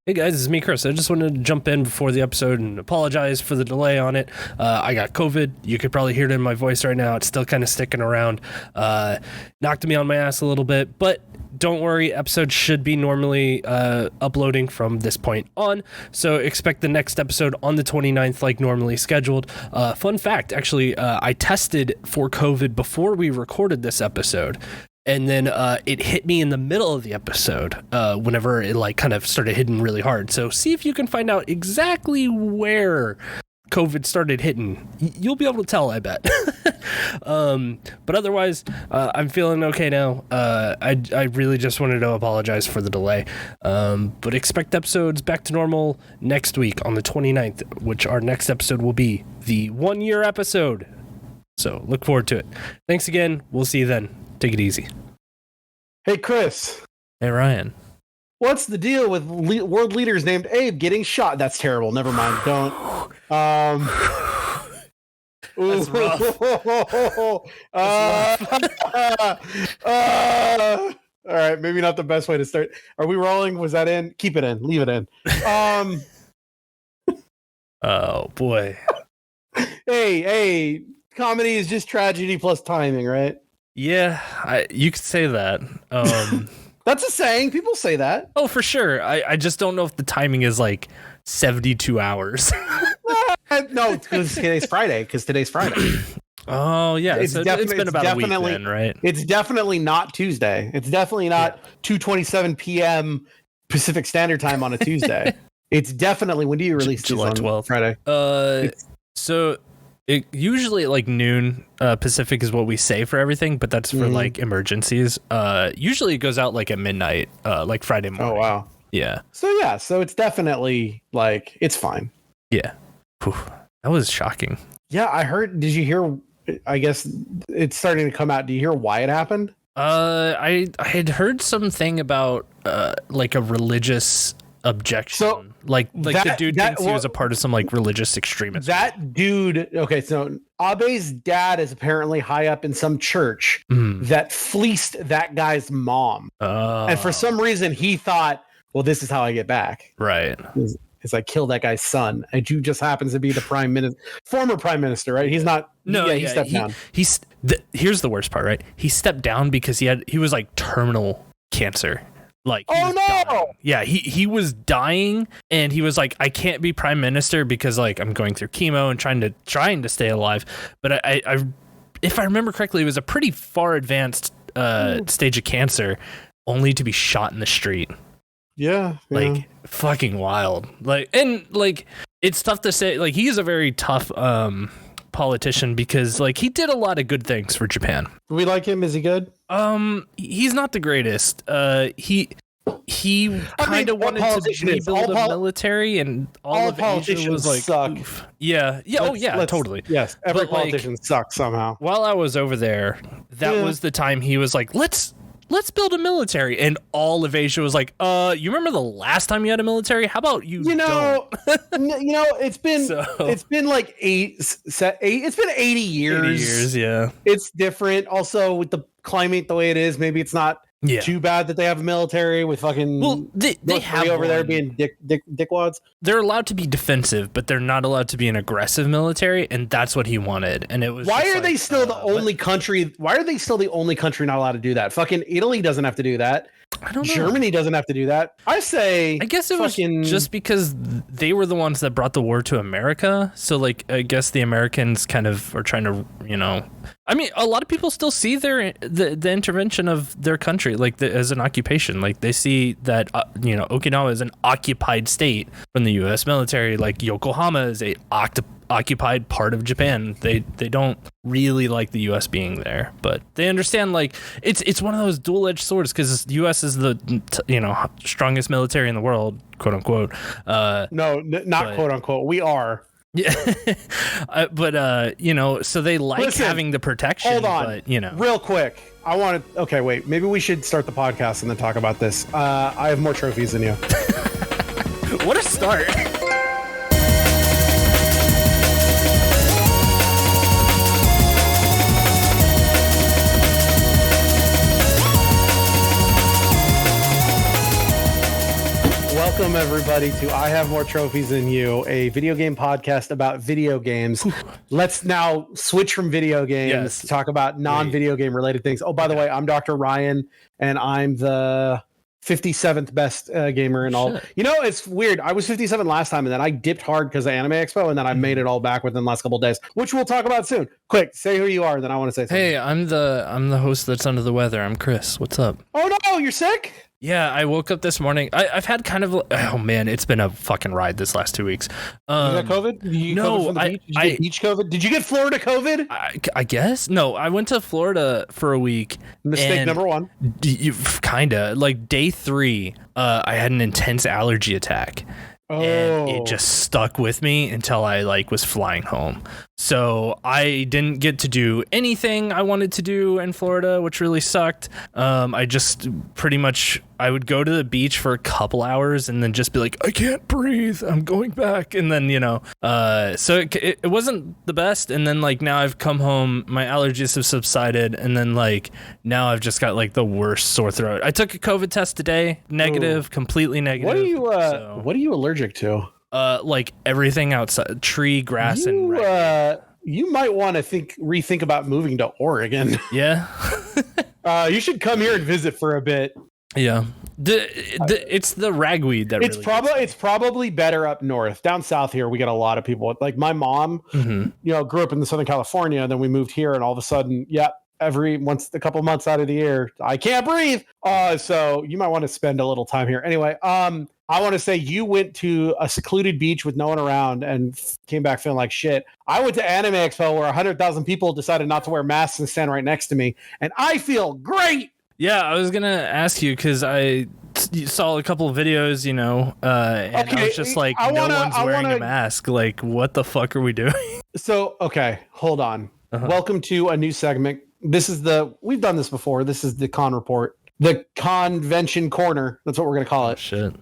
Hey guys, this is me, Chris. I just wanted to jump in before the episode and apologize for the delay on it. I got COVID. You could probably hear it in my voice right now. It's still kind of sticking around. Knocked me on my ass a little bit, but don't worry. Episodes should be normally uploading from this point on. So expect the next episode on the 29th like normally scheduled. Fun fact, actually, I tested for COVID before we recorded this episode. And then it hit me in the middle of the episode whenever it like kind of started hitting really hard. So see if you can find out exactly where COVID started hitting. You'll be able to tell, I bet. But otherwise, I'm feeling okay now. I really just wanted to apologize for the delay. But expect episodes back to normal next week on the 29th, which our next episode will be the 1-year episode. So look forward to it. Thanks again. We'll see you then. Take it easy. Hey, Chris. Hey, Ryan. What's the deal with world leaders named Abe getting shot? That's terrible. Never mind. Don't. That's rough. All right. Maybe not the best way to start. Are we rolling? Was that in? Keep it in. Leave it in. Oh, boy. Hey. Comedy is just tragedy plus timing, right? Yeah, you could say that. That's a saying. People say that. Oh, for sure. I just don't know if the timing is like 72 hours. No, because today's Friday. Oh, yeah. It's been about a week then, right? It's definitely not Tuesday. It's definitely not 2:27 p.m. Pacific Standard Time on a Tuesday. It's definitely, when do you release July 12th. Friday? So it usually like noon Pacific is what we say for everything, but that's for like emergencies. Usually it goes out like at midnight, like Friday morning. Oh, wow. Yeah. So it's definitely like, it's fine. Yeah. Whew. That was shocking. Yeah, I heard. Did you hear? I guess it's starting to come out. Do you hear why it happened? I had heard something about like a religious objection. So like the dude thinks he was a part of some like religious extremism. That dude. Okay, so Abe's dad is apparently high up in some church that fleeced that guy's mom, and for some reason he thought, well, this is how I get back. Right. It's like, kill that guy's son, and you just happens to be the former prime minister, right? He's not. No, he stepped down. Here's the worst part, right? He stepped down because he was like terminal cancer. Like, oh no! Dying. Yeah, he was dying, and he was like, I can't be prime minister because like I'm going through chemo and trying to stay alive. But I if I remember correctly, it was a pretty far advanced stage of cancer, only to be shot in the street. Yeah. Like fucking wild. Like, and like it's tough to say. Like, he's a very tough politician because like he did a lot of good things for Japan. Do we like him? Is he good? He's not the greatest. He kind of wanted to rebuild a military, and all of Asia was like, suck. Oof. Yeah. Totally. Yes, every politician sucks somehow. While I was over there, that was the time he was like, let's build a military, and all of Asia was like, you remember the last time you had a military? How about you? It's been like it's been 80 years. 80 years, yeah. It's different. Also, with the climate the way it is, maybe it's not too bad that they have a military with fucking they have over there being dickwads. They're allowed to be defensive, but they're not allowed to be an aggressive military, and that's what he wanted. And it was why are they still the only country? Why are they still the only country not allowed to do that? Fucking Italy doesn't have to do that. I don't know. Germany doesn't have to do that. I guess it was just because they were the ones that brought the war to America. So like, I guess the Americans kind of are trying to, I mean, a lot of people still see the intervention of their country like as an occupation. Like they see that Okinawa is an occupied state from the U.S. military. Like Yokohama is a occupied part of Japan. They don't really like the U.S. being there, but they understand like it's one of those dual-edged swords because the U.S. is the strongest military in the world, quote unquote. Not quote unquote. We are. Yeah, so they like having the protection. Hold on, but, real quick. I want to. Okay, wait. Maybe we should start the podcast and then talk about this. I have more trophies than you. What a start! Welcome, everybody, to I Have More Trophies Than You, a video game podcast about video games. Let's now switch from video games to talk about non-video game related things. Oh, by the way, I'm Dr. Ryan, and I'm the 57th best gamer in all. You know, it's weird. I was 57 last time, and then I dipped hard because of Anime Expo, and then I made it all back within the last couple of days, which we'll talk about soon. Quick, say who you are, then I want to say something. Hey, I'm the host that's under the weather. I'm Chris. What's up? Oh no, you're sick? Yeah, I woke up this morning. I've had kind of, oh man, it's been a fucking ride this last 2 weeks. You got COVID? You no, COVID from the beach? Did you get beach COVID? Did you get Florida COVID? I guess. No, I went to Florida for a week. Mistake number one. Kinda. Like day 3, I had an intense allergy attack. And it just stuck with me until I was flying home. So I didn't get to do anything I wanted to do in Florida, which really sucked. I just pretty much, I would go to the beach for a couple hours and then just be like, I can't breathe, I'm going back. And then, so it wasn't the best. And then now I've come home, my allergies have subsided. And then now I've just got the worst sore throat. I took a COVID test today, negative, completely negative. What are you allergic to? Everything outside, tree, grass, and you might want to rethink about moving to Oregon. Yeah. You should come here and visit for a bit. Yeah. It's the ragweed that it's probably better up north. Down south here, we get a lot of people. Like my mom, grew up in the Southern California, and then we moved here, and all of a sudden, a couple months out of the year, I can't breathe. So you might want to spend a little time here. Anyway, I want to say you went to a secluded beach with no one around and came back feeling like shit. I went to Anime Expo where 100,000 people decided not to wear masks and stand right next to me, and I feel great. Yeah, I was gonna ask you because I saw a couple of videos, and I was just like, no one's wearing a mask. Like, what the fuck are we doing? So, okay, hold on. Welcome to a new segment. We've done this before. This is the con report. The convention corner. That's what we're going to call it. Shit.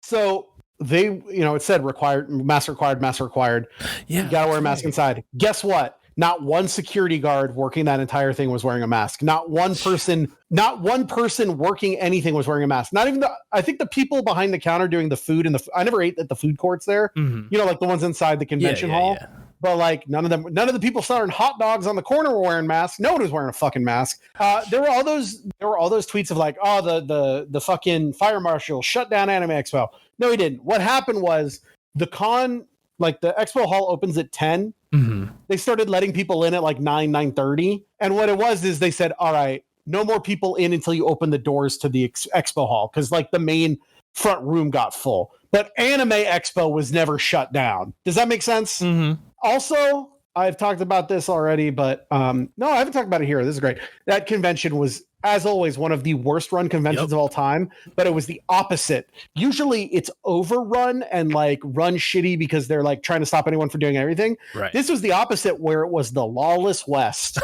So they, it said mask required. Yeah. You got to wear a mask inside. Guess what? Not one security guard working that entire thing was wearing a mask. Not one person working anything was wearing a mask. Not even I think the people behind the counter doing the food I never ate at the food courts there. Mm-hmm. Like the ones inside the convention hall. Yeah. But none of the people selling hot dogs on the corner were wearing masks. No one was wearing a fucking mask. There were all those tweets of the fucking fire marshal shut down Anime Expo. No, he didn't. What happened was the expo hall opens at 10. Mm-hmm. They started letting people in at 9:30. And what it was is they said, all right, no more people in until you open the doors to the expo hall. Cause the main front room got full, but Anime Expo was never shut down. Does that make sense? Mm-hmm. Also, I've talked about this already, but no, I haven't talked about it here. This is great. That convention was, as always, one of the worst run conventions of all time, but it was the opposite. Usually it's overrun and run shitty because they're trying to stop anyone from doing everything. Right. This was the opposite, where it was the lawless West.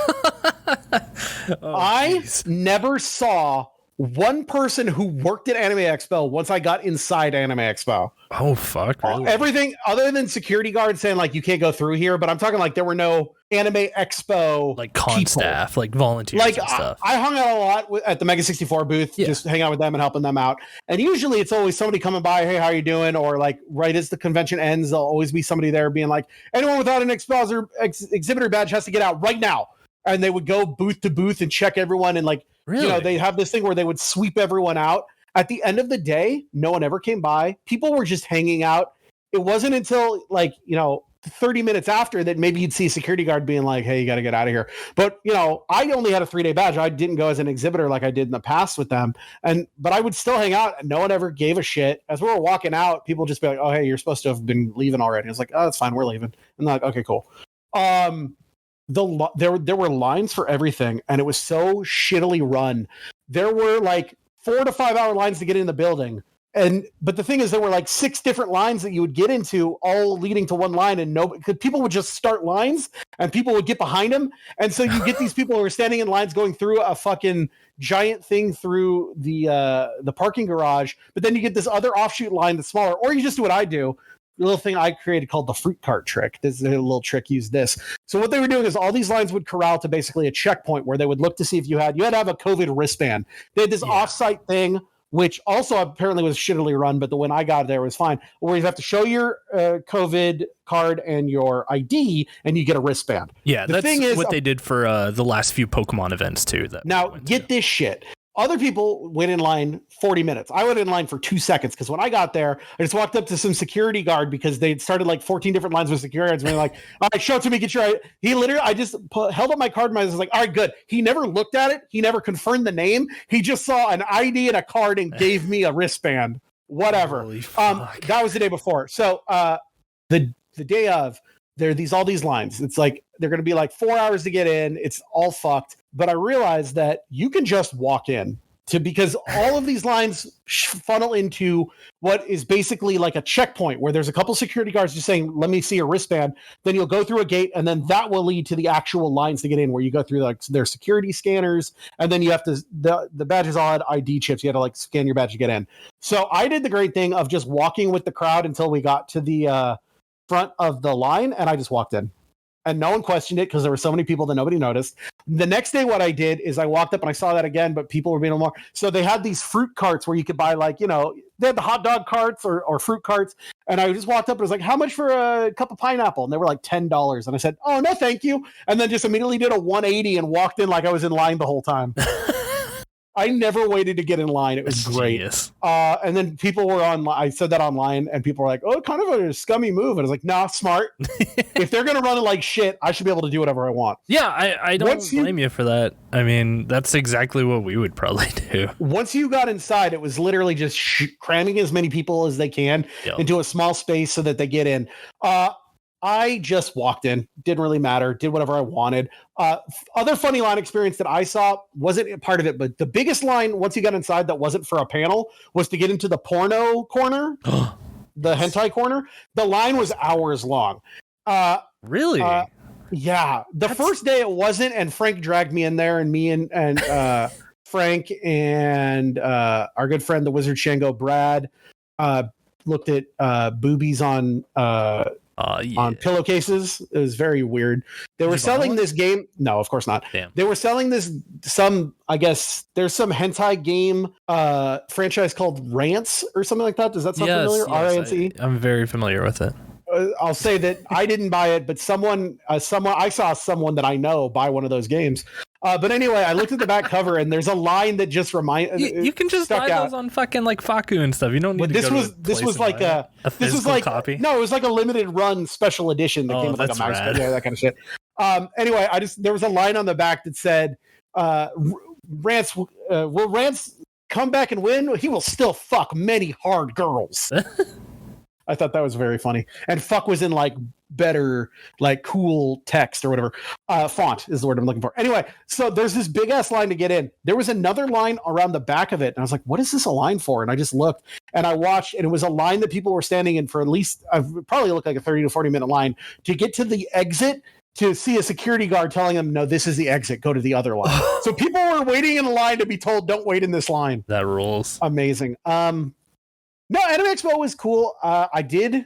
I never saw one person who worked at Anime Expo once I got inside Anime Expo. Oh, fuck. Really? Everything other than security guards saying you can't go through here, but I'm talking there were no Anime Expo con people. Staff, volunteers and stuff. I hung out a lot at the Mega 64 booth, just hang out with them and helping them out. And usually it's always somebody coming by, hey, how you doing? Or right as the convention ends, there'll always be somebody there being anyone without an exhibitor badge has to get out right now. And they would go booth to booth and check everyone and really? They have this thing where they would sweep everyone out. At the end of the day, no one ever came by. People were just hanging out. It wasn't until 30 minutes after that maybe you'd see a security guard being hey, you got to get out of here. But, I only had a 3-day badge. I didn't go as an exhibitor like I did in the past with them. But I would still hang out, and no one ever gave a shit. As we were walking out, people just be oh, hey, you're supposed to have been leaving already. I was oh, that's fine. We're leaving. And they're okay, cool. There were lines for everything, and it was so shittily run. There were 4 to 5 hour lines to get in the building, but the thing is, there were 6 different lines that you would get into, all leading to one line, and people would just start lines, and people would get behind them, and so you get these people who are standing in lines going through a fucking giant thing through the parking garage, but then you get this other offshoot line that's smaller, or you just do what I do. The little thing I created called the fruit cart trick. This is a little trick. Use this. So what they were doing is all these lines would corral to basically a checkpoint where they would look to see if you had to have a COVID wristband. They had this offsite thing which also apparently was shittily run, but the one I got there was fine, where you have to show your COVID card and your ID, and you get a wristband. Yeah, the that's thing is, what they did for the last few Pokemon events too. Now, get this shit. Other people went in line 40 minutes. I went in line for 2 seconds because when I got there, I just walked up to some security guard because they'd started like 14 different lines with security guards. And they're like, all right, show it to me, get your ID. He literally, I just held up my card and I was like, all right, good. He never looked at it. He never confirmed the name. He just saw an ID and a card and gave me a wristband. Whatever. That was the day before. So the day of, there are all these lines. It's like they're going to be like 4 hours to get in. It's all fucked. But I realized that you can just walk in because all of these lines funnel into what is basically like a checkpoint where there's a couple security guards just saying, let me see your wristband. Then you'll go through a gate and then that will lead to the actual lines to get in where you go through like their security scanners. And then you have to, the badges all had ID chips. You had to like scan your badge to get in. So I did the great thing of just walking with the crowd until we got to the front of the line and I just walked in. And no one questioned it because there were so many people that nobody noticed. The next day, what I did is I walked up and I saw that again, but people were being more. So they had these fruit carts where you could buy like, they had the hot dog carts or fruit carts. And I just walked up and was like, how much for a cup of pineapple? And they were like $10. And I said, oh, no, thank you. And then just immediately did a 180 and walked in like I was in line the whole time. I never waited to get in line. It was great. And then people were on. I said that online, and people were like, "Oh, kind of a scummy move." And I was like, "Nah, smart. If they're gonna run it like shit, I should be able to do whatever I want." Yeah, I don't blame you for that. I mean, that's exactly what we would probably do. Once you got inside, it was literally just cramming as many people as they can into a small space so that they get in. I just walked in, didn't really matter, did whatever I wanted. Other funny line experience that I saw wasn't a part of it, but the biggest line once you got inside that wasn't for a panel was to get into the porno corner, the hentai corner. The line was hours long. Really? Yeah. The first day it wasn't, and Frank dragged me in there, and me and Frank and our good friend, the Wizard Shango, Brad, looked at boobies on pillowcases. It was very weird. They were selling this game. No, of course not. Damn. They were selling I guess there's some hentai game franchise called Rance or something like that. Does that sound familiar? R-A-N-C? I'm very familiar with it. I'll say that I didn't buy it, but I saw someone that I know buy one of those games. But anyway, I looked at the back cover and there's a line that just you can just buy those on fucking like Faku and stuff. You don't need this was like a physical copy. No, it was like a limited run special edition that came with like a mouse pad, that kind of shit. Anyway, there was a line on the back that said, Rance will Rance come back and win? He will still fuck many hard girls. I thought that was very funny. And fuck was in like better, like cool text or whatever. Font is the word I'm looking for. Anyway, so there's this big ass line to get in. There was another line around the back of it. And I was like, what is this a line for? And I just looked and I watched, and it was a line that people were standing in for at least, probably looked like a 30 to 40 minute line to get to the exit, to see a security guard telling them, no, this is the exit, go to the other line. So people were waiting in a line to be told, don't wait in this line. That rules. Amazing. No, Anime Expo was cool. I did.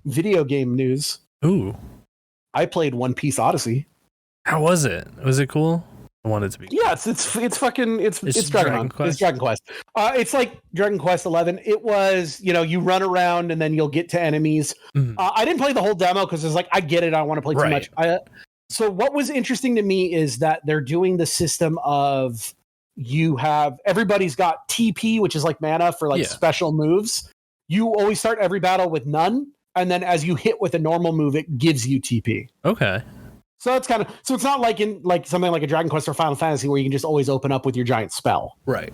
Video game news. Ooh. I played One Piece Odyssey. How was it? Was it cool? I wanted it to be. Yeah, it's Dragon Quest. It's Dragon Quest. It's like Dragon Quest 11. It was, you run around and then you'll get to enemies. Mm-hmm. I didn't play the whole demo because it's like, I get it. I don't want to play too much. So what was interesting to me is that they're doing the system of, everybody's got TP, which is like mana for like special moves. You always start every battle with none, and then as you hit with a normal move, it gives you TP. Okay. So it's it's not like in like something like a Dragon Quest or Final Fantasy where you can just always open up with your giant spell. Right.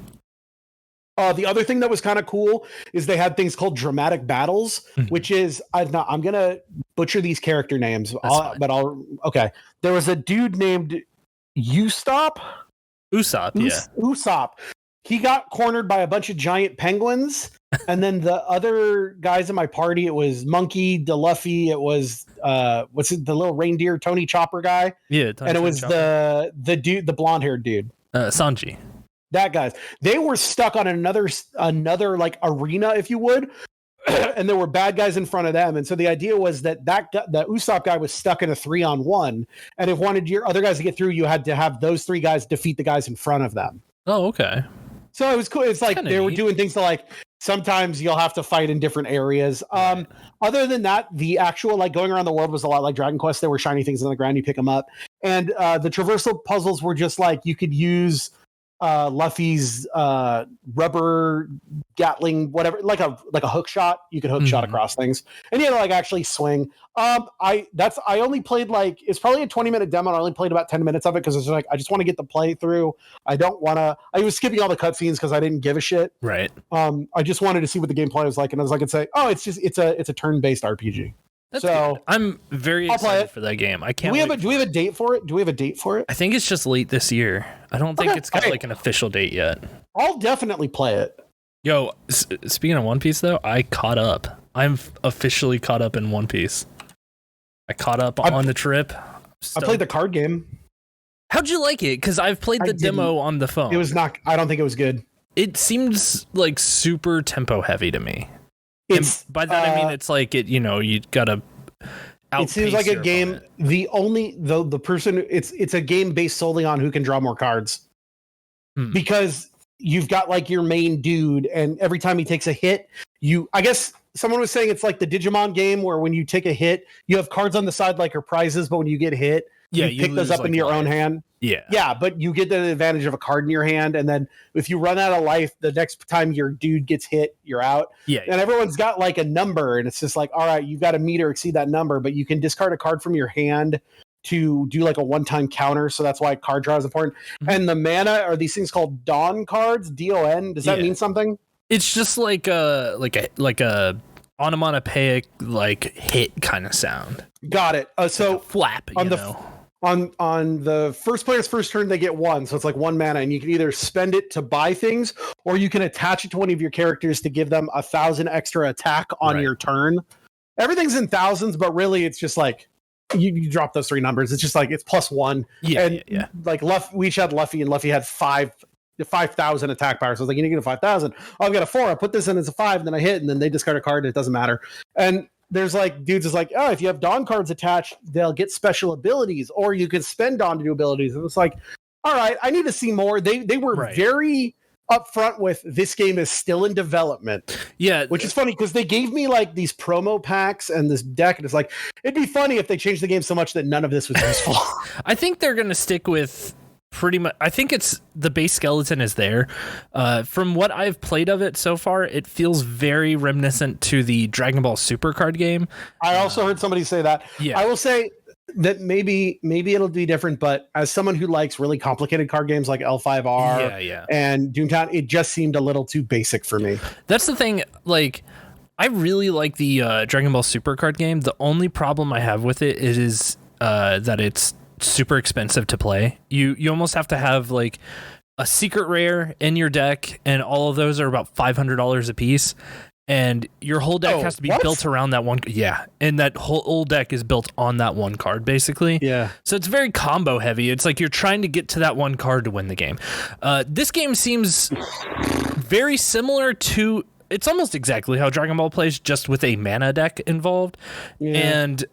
The other thing that was kind of cool is they had things called dramatic battles, which is I'm gonna butcher these character names, okay. There was a dude named Usopp. Usopp. He got cornered by a bunch of giant penguins, and then the other guys in my party, it was Monkey, DeLuffy, it was the little reindeer Tony Chopper guy, and it was the dude, the blonde haired dude, Sanji. That guys, they were stuck on another like arena, if you would. And there were bad guys in front of them. And so the idea was that the Usopp guy was stuck in a 3-on-1. And if wanted your other guys to get through, you had to have those three guys defeat the guys in front of them. Oh, okay. So it was cool. It's like they were neat. doing things to like sometimes you'll have to fight in different areas. Right. Other than that, the actual like going around the world was a lot like Dragon Quest. There were shiny things on the ground, you pick them up, and the traversal puzzles were just like you could use Luffy's rubber Gatling, whatever, like a hook shot. You could hook shot across things, and you had to like actually swing. I only played like it's probably a 20-minute demo. I only played about 10 minutes of it because it's like I just want to get the playthrough. I was skipping all the cutscenes because I didn't give a shit. Right. I just wanted to see what the gameplay was like, and as I could say, oh, it's a turn-based RPG. That's so good. I'm very excited for that game. I can't. Do we have a date for it? I think it's just late this year. I don't think it's got like an official date yet. I'll definitely play it. Yo, speaking of One Piece though, I caught up. I'm officially caught up in One Piece. I caught up on the trip. I played the card game. How'd you like it? Because I've played the demo on the phone. It was not. I don't think it was good. It seems like super tempo heavy to me. It's and by that I mean it's like it. You know, you gotta. It seems like a game. Opponent. The person. It's a game based solely on who can draw more cards. Because you've got like your main dude, and every time he takes a hit, I guess someone was saying it's like the Digimon game where when you take a hit, you have cards on the side like your prizes, but when you get hit, you pick those up in your own hand. Yeah, but you get the advantage of a card in your hand, and then if you run out of life, the next time your dude gets hit, you're out. And everyone's got like a number, and it's just like, all right, you've got to meet or exceed that number, but you can discard a card from your hand to do like a one-time counter, so that's why card draw is important. And the mana are these things called Dawn cards, DON. Does that mean something? It's just like a onomatopoeic like hit kind of sound. Got it. So like flap on the first player's first turn, they get one, so it's like one mana, and you can either spend it to buy things, or you can attach it to one of your characters to give them 1,000 extra attack on your turn. Everything's in thousands, but really it's just like you drop those three numbers. It's just like it's +1. Like we each had Luffy, and Luffy had 5,000 attack power. So I was like, you get a 5,000. Oh, I've got a 4. I put this in as a 5, and then I hit, and then they discard a card, and it doesn't matter. And there's like dudes is like, oh, if you have Dawn cards attached, they'll get special abilities, or you can spend Dawn to do abilities. And it's like, all right, I need to see more. They were very upfront with this game is still in development. Which is funny because they gave me like these promo packs and this deck, and it's like it'd be funny if they changed the game so much that none of this was useful. I think they're gonna stick with pretty much. I think it's the base skeleton is there. From what I've played of it so far, it feels very reminiscent to the Dragon Ball Super card game. I also heard somebody say that. I will say that maybe it'll be different, but as someone who likes really complicated card games like L5R and Doomtown, it just seemed a little too basic for me. That's the thing. Like, I really like the Dragon Ball Super card game. The only problem I have with it is that it's super expensive to play. You almost have to have like a secret rare in your deck, and all of those are about $500 a piece. And your whole deck has to be built around that one. And that whole deck is built on that one card, basically. So it's very combo heavy. It's like you're trying to get to that one card to win the game. This game seems very similar to... It's almost exactly how Dragon Ball plays, just with a mana deck involved. And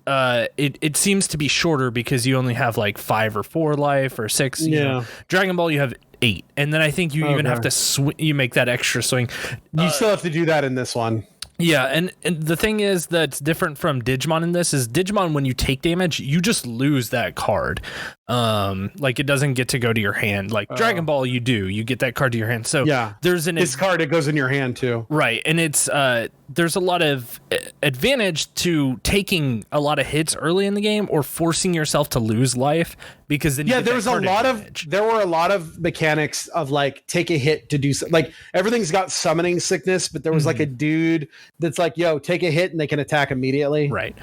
it seems to be shorter because you only have like 5 or 4 life or 6. You know. Dragon Ball, you have 8, and then I think you even have to you make that extra swing. You still have to do that in this one. And the thing is that's different from Digimon in this is Digimon, when you take damage, you just lose that card. Like it doesn't get to go to your hand. Like Dragon Ball, you get that card to your hand. So there's this card, it goes in your hand too. Right. And it's there's a lot of advantage to taking a lot of hits early in the game or forcing yourself to lose life, because then there were a lot of mechanics of like take a hit to do something. Like everything's got summoning sickness, but there was like a dude that's like, yo, take a hit and they can attack immediately. Right.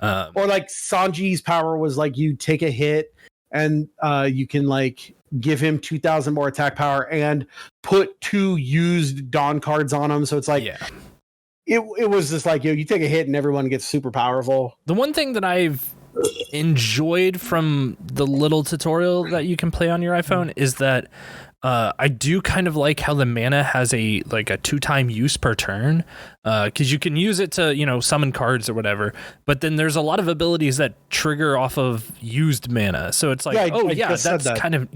Or like Sanji's power was like you take a hit and you can like give him 2,000 more attack power and put 2 used Dawn cards on him. So it's like it was just like, yo, you take a hit and everyone gets super powerful. The one thing that I've enjoyed from the little tutorial that you can play on your iPhone is that I do kind of like how the mana has a 2-time use per turn. because you can use it to summon cards or whatever. But then there's a lot of abilities that trigger off of used mana. So it's like, that's kind of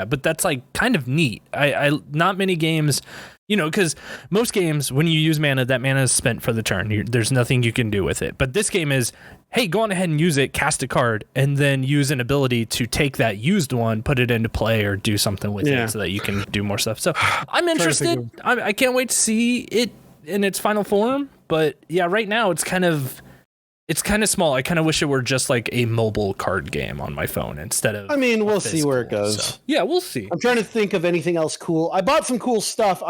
but that's like kind of neat. I not many games. Because most games, when you use mana, that mana is spent for the turn. There's nothing you can do with it. But this game is, hey, go on ahead and use it, cast a card, and then use an ability to take that used one, put it into play, or do something with it so that you can do more stuff. So I'm interested. I can't wait to see it in its final form. But yeah, right now it's kind of small. I kind of wish it were just like a mobile card game on my phone instead of. I mean, we'll see where it goes. So, yeah, we'll see. I'm trying to think of anything else cool. I bought some cool stuff.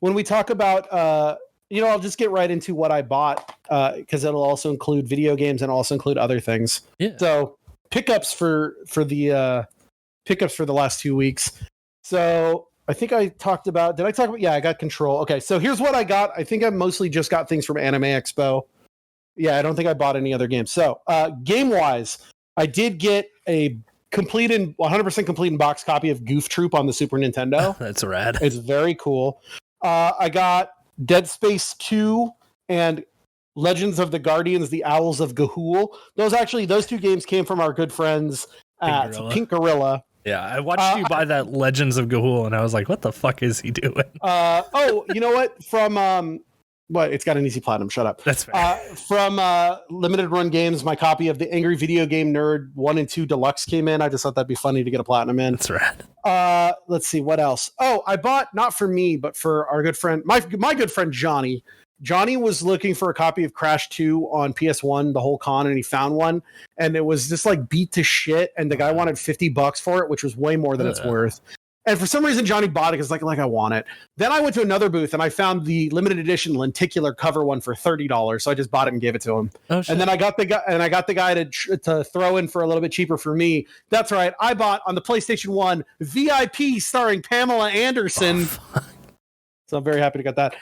When we talk about, I'll just get right into what I bought because it'll also include video games and also include other things. Yeah. So pickups for the last 2 weeks. So I think I talked about. Did I talk about? Yeah, I got Control. Okay, so here's what I got. I think I mostly just got things from Anime Expo. Yeah, I don't think I bought any other games. So, game-wise, I did get a 100% complete in box copy of Goof Troop on the Super Nintendo. That's rad. It's very cool. I got Dead Space 2 and Legends of the Guardians, the Owls of Ga'Hoole. Those two games came from our good friends at Pink Gorilla. Yeah, I watched you buy that Legends of Ga'Hoole, and I was like, what the fuck is he doing? You know what? From... What? It's got an easy platinum. Shut up. That's fair. From Limited Run Games, my copy of the Angry Video Game Nerd 1 and 2 Deluxe came in. I just thought that'd be funny to get a platinum in. That's rad. Let's see what else. Oh, I bought, not for me, but for our good friend, my good friend Johnny. Johnny was looking for a copy of Crash 2 on PS1 the whole con, and he found one, and it was just like beat to shit, and the guy wanted $50 for it, which was way more than it's worth. And for some reason, Johnny bought it because like I want it. Then I went to another booth and I found the limited edition lenticular cover one for $30. So I just bought it and gave it to him. Oh, shit. And then I got the guy to throw in for a little bit cheaper for me. That's right. I bought on the PlayStation 1 VIP starring Pamela Anderson. Oh, so I'm very happy to get that.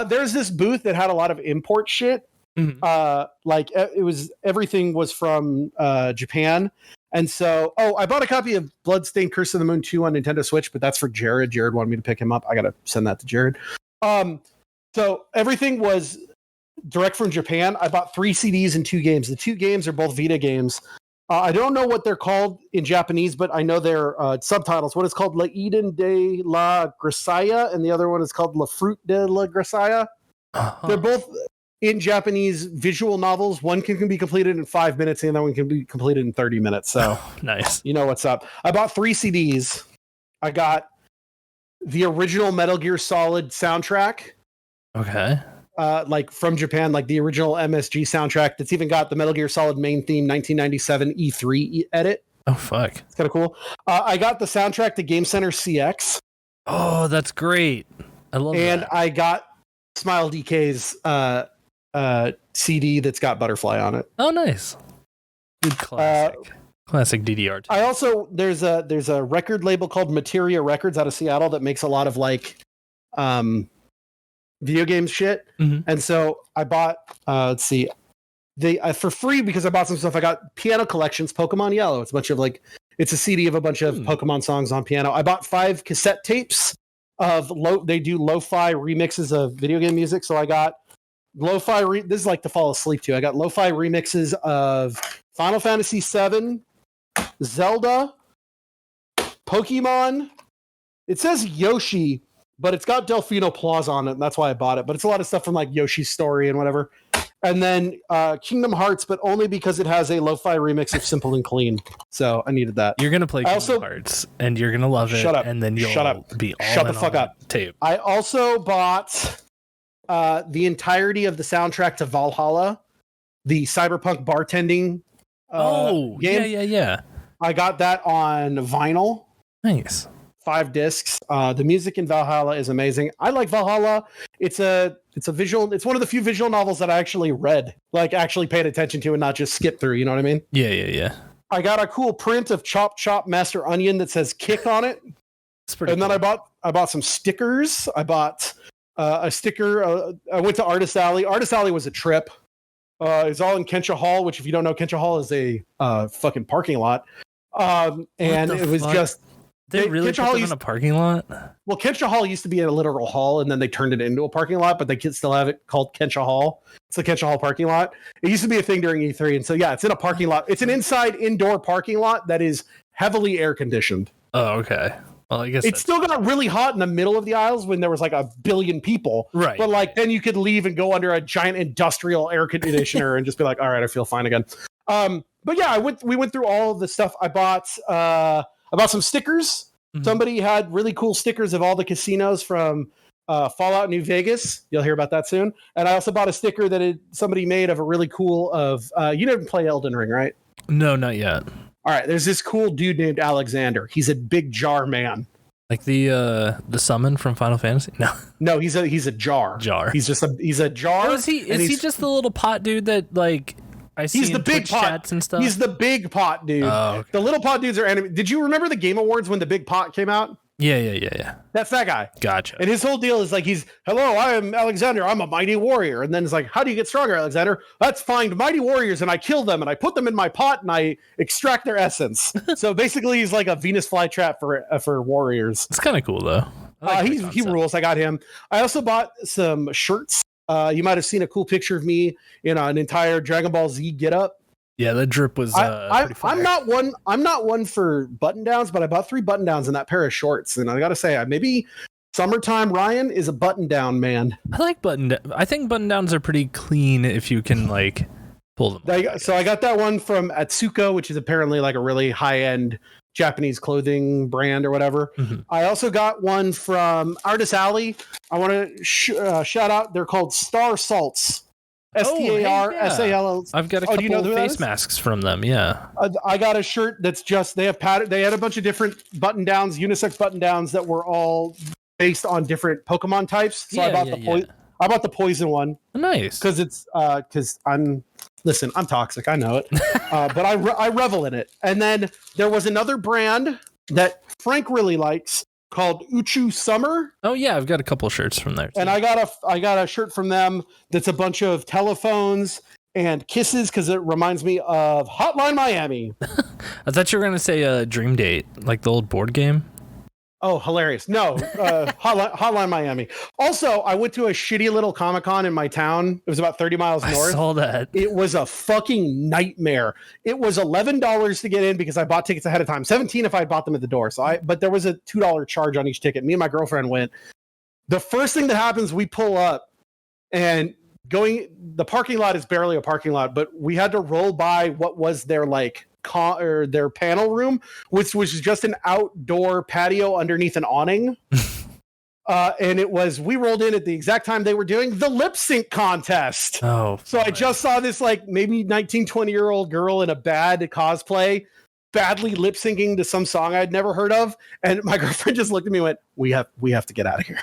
There's this booth that had a lot of import shit. Mm-hmm. Everything was from Japan. And so, I bought a copy of Bloodstained Curse of the Moon 2 on Nintendo Switch, but that's for Jared. Jared wanted me to pick him up. I got to send that to Jared. So everything was direct from Japan. I bought 3 CDs and 2 games. The 2 games are both Vita games. I don't know what they're called in Japanese, but I know their subtitles. One is called La Eden de la Gracia, and the other one is called La Fruit de la Gracia. Uh-huh. They're both in Japanese visual novels. One can be completed in 5 minutes, and the other one can be completed in 30 minutes. So nice. You know what's up. I bought 3 CDs. I got the original Metal Gear Solid soundtrack. Okay. Like from Japan, like the original MSG soundtrack that's even got the Metal Gear Solid main theme 1997 E3 edit. Oh, fuck. It's kind of cool. I got the soundtrack to Game Center CX. Oh, that's great. I love that. And I got Smile DK's CD that's got Butterfly on it. Oh, nice. Good classic DDR. I also there's a record label called Materia Records out of Seattle that makes a lot of like video game shit. Mm-hmm. And so I bought let's see, they for free because I bought some stuff. I got Piano Collections Pokemon Yellow. It's a bunch of it's a CD of a bunch of Pokemon songs on piano. I bought 5 cassette tapes of they do lo-fi remixes of video game music. So I got lo-fi this is like to fall asleep to. I got lo-fi remixes of Final Fantasy VII, Zelda, Pokemon. It says Yoshi, but it's got Delfino Plaws on it, and that's why I bought it. But it's a lot of stuff from like Yoshi's Story and whatever. And then Kingdom Hearts, but only because it has a lo-fi remix of Simple and Clean. So I needed that. You're gonna play Kingdom Hearts, and you're gonna love it. Shut up. And then you'll be all shut the fuck up. Tape. I also bought the entirety of the soundtrack to Valhalla, the cyberpunk bartending game. Yeah. I got that on vinyl. Nice. 5 discs. The music in Valhalla is amazing. I like Valhalla. It's one of the few visual novels that I actually read, like actually paid attention to and not just skip through, you know what I mean? Yeah. I got a cool print of Chop Chop Master Onion that says Kick on it. That's pretty cool. Then I bought some stickers. I bought a sticker. I went to Artist Alley. Artist Alley was a trip. It's all in Kensha Hall, which if you don't know, Kensha Hall is a fucking parking lot. And it was just They really Kensha put Hall them in a parking lot? Well, Kensha Hall used to be a literal hall, and then they turned it into a parking lot, but they still have it called Kensha Hall. It's the Kensha Hall parking lot. It used to be a thing during E3, and so yeah, it's in a parking lot. It's an indoor parking lot that is heavily air conditioned. Oh, okay. Well, I guess it still got really hot in the middle of the aisles when there was like a billion people. Right. But like then you could leave and go under a giant industrial air conditioner and just be like, all right, I feel fine again. But yeah, we went through all of the stuff. I bought some stickers. Mm-hmm. Somebody had really cool stickers of all the casinos from Fallout New Vegas. You'll hear about that soon. And I also bought a sticker that somebody made of a really cool you didn't play Elden Ring, right? No, not yet. All right, there's this cool dude named Alexander. He's a big jar man. Like the summon from Final Fantasy? No, he's a jar. He's a jar. Oh, is he just the little pot dude that like I see? He's the big Twitch pot chats and stuff. He's the big pot dude. Oh, okay. The little pot dudes are anime. Did you remember the Game Awards when the big pot came out? Yeah. That's that guy. Gotcha. And his whole deal is like, hello, I am Alexander. I'm a mighty warrior. And then it's like, how do you get stronger, Alexander? Let's find mighty warriors and I kill them and I put them in my pot and I extract their essence. So basically, he's like a Venus flytrap for warriors. It's kind of cool though. He rules. I got him. I also bought some shirts. You might have seen a cool picture of me in an entire Dragon Ball Z getup. Yeah, the drip was pretty fire. I'm not one for button downs, but I bought 3 button downs in that pair of shorts, and I gotta say, maybe summertime Ryan is a button down man. I think button downs are pretty clean if you can like pull them. So I got that one from Atsuko, which is apparently like a really high end Japanese clothing brand or whatever. Mm-hmm. I also got one from Artist Alley. I want to shout out. They're called Star Salts. STARSALL. I've got a couple face masks from them. Yeah, I got a shirt that's just they have pattern. They had a bunch of different button downs, unisex button downs that were all based on different Pokemon types. So I bought the poison one. Nice, because it's because I'm toxic. I know it, but I revel in it. And then there was another brand that Frank really likes called Uchu Summer. Oh yeah, I've got a couple shirts from there too. And I got a shirt from them that's a bunch of telephones and kisses because it reminds me of Hotline Miami. I thought you were gonna say Dream Date, like the old board game. Oh, hilarious. No, Hotline Miami. Also, I went to a shitty little Comic-Con in my town. It was about 30 miles north. I saw that. It was a fucking nightmare. It was $11 to get in because I bought tickets ahead of time. $17 if I had bought them at the door. But there was a $2 charge on each ticket. Me and my girlfriend went. The first thing that happens, we pull up and the parking lot is barely a parking lot, but we had to roll by what was their their panel room, which was just an outdoor patio underneath an awning. And we rolled in at the exact time they were doing the lip sync contest. Oh, so I just saw this maybe 19, 20-year-old girl in a bad cosplay, badly lip syncing to some song I'd never heard of. And my girlfriend just looked at me and went, we have to get out of here.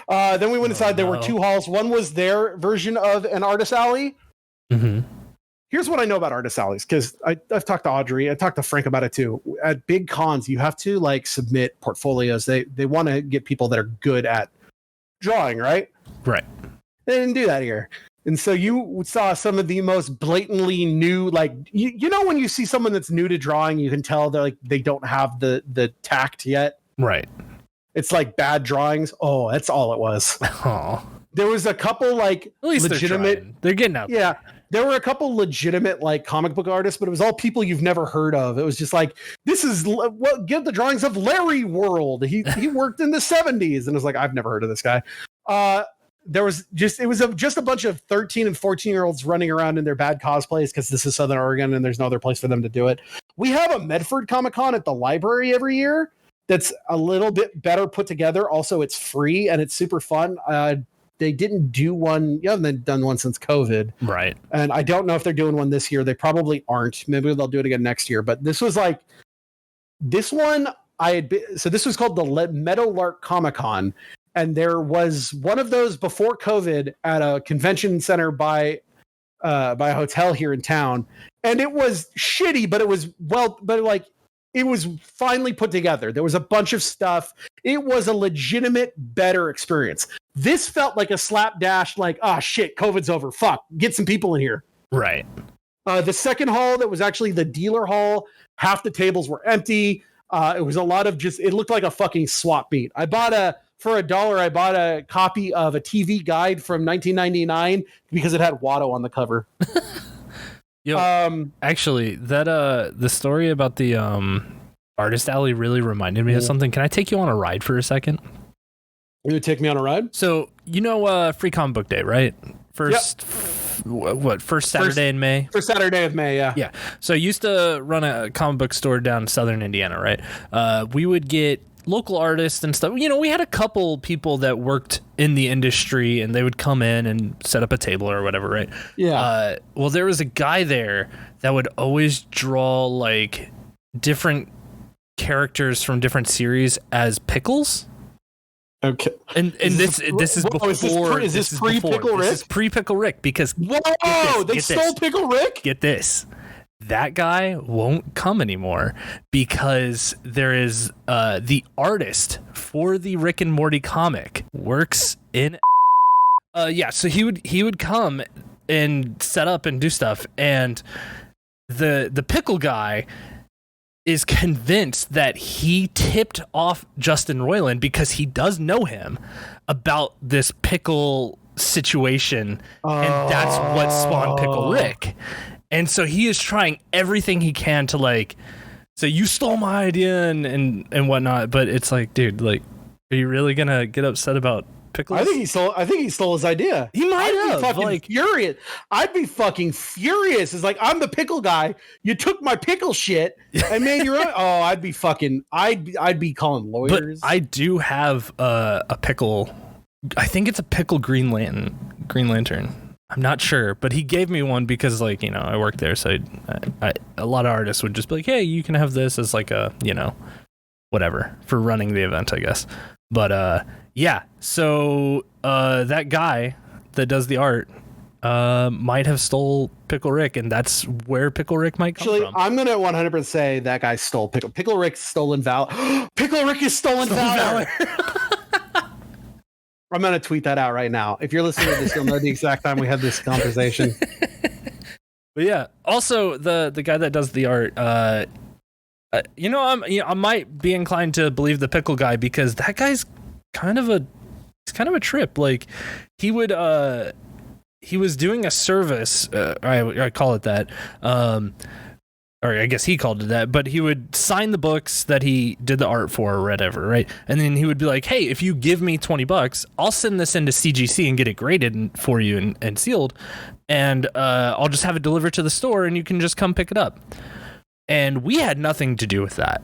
Then we went inside. There were 2 halls. One was their version of an Artist Alley. Mm-hmm. Here's what I know about Artist Alleys, because I've talked to Audrey, I talked to Frank about it too. At big cons, you have to submit portfolios. They want to get people that are good at drawing, right? Right. They didn't do that here. And so you saw some of the most blatantly new, you know when you see someone that's new to drawing, you can tell they don't have the tact yet. Right. It's like bad drawings. Oh, that's all it was. Oh. There was a couple at least legitimate. They're getting out. Yeah. There were a couple legitimate comic book artists, but it was all people you've never heard of. It was just this is give the drawings of Larry World. He worked in the 70s, and it was I've never heard of this guy. It was just a bunch of 13 and 14-year-olds running around in their bad cosplays because this is Southern Oregon and there's no other place for them to do it. We have a Medford Comic-Con at the library every year that's a little bit better put together. Also, it's free and it's super fun. They didn't do one. You haven't done one since COVID. Right. And I don't know if they're doing one this year. They probably aren't. Maybe they'll do it again next year. But this was this one so this was called the Meadowlark Comic-Con. And there was one of those before COVID at a convention center by a hotel here in town. And it was shitty, but it was it was finally put together. There was a bunch of stuff. It was a legitimate, better experience. This felt like a slapdash, shit, COVID's over. Fuck, get some people in here. Right. The second hall that was actually the dealer hall, half the tables were empty. It was a lot of just, it looked like a fucking swap meet. For $1, I bought a copy of a TV guide from 1999 because it had Watto on the cover. Yo, actually, that the story about the artist alley really reminded me of something. Can I take you on a ride for a second? You would take me on a ride? So, Free Comic Book Day, right? First Saturday in May? First Saturday of May, yeah. Yeah. So I used to run a comic book store down in southern Indiana, right? We would get local artists and stuff. We had a couple people that worked in the industry, and they would come in and set up a table or whatever, right? Yeah. Well, there was a guy there that would always draw like different characters from different series as pickles. Okay. And this is before. Is this pre-Pickle Rick? This is pre-Pickle Rick because they stole Pickle Rick? Get this. That guy won't come anymore because there is the artist for the Rick and Morty comic works in so he would come and set up and do stuff, and the pickle guy is convinced that he tipped off Justin Roiland because he does know him about this pickle situation, and that's what spawned Pickle Rick. And so he is trying everything he can to like say, you stole my idea and whatnot. But it's like, dude, like, are you really gonna get upset about pickles? I think he stole his idea. He might have. Be fucking furious. I'd be fucking furious. It's like, I'm the pickle guy. You took my pickle shit and made your own. Oh, I'd be calling lawyers. But I do have a pickle. I think it's a pickle Green Lantern. I'm not sure, but he gave me one because, like, I work there, so a lot of artists would just be like, hey, you can have this as like a, whatever, for running the event, I guess. But, yeah, so that guy that does the art might have stole Pickle Rick, and that's where Pickle Rick might come from. I'm going to 100% say that guy stole Pickle Rick's stolen valor. Pickle Rick is stolen valor. I'm going to tweet that out right now. If you're listening to this, you'll know the exact time we had this conversation. But yeah, also the guy that does the art, I might be inclined to believe the pickle guy because that guy's kind of a trip. Like he was doing a service, I call it that. Or I guess he called it that, but he would sign the books that he did the art for or whatever, right? And then he would be like, hey, if you give me $20, I'll send this into CGC and get it graded for you and sealed, and I'll just have it delivered to the store and you can just come pick it up. And we had nothing to do with that.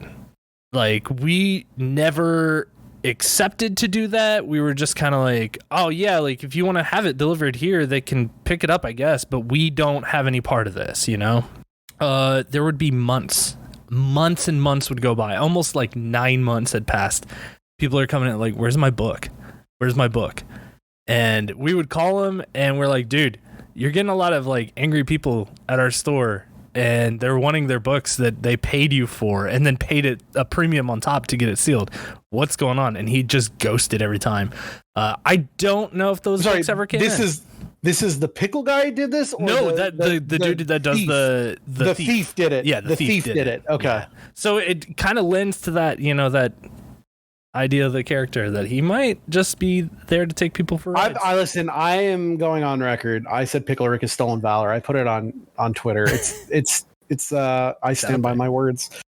Like, we never accepted to do that. We were just kind of like, oh yeah, like if you want to have it delivered here, they can pick it up, I guess, but we don't have any part of this, there would be months and months would go by. Almost like 9 months had passed. People are coming in like, where's my book? And we would call them and we're like, dude, you're getting a lot of like angry people at our store and they're wanting their books that they paid you for and then paid it a premium on top to get it sealed. What's going on? And he just ghosted every time. I don't know if those books ever came in. This is the pickle guy did this? Or no, the dude that does thief. the thief did it. Yeah, the thief did it. Okay. Yeah. So it kind of lends to that, that idea of the character that he might just be there to take people for rides. I listen, I am going on record. I said Pickle Rick is stolen valor. I put it on Twitter. It's I stand by my words. I'm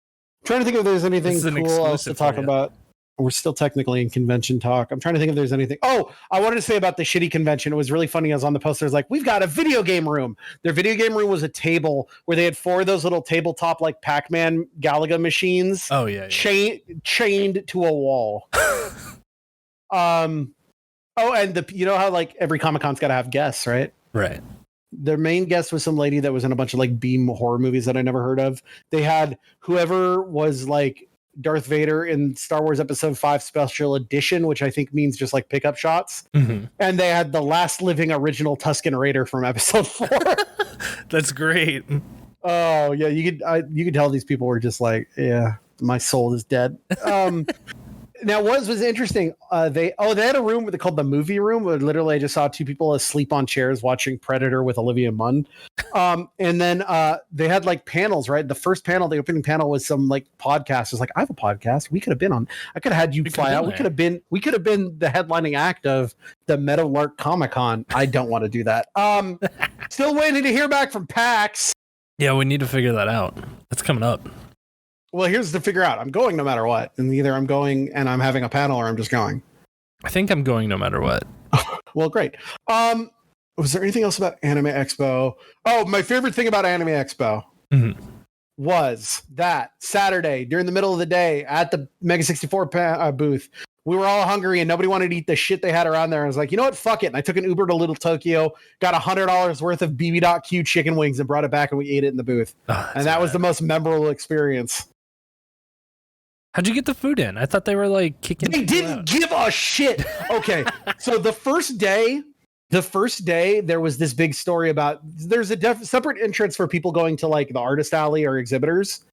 trying to think if there's anything cool else to talk about. We're still technically in convention talk. I'm trying to think if there's anything. Oh, I wanted to say about the shitty convention. It was really funny. I was on the poster. I was like, we've got a video game room. Their video game room was a table where they had 4 of those little tabletop like Pac-Man Galaga machines. Oh yeah. Chained to a wall. And how like every Comic-Con's got to have guests, right? Right. Their main guest was some lady that was in a bunch of like B horror movies that I never heard of. They had whoever was like Darth Vader in Star Wars Episode 5 Special Edition, which I think means just like pickup shots. Mm-hmm. And they had the last living original Tusken Raider from Episode 4. That's great. Oh yeah, you could tell these people were just like, yeah, my soul is dead. Now, what was interesting? They had a room called the movie room, where literally I just saw two people asleep on chairs watching Predator with Olivia Munn. And then they had like panels, right? The first panel, the opening panel, was some like podcast. It's like, I have a podcast. We could have been on. I could have had you fly out. We could have been the headlining act of the Meadowlark Comic Con. I don't want to do that. Still waiting to hear back from PAX. Yeah, we need to figure that out. That's coming up. Well, here's to figure out. I'm going no matter what. And either I'm going and I'm having a panel or I'm just going. I think I'm going no matter what. Well, great. Was there anything else about Anime Expo? Oh, my favorite thing about Anime Expo was that Saturday during the middle of the day at the Mega 64 booth, we were all hungry and nobody wanted to eat the shit they had around there. I was like, you know what? Fuck it. And I took an Uber to Little Tokyo, got $100 worth of BB.Q chicken wings and brought it back and we ate it in the booth. And that was the most memorable experience. How'd you get the food in? I thought they were like kicking. They didn't give a shit. Okay. So the first day there was this big story about there's a separate entrance for people going to like the artist alley or exhibitors.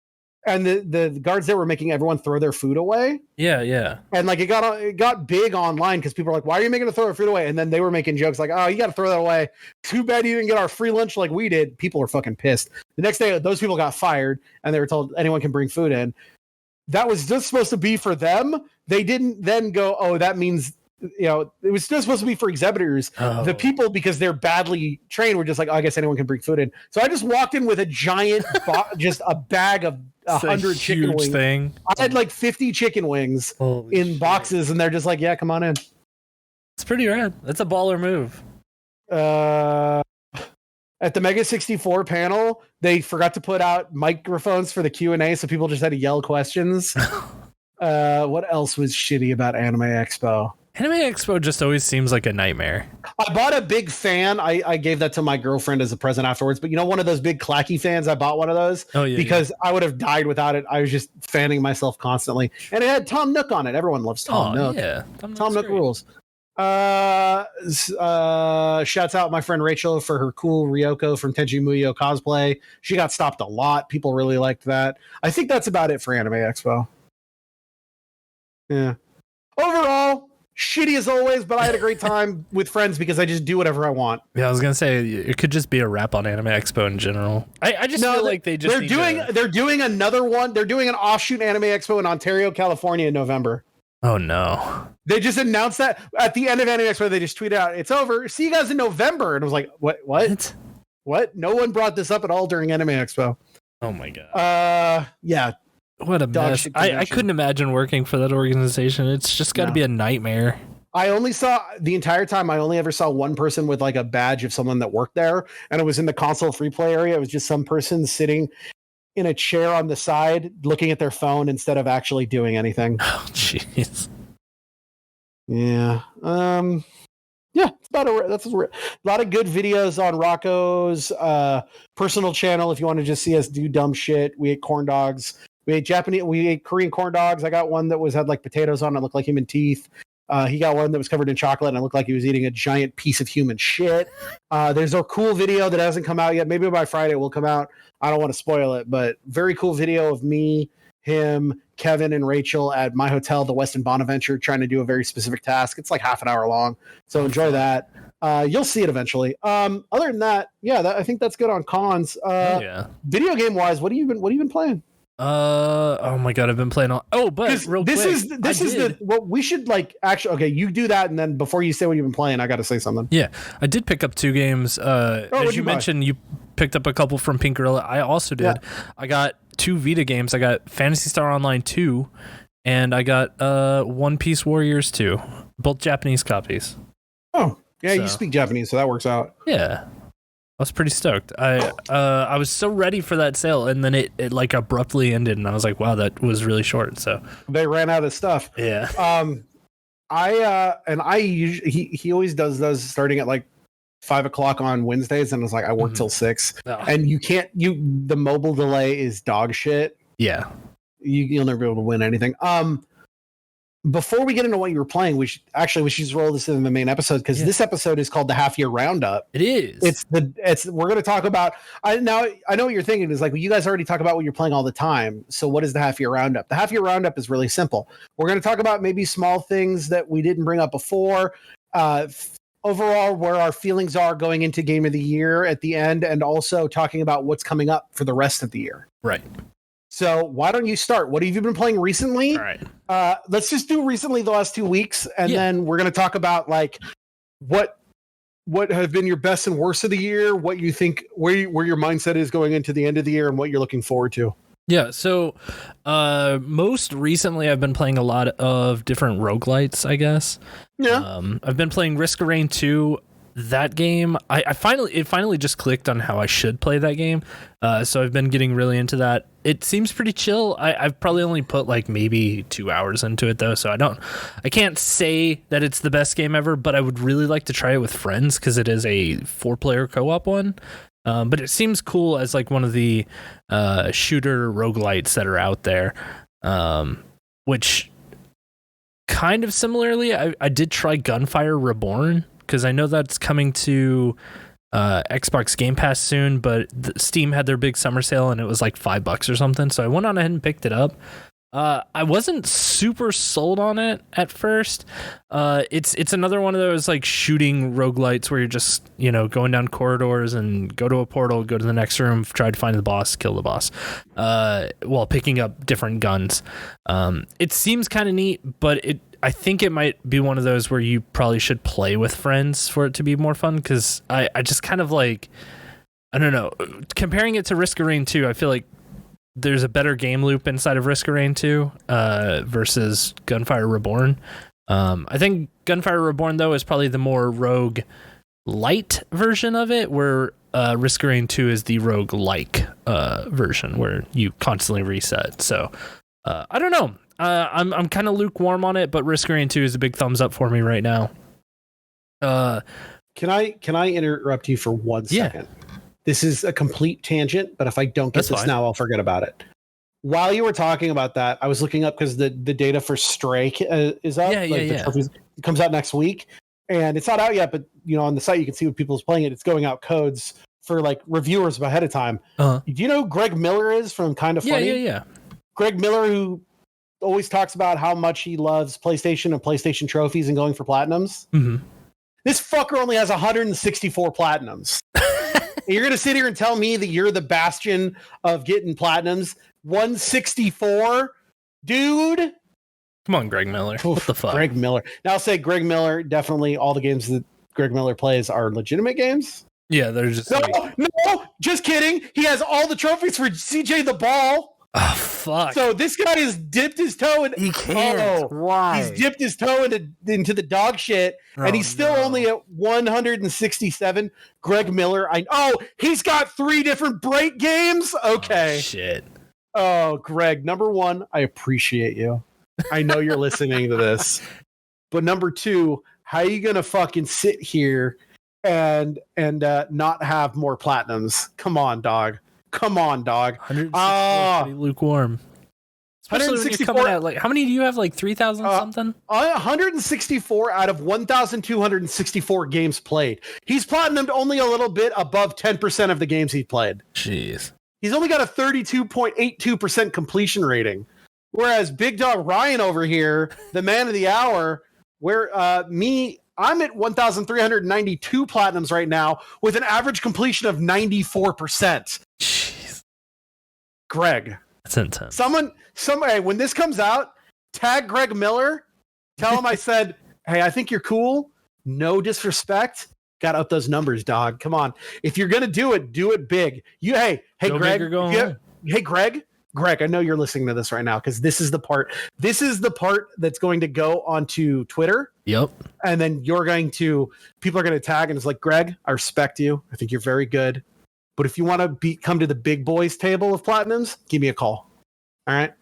And the guards there were making everyone throw their food away. Yeah. And like it got big online because people were like, why are you making us throw our food away? And then they were making jokes like, oh, you got to throw that away. Too bad you didn't get our free lunch like we did. People were fucking pissed. The next day, those people got fired and they were told anyone can bring food in. That was just supposed to be for them. They didn't then go, oh, that means, it was just supposed to be for exhibitors. Oh. The people, because they're badly trained, were just like, oh, I guess anyone can bring food in. So I just walked in with a giant, just a bag of 100 chicken wings. Thing. I had like 50 chicken wings in boxes, and they're just like, yeah, come on in. It's pretty rad. That's a baller move. At the Mega 64 panel, they forgot to put out microphones for the Q&A, so people just had to yell questions. What else was shitty about Anime Expo? Anime Expo just always seems like a nightmare. I bought a big fan. I gave that to my girlfriend as a present afterwards. But one of those big clacky fans, I bought one of those because I would have died without it. I was just fanning myself constantly. And it had Tom Nook on it. Everyone loves Tom Nook. Yeah, Tom Nook rules. Shouts out my friend Rachel for her cool Ryoko from Tenchi Muyo cosplay. She got stopped a lot. People really liked that. I think that's about it for Anime Expo. Yeah. Overall, shitty as always, but I had a great time with friends because I just do whatever I want. Yeah, I was gonna say it could just be a wrap on Anime Expo in general. I just feel like they're doing another one. They're doing an offshoot Anime Expo in Ontario, California in November. Oh no. They just announced that at the end of Anime Expo. They just tweeted out, "It's over. See you guys in November." And I was like, "What? No one brought this up at all during Anime Expo." Oh my god. Yeah. What a mess. I couldn't imagine working for that organization. It's just got to be a nightmare. I only saw the entire time. I only ever saw one person with like a badge of someone that worked there, and it was in the console free play area. It was just some person sitting in a chair on the side, looking at their phone instead of actually doing anything. Oh, jeez. Yeah. Yeah, that's a lot of good videos on Rocco's personal channel if you want to just see us do dumb shit. We ate corn dogs. We ate Korean corn dogs. I got one that had like potatoes on it, looked like human teeth. He got one that was covered in chocolate and it looked like he was eating a giant piece of human shit. There's a cool video that hasn't come out yet. Maybe by Friday it will come out. I don't want to spoil it, but very cool video of me, him, Kevin, and Rachel at my hotel, the Westin Bonaventure, trying to do a very specific task. It's like half an hour long, so enjoy that. You'll see it eventually. Other than that, I think that's good on cons. Video game wise, what have you been playing? Oh my god, I've been playing all. Oh, but what we should like actually. Okay, you do that, and then before you say what you've been playing, I got to say something. Yeah, I did pick up 2 games. As you mentioned, you picked up a couple from Pink Gorilla. I also did. Yeah. I got 2 Vita games. I got Phantasy Star Online 2, and I got One Piece Warriors 2, both Japanese copies. Oh, yeah, you speak Japanese, so that works out. Yeah. I was pretty stoked. I was so ready for that sale, and then it like abruptly ended, and I was like, wow, that was really short. So they ran out of stuff. Yeah. He always does those starting at like 5:00 on Wednesdays, and it's like I work till 6, and the mobile delay is dog shit. Yeah. You'll never be able to win anything. before we get into what you were playing, we should just roll this in the main episode, because this episode is called the Half Year Roundup. It is. We're going to talk about. I know what you're thinking is like, well, you guys already talk about what you're playing all the time. So what is the Half Year Roundup? The Half Year Roundup is really simple. We're going to talk about maybe small things that we didn't bring up before. Overall, where our feelings are going into Game of the Year at the end, and also talking about what's coming up for the rest of the year. Right. So why don't you start? What have you been playing recently? All right. Let's just do recently the last 2 weeks, and then we're going to talk about like what have been your best and worst of the year, what you think, where your mindset is going into the end of the year, and what you're looking forward to. Yeah, so most recently I've been playing a lot of different roguelites, I guess. Yeah. I've been playing Risk of Rain 2. That game, it finally just clicked on how I should play that game. So I've been getting really into that. It seems pretty chill. I've probably only put like maybe 2 hours into it though, so I can't say that it's the best game ever, but I would really like to try it with friends because it is a 4-player co-op one. But it seems cool as like one of the shooter roguelites that are out there, which kind of similarly, I did try Gunfire Reborn, because I know that's coming to Xbox Game Pass soon, but Steam had their big summer sale and it was like $5 or something. So I went on ahead and picked it up. I wasn't super sold on it at first. It's another one of those like shooting roguelites where you're just, going down corridors and go to a portal, go to the next room, try to find the boss, kill the boss, while picking up different guns. It seems kind of neat, but I think it might be one of those where you probably should play with friends for it to be more fun, because I just kind of like, I don't know, comparing it to Risk of Rain 2, I feel like there's a better game loop inside of Risk of Rain 2 versus Gunfire Reborn. I think Gunfire Reborn, though, is probably the more rogue light version of it, where Risk of Rain 2 is the rogue like version where you constantly reset. So I don't know. I'm kind of lukewarm on it, but Risk of Rain 2 is a big thumbs up for me right now. Can I interrupt you for 1 second? This is a complete tangent, but if I don't get this now, I'll forget about it. While you were talking about that, I was looking up because the data for Stray is up. Trophies, it comes out next week, and it's not out yet. But on the site you can see what people's playing it. It's going out codes for like reviewers ahead of time. Do you know who Greg Miller is from Kind of Funny? Yeah. Greg Miller, who always talks about how much he loves PlayStation and PlayStation trophies and going for platinums. Mm-hmm. This fucker only has 164 platinums. And you're going to sit here and tell me that you're the bastion of getting platinums? 164? Dude? Come on, Greg Miller. What the fuck? Greg Miller. Now I'll say Greg Miller, definitely all the games that Greg Miller plays are legitimate games. Yeah, they're just No, just kidding. He has all the trophies for CJ the Ball. Oh, fuck. So this guy has dipped his toe in. He can't. Why? He's dipped his toe into the dog shit, and he's still only at 167. Greg Miller. He's got 3 different break games. Okay. Oh, shit. Oh, Greg. Number 1, I appreciate you. I know you're listening to this. But number 2, how are you gonna fucking sit here and not have more platinums? Come on, dog. 164 pretty lukewarm. Especially when you're coming at, like, how many do you have? Like 3,000 something? 164 out of 1,264 games played. He's platinumed only a little bit above 10% of the games he played. Jeez. He's only got a 32.82% completion rating. Whereas Big Dog Ryan over here, the man of the hour, I'm at 1,392 platinums right now with an average completion of 94%. Jeez. Greg. That's intense. Somebody, when this comes out, tag Greg Miller, tell him I said, hey, I think you're cool. No disrespect. Got to up those numbers, dog. Come on. If you're going to do it big. Hey, go Greg. Big or go home. Hey, Greg, I know you're listening to this right now because this is the part that's going to go onto Twitter. Yep. And then people are going to tag and it's like, Greg, I respect you. I think you're very good. But if you want to come to the big boys table of platinums, give me a call. All right.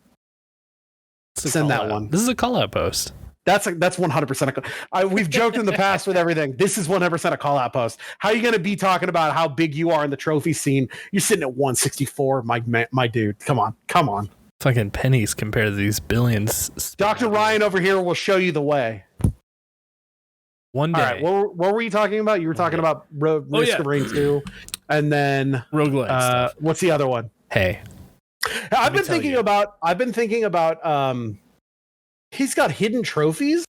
Send that one. This is a call out post. That's 100%. We've joked in the past with everything. This is 100% a call out post. How are you going to be talking about how big you are in the trophy scene? You're sitting at 164, my dude. Come on. fucking pennies compared to these billions. Dr. Ryan over here will show you the way. One day. All right, what were you talking about? You were talking about Risk of Rain 2, and then roguelike stuff. What's the other one? Hey, I've been thinking about. He's got hidden trophies.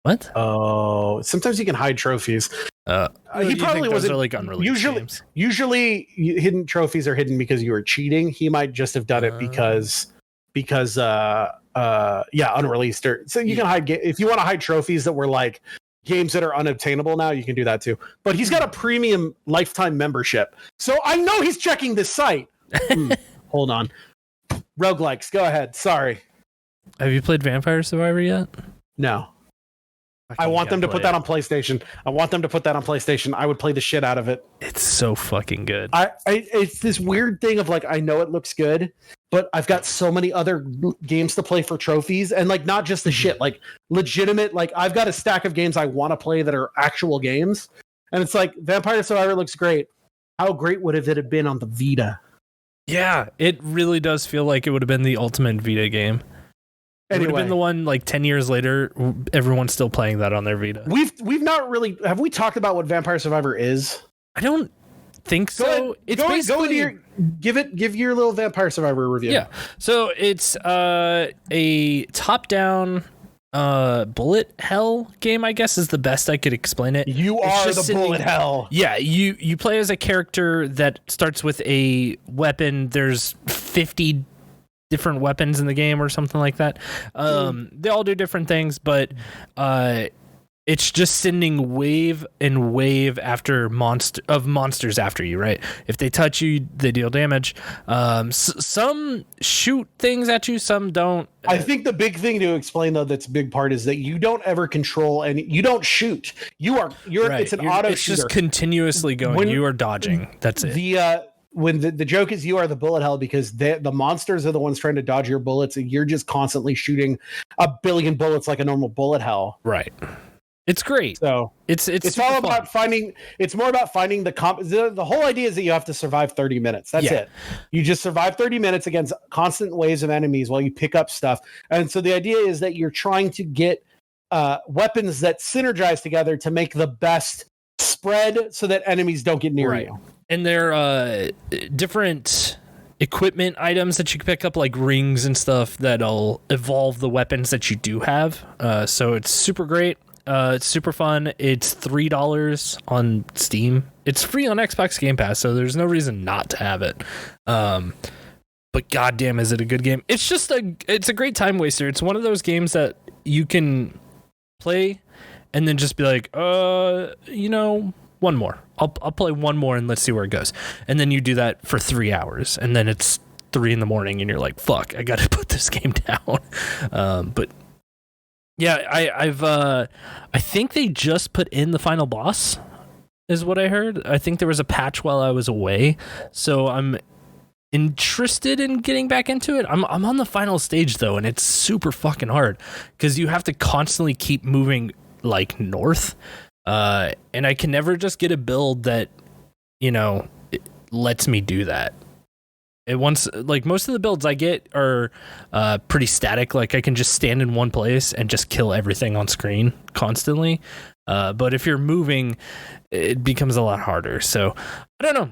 What? Oh, sometimes you can hide trophies. He probably wasn't like unreleased games. Usually, hidden trophies are hidden because you were cheating. He might just have done it because unreleased. So you can hide if you want to hide trophies that were like games that are unobtainable now. You can do that too. But he's got a premium lifetime membership, so I know he's checking this site. Hold on, roguelikes. Go ahead. Sorry. Have you played Vampire Survivor yet? No. I want them to put that on PlayStation. I would play the shit out of it. It's so fucking good. It's this weird thing of like, I know it looks good, but I've got so many other games to play for trophies, and like not just the shit, like legitimate. Like I've got a stack of games I want to play that are actual games, and it's like Vampire Survivor looks great. How great would it have been on the Vita? Yeah, it really does feel like it would have been the ultimate Vita game. It would have been the one like 10 years later, everyone's still playing that on their Vita. We've not really, have we talked about what Vampire Survivor is? I don't think so. It's basically give your little Vampire Survivor review. Yeah. So it's a top-down bullet hell game, I guess is the best I could explain it. You are the bullet hell. Yeah, you play as a character that starts with a weapon. There's 50 different weapons in the game or something like that. They all do different things, but it's just sending wave and wave after monsters after you, right? If they touch you, they deal damage. Some shoot things at you, some don't. I think the big thing to explain though, that's a big part, is that you don't ever control and you don't shoot. You're right. It's an auto shooter. It's just continuously going. You are dodging. That's it. When the joke is you are the bullet hell because the monsters are the ones trying to dodge your bullets, and you're just constantly shooting a billion bullets like a normal bullet hell. Right. It's great. So it's all about finding. It's more about finding the whole idea is that you have to survive 30 minutes. That's it. You just survive 30 minutes against constant waves of enemies while you pick up stuff. And so the idea is that you're trying to get weapons that synergize together to make the best spread so that enemies don't get near you. And there are different equipment items that you can pick up, like rings and stuff that'll evolve the weapons that you do have. So it's super great. It's super fun. It's $3 on Steam. It's free on Xbox Game Pass, so there's no reason not to have it. But goddamn, is it a good game? It's a great time waster. It's one of those games that you can play and then just be like, one more. I'll play one more and let's see where it goes. And then you do that for 3 hours, and then it's 3 a.m. and you're like, fuck, I got to put this game down. But yeah, I think they just put in the final boss, is what I heard. I think there was a patch while I was away, so I'm interested in getting back into it. I'm on the final stage though, and it's super fucking hard because you have to constantly keep moving like north. And I can never just get a build that, it lets me do that. Most of the builds I get are pretty static. Like I can just stand in one place and just kill everything on screen constantly. But if you're moving, it becomes a lot harder. So I don't know.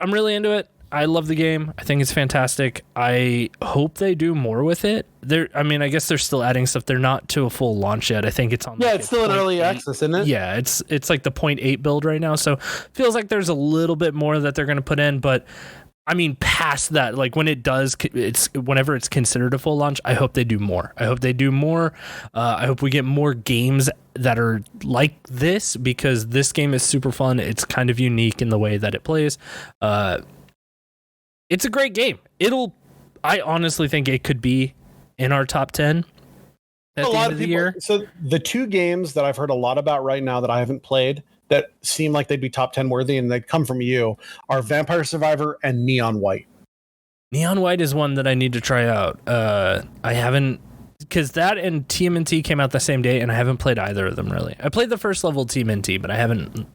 I'm really into it. I love the game. I think it's fantastic. I hope they do more with it. I guess they're still adding stuff. They're not to a full launch yet. I think it's on. Yeah, it's still in early access, isn't it? Yeah, it's like the 0.8 build right now. So feels like there's a little bit more that they're going to put in. But I mean, past that, like when it does, whenever it's considered a full launch, I hope they do more. I hope we get more games that are like this, because this game is super fun. It's kind of unique in the way that it plays. It's a great game. I honestly think it could be in our top 10 at the end of the year. So the two games that I've heard a lot about right now that I haven't played that seem like they'd be top 10 worthy and they'd come from you are Vampire Survivor and Neon White. Neon White is one that I need to try out. I haven't because that and TMNT came out the same day, and I haven't played either of them really. I played the first level of TMNT, but I haven't,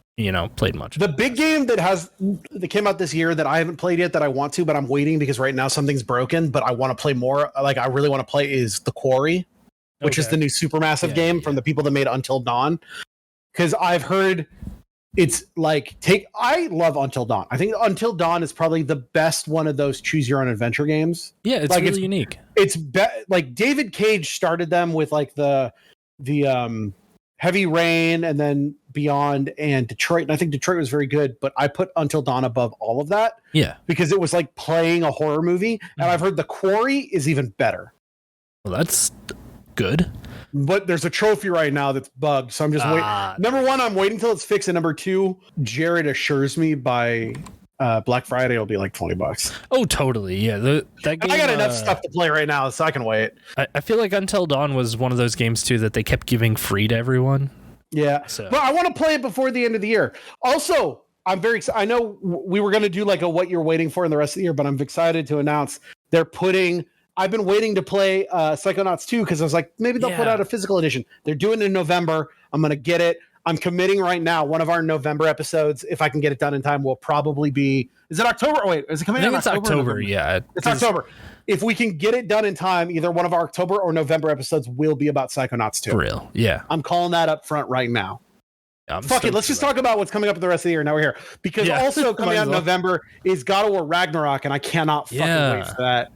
played much. The big game that came out this year that I haven't played yet that I want to, but I'm waiting because right now something's broken, but I want to play more. Like I really want to play is The Quarry, which is the new Supermassive game from the people that made Until Dawn. Because I've heard it's like I love Until Dawn. I think Until Dawn is probably the best one of those choose your own adventure games. Yeah, it's like really unique. It's like David Cage started them with like the Heavy Rain and then Beyond and Detroit. And I think Detroit was very good, but I put Until Dawn above all of that. Yeah. Because it was like playing a horror movie. And I've heard The Quarry is even better. Well, that's good. But there's a trophy right now that's bugged. So I'm just waiting. Number one, I'm waiting till it's fixed. And number two, Jared assures me by Black Friday it'll be like $20. Oh, totally. Yeah. That game, I got enough stuff to play right now, so I can wait. I feel like Until Dawn was one of those games too that they kept giving free to everyone. Yeah. So. But I want to play it before the end of the year. Also, I'm very excited. I know we were going to do like a what you're waiting for in the rest of the year, but I'm excited to announce I've been waiting to play Psychonauts 2 because I was like, maybe they'll put out a physical edition. They're doing it in November. I'm going to get it. I'm committing right now. One of our November episodes, if I can get it done in time, will probably be. Is it October? Oh, wait, is it coming out? It's October. Yeah, it's October. If we can get it done in time, either one of our October or November episodes will be about Psychonauts 2. For real, yeah. I'm calling that up front right now. Yeah, Fuck it. Let's just talk about what's coming up in the rest of the year. Now we're here because also coming out in November is God of War Ragnarok, and I cannot fucking wait for that.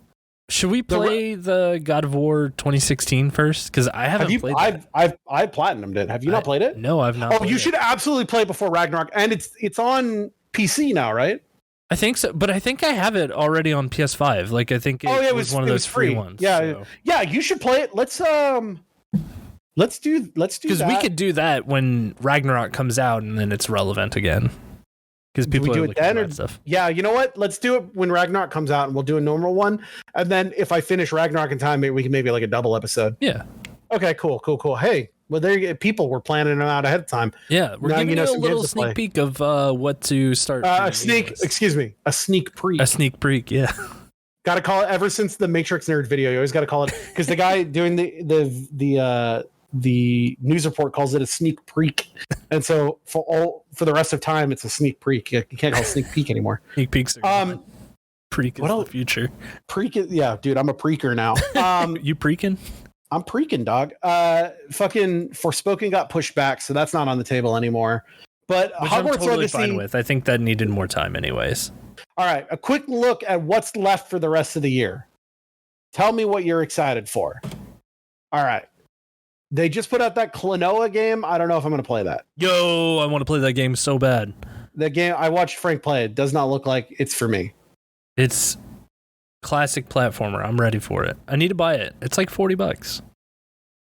Should we play the God of War 2016 first? Because I haven't played that. I've platinumed it. Have you not played it? No, I've not. Oh, you should absolutely play it before Ragnarok, and it's on PC now, right? I think so, but I think I have it already on PS5. Like I think it was one of those free ones. Yeah, so. Yeah, you should play it. Let's do because we could do that when Ragnarok comes out, and then it's relevant again. Because people do it then or stuff. Yeah, you know what? Let's do it when Ragnarok comes out, and we'll do a normal one. And then if I finish Ragnarok in time, maybe we can like a double episode. Yeah. Okay. Cool. Hey, well, there you go. People were planning them out ahead of time. Yeah, we're giving you a little sneak peek of what to start. A sneak peek. A sneak peek. Yeah. Got to call it ever since the Matrix Nerd video. You always got to call it because the guy doing the news report calls it a sneak peek, and so for the rest of time it's a sneak peek. You can't call it sneak peek anymore. Sneak peeks are preek is the future. Preek is, yeah, dude, I'm a preeker now. You preeking? I'm preeking, dog. Fucking Forspoken got pushed back, so that's not on the table anymore. But which Hogwarts I'm totally Legacy, fine with. I think that needed more time anyways. All right, a quick look at what's left for the rest of the year. Tell me what you're excited for. All right. They just put out that Klonoa game. I don't know if I'm going to play that. Yo, I want to play that game so bad. The game, I watched Frank play it. Does not look like it's for me. It's classic platformer. I'm ready for it. I need to buy it. It's like $40.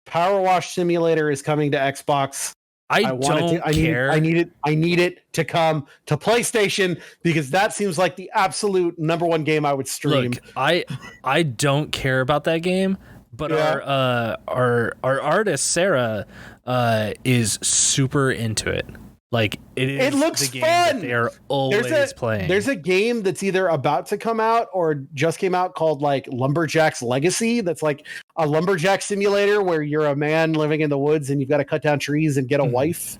Power Wash Simulator is coming to Xbox. I don't care. I need it to come to PlayStation because that seems like the absolute number one game I would stream. Look, I don't care about that game. But our artist Sarah is super into it. Like it looks the game fun. That they're always playing. There's a game that's either about to come out or just came out called like Lumberjack's Legacy. That's like a lumberjack simulator where you're a man living in the woods and you've got to cut down trees and get a wife.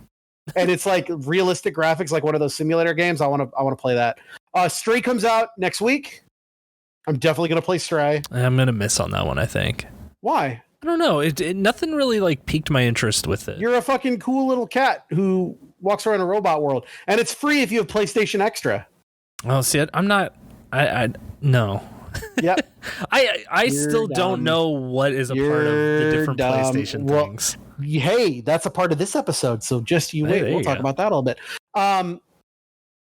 And it's like realistic graphics, like one of those simulator games. I want to play that. Stray comes out next week. I'm definitely gonna play Stray. I'm gonna miss on that one, I think. Why? I don't know. It nothing really like piqued my interest with it. You're a fucking cool little cat who walks around a robot world, and it's free if you have PlayStation Extra. Oh, see, I'm not. I no. Yep. I still don't know what is a part of the different PlayStation things. Hey, that's a part of this episode. So just you wait. We'll talk about that a little bit.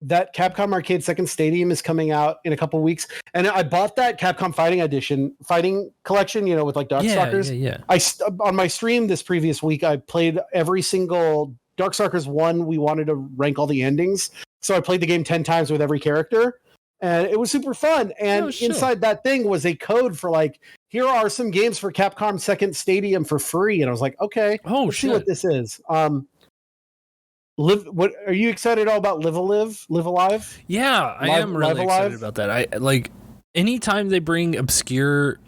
That Capcom Arcade Second Stadium is coming out in a couple weeks, and I bought that Capcom Fighting Collection, with like Darkstalkers. Yeah. On my stream this previous week, I played every single Darkstalkers 1. We wanted to rank all the endings, so I played the game 10 times with every character, and it was super fun. And inside that thing was a code for like, here are some games for Capcom Second Stadium for free, and I was like, okay, let's see what this is. What are you excited all about? Live Alive? Yeah, I am really excited about that. I like anytime they bring obscure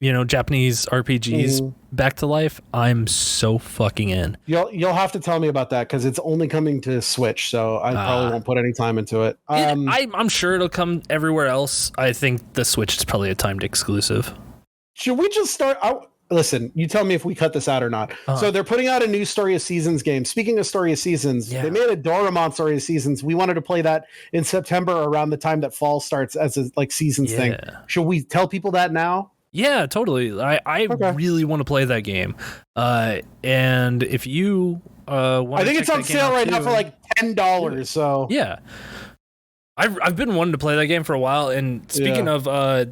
Japanese RPGs back to life, I'm so fucking in. You'll have to tell me about that because it's only coming to Switch, so I probably won't put any time into it. I'm sure it'll come everywhere else. I think the Switch is probably a timed exclusive. Should we just start? Listen, you tell me if we cut this out or not. So they're putting out a new Story of Seasons game. Speaking of Story of Seasons, they made a Doraemon Story of Seasons. We wanted to play that in September around the time that fall starts as a seasons thing. Should we tell people that now? Yeah, totally. I really want to play that game. And if you want, I think it's on sale right now for like $10. So yeah, I've been wanting to play that game for a while. And speaking of,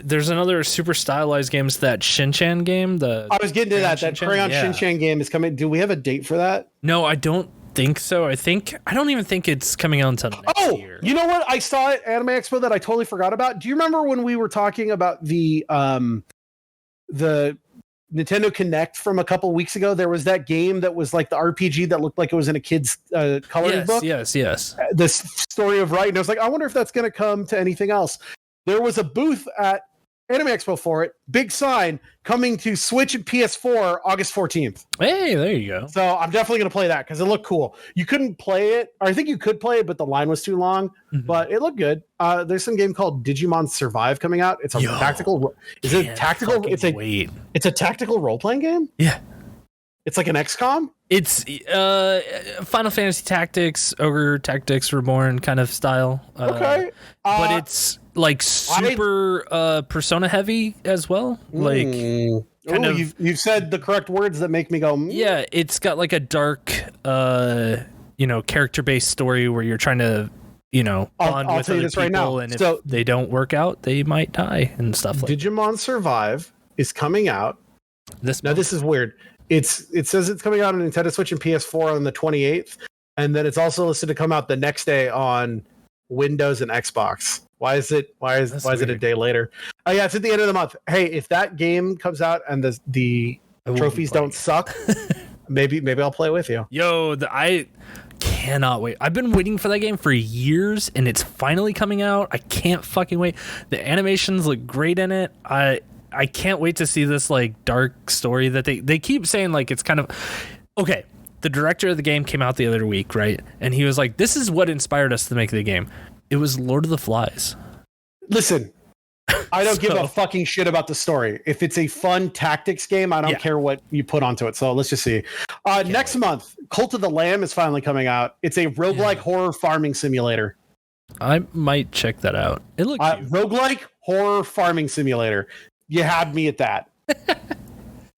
there's another super stylized game. It's that Shin-Chan game. I was getting to that. That Crayon Shin-Chan game is coming. Do we have a date for that? No, I don't think so. I don't even think it's coming out until next year. You know what? I saw at Anime Expo that I totally forgot about. Do you remember when we were talking about the Nintendo Connect from a couple weeks ago? There was that game that was like the RPG that looked like it was in a kid's coloring book. Yes. The Story of Right. And I was like, I wonder if that's going to come to anything else. There was a booth at Anime Expo for it. Big sign coming to Switch and PS4 August 14th. Hey, there you go. So I'm definitely going to play that because it looked cool. You couldn't play it, or I think you could play it, but the line was too long. But it looked good. There's some game called Digimon Survive coming out. It's a tactical. Is it tactical? It's a tactical role playing game. Yeah. It's like an XCOM. It's Final Fantasy Tactics, Ogre Tactics Reborn kind of style. Okay. But it's like super Persona heavy as well. Like you've said the correct words that make me go. Yeah, it's got like a dark character based story where you're trying to bond with other people, right now. And if they don't work out, they might die and stuff like that. Digimon Survive is coming out. This is weird. It says it's coming out on Nintendo Switch and PS4 on the 28th, and then it's also listed to come out the next day on Windows and Xbox. Why is it a day later? Oh yeah, it's at the end of the month. Hey, if that game comes out and the trophies don't suck, maybe I'll play with you. I cannot wait. I've been waiting for that game for years, and it's finally coming out. I can't fucking wait. The animations look great in it. I can't wait to see this like dark story that they keep saying like it's kind of okay. The director of the game came out the other week, right? And he was like, this is what inspired us to make the game. It was Lord of the Flies. Listen, I don't give a fucking shit about the story. If it's a fun tactics game, I don't care what you put onto it. So let's just see. Next month, Cult of the Lamb is finally coming out. It's a roguelike horror farming simulator. I might check that out. It looks roguelike horror farming simulator. You had me at that.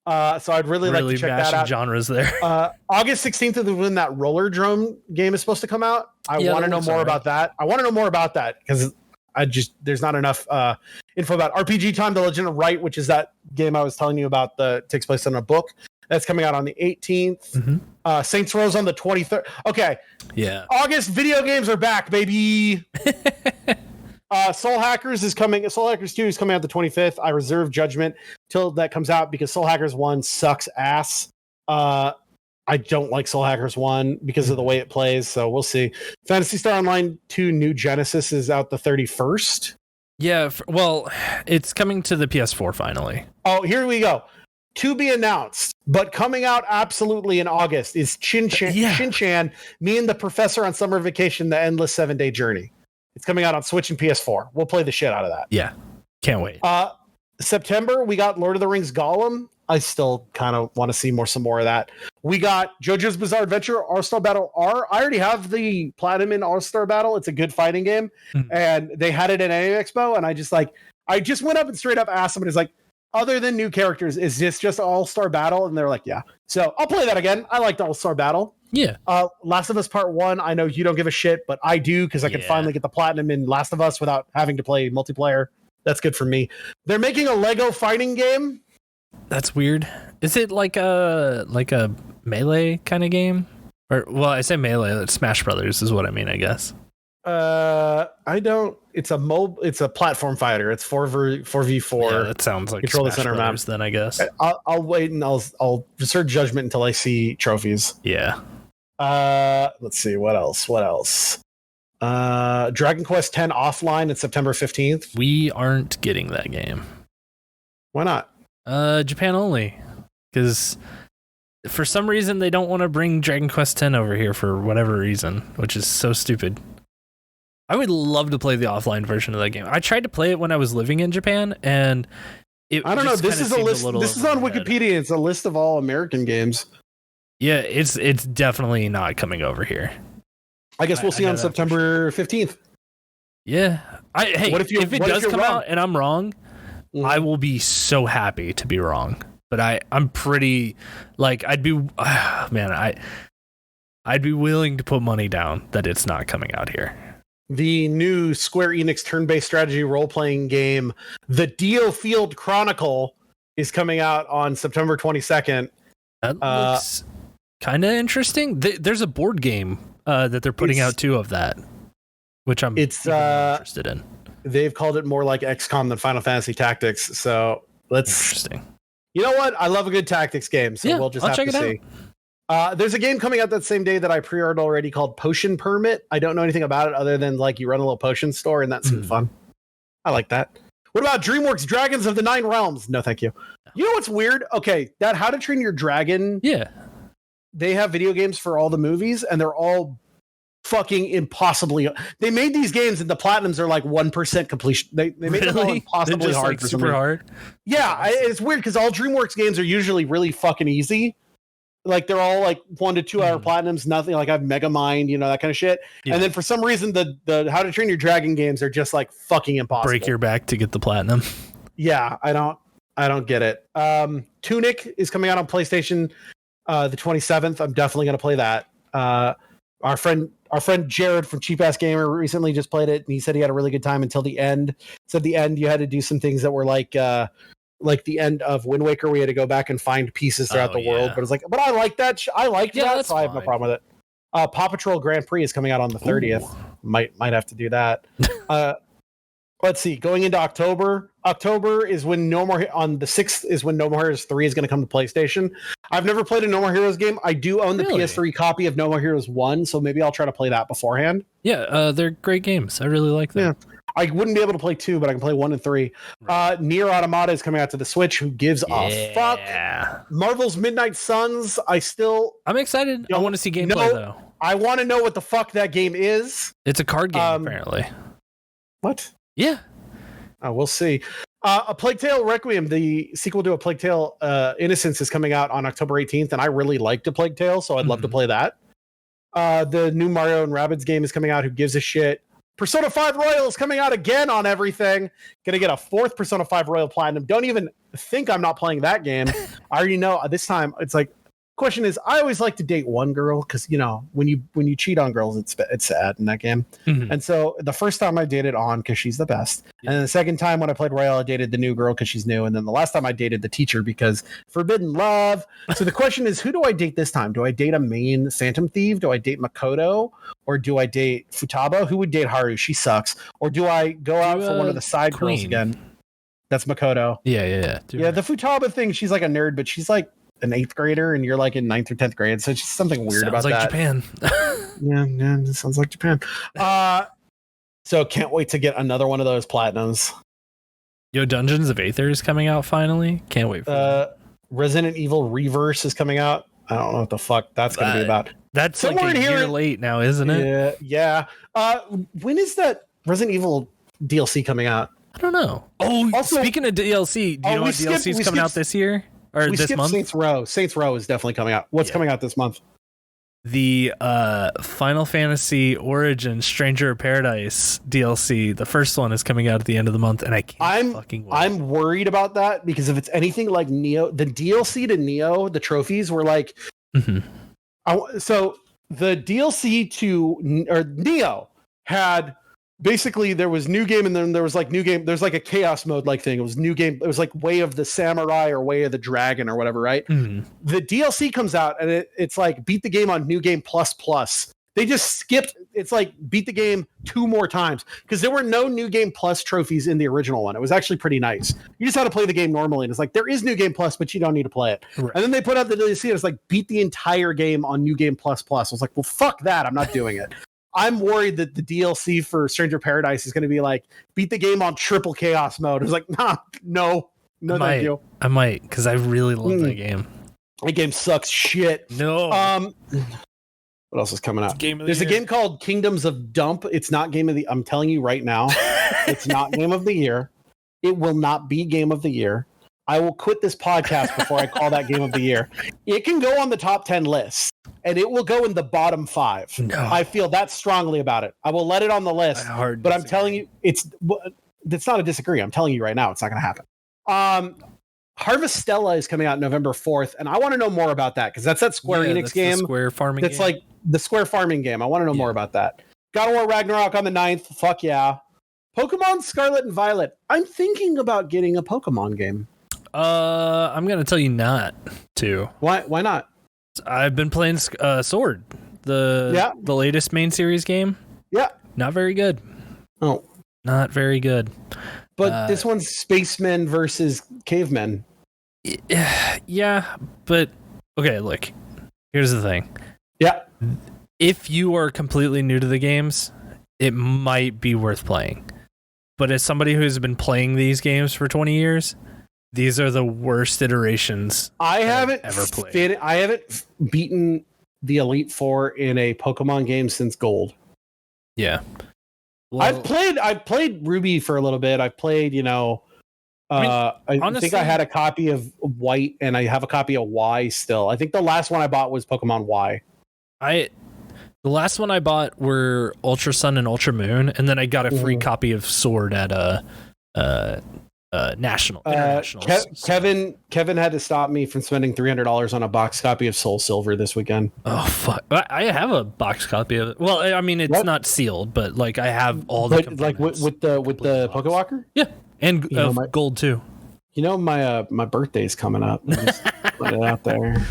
So I'd really like to check that out. Genres there. August 16th is when that roller drone game is supposed to come out. I want to know more about that. I want to know more about that because there's not enough info about RPG Time: The Legend of Right, which is that game I was telling you about that takes place in a book. That's coming out on the 18th. Saints Row on the 23rd. Okay. Yeah. August video games are back, baby. Soul Hackers is coming. Soul Hackers 2 is coming out the 25th. I reserve judgment till that comes out because Soul Hackers 1 sucks ass. I don't like Soul Hackers 1 because of the way it plays, so we'll see. Phantasy Star Online 2 New Genesis is out the 31st. Yeah, well, it's coming to the PS4 finally. Oh, here we go. To be announced, but coming out absolutely in August is Shin-Chan, Me and the Professor on Summer Vacation, The Endless 7-Day Journey. It's coming out on Switch and PS4. We'll play the shit out of that. Yeah. Can't wait. September, we got Lord of the Rings Gollum. I still kind of want to see some more of that. We got JoJo's Bizarre Adventure, All-Star Battle R. I already have the Platinum in All-Star Battle. It's a good fighting game. And they had it at Anime Expo. And I just went up and straight up asked them, and it's like, other than new characters, is this just All-Star Battle? And they're like, yeah. So I'll play that again. I liked All-Star Battle. Yeah. Last of Us Part 1, I know you don't give a shit, but I do because I can finally get the Platinum in Last of Us without having to play multiplayer. That's good for me. They're making a Lego fighting game. That's weird. Is it like a Melee kind of game? Or I say Melee, it's Smash Brothers is what I mean, I guess. I don't. It's a platform fighter. It's 4v4. Yeah, that sounds like Control Smash the center Brothers map. Then I guess. I'll wait and I'll reserve judgment until I see trophies. Yeah. Let's see what else. Dragon Quest X offline at September 15th. We aren't getting that game. Why not? Japan only, because for some reason they don't want to bring Dragon Quest X over here for whatever reason, which is so stupid. I would love to play the offline version of that game. I tried to play it when I was living in Japan, and I don't know. This is a list. This is on Wikipedia. It's a list of all American games. Yeah, it's definitely not coming over here. I guess we'll see on September 15th. Yeah. Hey, if it does come out and I'm wrong, I will be so happy to be wrong. But I'm pretty like I'd be willing to put money down that it's not coming out here. The new Square Enix turn-based strategy role-playing game, The Dio Field Chronicle, is coming out on September 22nd. That looks kind of interesting. There's a board game that they're putting out too of that, which I'm interested in. They've called it more like XCOM than Final Fantasy Tactics. So interesting. You know what? I love a good tactics game, so we'll just have to see. There's a game coming out that same day that I pre-ordered already called Potion Permit. I don't know anything about it other than like you run a little potion store, and that seemed fun. I like that. What about DreamWorks Dragons of the Nine Realms? No, thank you. You know what's weird? Okay, that How to Train Your Dragon. Yeah. They have video games for all the movies, and they're all fucking impossibly. They made these games, and the platinums are like 1% completion. They made them all impossibly hard. Like super hard. Yeah, it's weird because all DreamWorks games are usually really fucking easy. Like they're all like 1 to 2 hour platinums, nothing like I have Megamind, that kind of shit. Yeah. And then for some reason, the How to Train Your Dragon games are just like fucking impossible. Break your back to get the platinum. Yeah, I don't get it. Tunic is coming out on PlayStation the 27th. I'm definitely gonna play that. Our friend Jared from Cheap Ass Gamer recently just played it, and he said he had a really good time until the end. So at the end, you had to do some things that were like the end of Wind Waker, we had to go back and find pieces throughout the world. But it's like, but I like that. I liked that, so I have no problem with it. Paw Patrol Grand Prix is coming out on the 30th. Ooh. Might have to do that. Let's see. Going into October. October is when No More on the 6th is when No More Heroes 3 is going to come to PlayStation. I've never played a No More Heroes game. I do own the PS3 copy of No More Heroes 1, so maybe I'll try to play that beforehand. Yeah, they're great games. I really like them. Yeah. I wouldn't be able to play 2, but I can play 1 and 3. Right. Nier Automata is coming out to the Switch. Who gives a fuck? Marvel's Midnight Suns. I'm excited. I want to see gameplay though. I want to know what the fuck that game is. It's a card game, apparently. What? Yeah. We'll see. A Plague Tale Requiem, the sequel to A Plague Tale Innocence, is coming out on October 18th, and I really liked A Plague Tale, so I'd love to play that. The new Mario and Rabbids game is coming out. Who gives a shit? Persona 5 Royal is coming out again on everything. Gonna get a 4th Persona 5 Royal Platinum. Don't even think I'm not playing that game. I already know this time. It's like, question is, I always like to date one girl because when you cheat on girls, it's sad in that game. And so the first time I dated On because she's the best, and then the second time when I played Royal, I dated the new girl because she's new, and then the last time I dated the teacher because forbidden love. So the question is, who do I date this time? Do I date a main Phantom Thief? Do I date Makoto? Or do I date Futaba? Who would date Haru? She sucks. Or do I go out for one of the side girls again? That's Makoto. Yeah. The Futaba thing, she's like a nerd, but she's like an 8th grader and you're like in 9th or 10th grade, so it's just something weird about that. Japan. yeah, it sounds like Japan. So can't wait to get another one of those platinums. Yo, Dungeons of Aether is coming out finally. Can't wait for that. Resident Evil Reverse is coming out. I don't know what the fuck that's going to be about. That's somewhere like a year late now, isn't it? Yeah. When is that Resident Evil DLC coming out? I don't know. Oh, also, speaking of DLC, do you know what DLC is coming out this year? Or this month? Saints Row is definitely coming out. What's coming out this month? The Final Fantasy Origins Stranger of Paradise DLC. The first one is coming out at the end of the month, and I can't fucking wait. I'm worried about that because if it's anything like Neo, the DLC to Neo, the trophies were like. So the DLC to Neo had. Basically, there was new game, and then there was like new game. There's like a chaos mode like thing. It was new game. It was like Way of the Samurai or Way of the Dragon or whatever, right? The DLC comes out, and it's like beat the game on New Game Plus. They just skipped. It's like beat the game 2 more times because there were no New Game Plus trophies in the original one. It was actually pretty nice. You just had to play the game normally, and it's like there is New Game Plus, but you don't need to play it. Right. And then they put out the DLC, and it's like beat the entire game on New Game Plus. I was like, well, fuck that. I'm not doing it. I'm worried that the DLC for Stranger Paradise is going to be like beat the game on triple chaos mode. It's like, no. No, thank you. I might, because I really love that game. That game sucks shit. No. What else is coming out? There's a game called Kingdoms of Dump. It's not game of the. I'm telling you right now, it's not game of the year. It will not be game of the year. I will quit this podcast before I call that game of the year. It can go on the top 10 list, and it will go in the bottom 5. No. I feel that strongly about it. I will let it on the list, but I'm telling you, it's not a disagree. I'm telling you right now, it's not going to happen. Harvestella is coming out November 4th, and I want to know more about that because that's that Square Enix game. The Square farming that's game. like the Square farming game. I want to know more about that. God of War Ragnarok on the 9th. Fuck yeah. Pokemon Scarlet and Violet. I'm thinking about getting a Pokemon game. I'm gonna tell you not to. Why not? I've been playing Sword, the latest main series game. Yeah. Not very good. Oh. Not very good. But this one's spacemen versus cavemen. Yeah, but okay, look. Here's the thing. Yeah. If you are completely new to the games, it might be worth playing. But as somebody who's been playing these games for 20 years, these are the worst iterations I haven't ever played. I haven't beaten the Elite Four in a Pokemon game since Gold. Yeah. Well, I've played Ruby for a little bit. I've played, I honestly, think I had a copy of White and I have a copy of Y still. I think the last one I bought was Pokemon Y. The last one I bought were Ultra Sun and Ultra Moon, and then I got a free copy of Sword at International. Kevin had to stop me from spending $300 on a box copy of Soul Silver this weekend. Oh fuck! I have a box copy of it. Well, I mean, it's not sealed, but like I have all the components. With the Pokewalker. Yeah, and gold too. My birthday's coming up. Just putting it out there.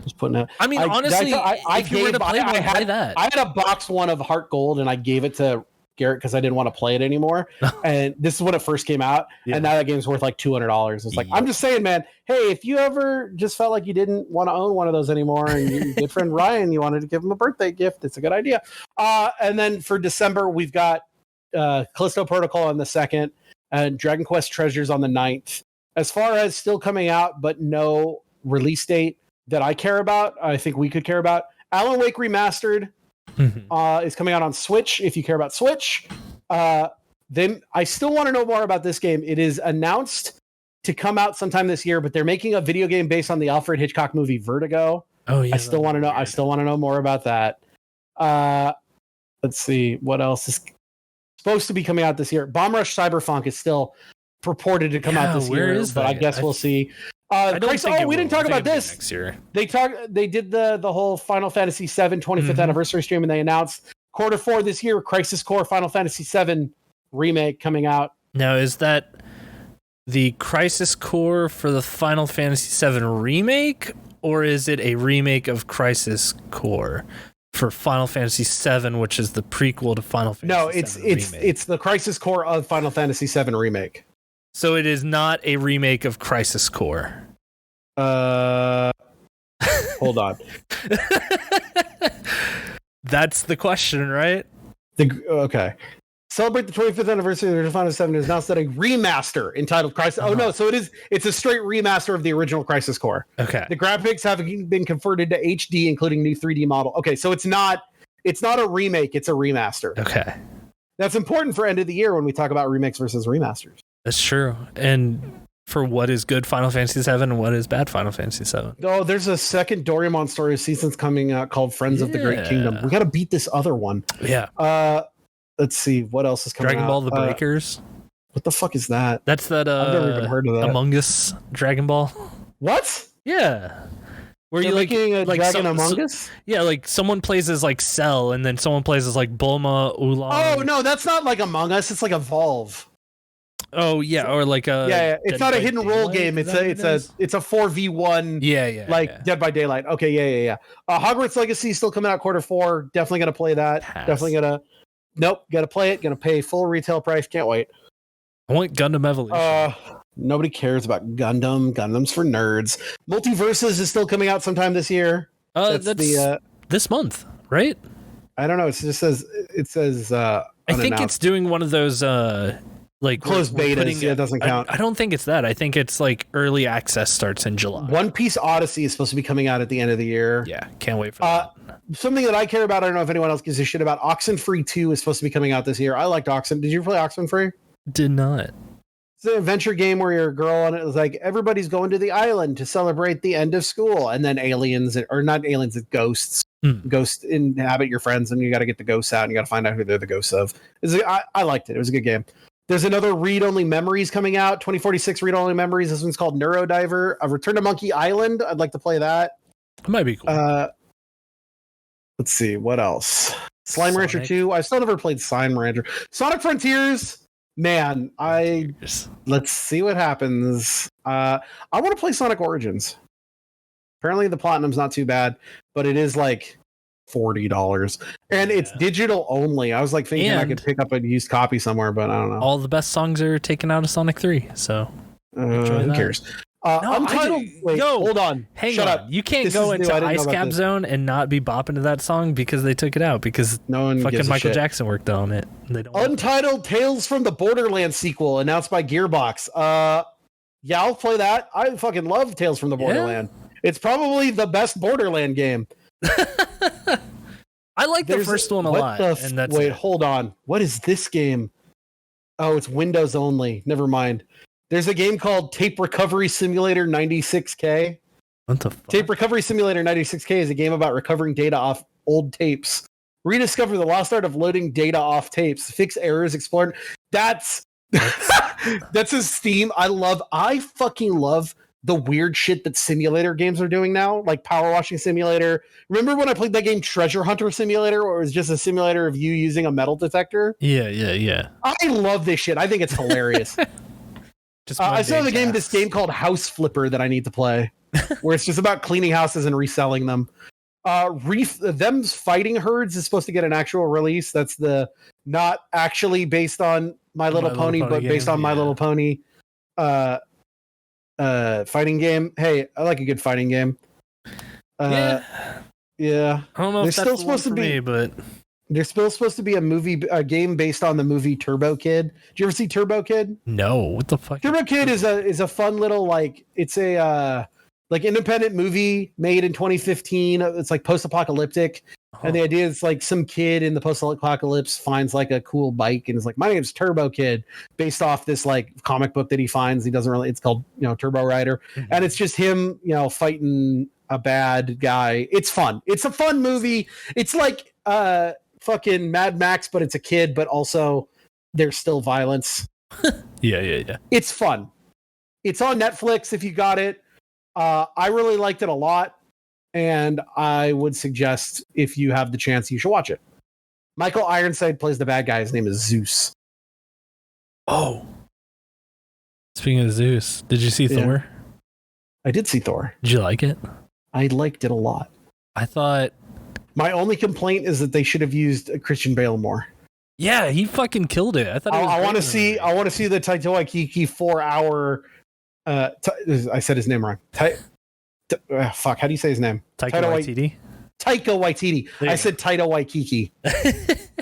Just putting it. I mean, honestly, if you were to play one, play that. I had a box one of Heart Gold, and I gave it to Garrett because I didn't want to play it anymore. And this is when it first came out, and now that game's worth like $200. It's like, I'm just saying, man, hey, if you ever just felt like you didn't want to own one of those anymore, and your good friend Ryan, you wanted to give him a birthday gift, it's a good idea. And then for December, we've got Callisto Protocol on the 2nd, and Dragon Quest Treasures on the 9th. As far as still coming out, but no release date that I care about, I think we could care about. Alan Wake Remastered is coming out on Switch, if you care about Switch. Then I still want to know more about this game. It is announced to come out sometime this year, but they're making a video game based on the Alfred Hitchcock movie Vertigo. Oh yeah. I still want to know more about that. Let's see what else is supposed to be coming out this year. Bomb Rush Cyberpunk is still purported to come out this year, but I guess we'll see. We didn't talk about this next year. They did the whole Final Fantasy VII 25th anniversary stream, and they announced Q4 this year, Crisis Core Final Fantasy VII Remake coming out. Now, is that the Crisis Core for the Final Fantasy VII Remake, or is it a remake of Crisis Core for Final Fantasy VII, which is the prequel to Final Fantasy VII Remake? It's the Crisis Core of Final Fantasy VII Remake. So it is not a remake of Crisis Core. Hold on. That's the question, right? Okay. Celebrate the 25th anniversary of the Final Fantasy VII is now set a remaster entitled Crisis. Oh no, so it's a straight remaster of the original Crisis Core. Okay. The graphics have been converted to HD, including new 3D model. Okay, so it's not a remake, it's a remaster. Okay. That's important for end of the year when we talk about remakes versus remasters. That's true. And for what is good Final Fantasy VII and what is bad Final Fantasy VII. Oh, there's a second Doraemon story season's coming out called Friends of the Great Kingdom. We got to beat this other one. Yeah. Let's see what else is coming Dragon out. Ball The Breakers. What the fuck is that? That's that. I've never even heard of that. Among Us Dragon Ball. What? Yeah. Where They're you making a Dragon Among Us? Yeah, like someone plays as like Cell, and then someone plays as like Bulma, Oolong. Oh no, that's not like Among Us. It's like Evolve. Oh yeah, or like a It's not a hidden role game. It's a 4v1. Yeah. Dead by Daylight. Okay, yeah. Hogwarts Legacy is still coming out Q4. Definitely gonna play that. Definitely gonna. Nope, gotta play it. Gonna pay full retail price. Can't wait. I want Gundam Evolution. Nobody cares about Gundam. Gundam's for nerds. Multiverses is still coming out sometime this year. That's this month, right? I don't know. It just says. I think it's doing one of those Like closed betas, yeah, it doesn't count. I don't think it's that. I think it's like early access starts in July. One Piece Odyssey is supposed to be coming out at the end of the year. Yeah, can't wait for that. Something that I care about, I don't know if anyone else gives a shit about, Oxenfree 2 is supposed to be coming out this year. I liked Oxen. Did you play Oxenfree? Did not. It's an adventure game where you're a girl and it was like everybody's going to the island to celebrate the end of school, and then aliens, or not aliens, it's ghosts. Ghosts inhabit your friends, and you got to get the ghosts out and you got to find out who they're the ghosts of. I liked it. It was a good game. There's another read-only memories coming out, 2046 read-only memories. This one's called Neurodiver. A Return to Monkey Island. I'd like to play that. It might be cool. Let's see, what else? Slime Rancher 2. I still never played Slime Rancher. Sonic Frontiers. Man, let's see what happens. I want to play Sonic Origins. Apparently the Platinum's not too bad, but it is like $40. And it's digital only. I was like thinking I could pick up a used copy somewhere, but I don't know. All the best songs are taken out of Sonic 3, so who cares? Untitled. Wait, hold on. Shut up. You can't go into Ice Cap Zone and not be bopping to that song because they took it out because no one fucking Michael shit. Jackson worked on it. They don't Untitled Tales from the Borderlands sequel announced by Gearbox. Yeah, I'll play that. I fucking love Tales from the Borderland. It's probably the best Borderland game. I like the first one a lot. Wait, hold on. What is this game? Oh, it's Windows only. Never mind. There's a game called Tape Recovery Simulator 96K. What the fuck? Tape Recovery Simulator 96K is a game about recovering data off old tapes. Rediscover the lost art of loading data off tapes. Fix errors, explore. That's a Steam. I fucking love the weird shit that simulator games are doing now, like Power Washing Simulator. Remember when I played that game Treasure Hunter Simulator, where it was just a simulator of you using a metal detector? Yeah. I love this shit. I think it's hilarious. I still have this game called House Flipper that I need to play, where it's just about cleaning houses and reselling them. Them's Fighting Herds is supposed to get an actual release. That's not actually based on My Little Pony, but based on My Little Pony fighting game. Hey, I like a good fighting game. Yeah. I don't know if that's still supposed to be, but there's still supposed to be a game based on the movie Turbo Kid. Did you ever see Turbo Kid? No, what the fuck? Turbo Kid is a fun little it's a independent movie made in 2015. It's like post-apocalyptic. And the idea is like some kid in the post-apocalypse finds like a cool bike and is like, my name's Turbo Kid, based off this like comic book that he finds. It's called, Turbo Rider. Mm-hmm. And it's just him, fighting a bad guy. It's fun. It's a fun movie. It's like fucking Mad Max, but it's a kid, but also there's still violence. Yeah. It's fun. It's on Netflix if you got it. I really liked it a lot. And I would suggest if you have the chance, you should watch it. Michael Ironside plays the bad guy. His name is Zeus. Oh. Speaking of Zeus, did you see Thor? I did see Thor. Did you like it? I liked it a lot. I thought... My only complaint is that they should have used Christian Bale more. Yeah, he fucking killed it. I thought I want to see the Taika Waititi 4-hour... I said his name wrong. Fuck, how do you say his name? Taika Waititi? Taika Waititi. I said Taika Waikiki.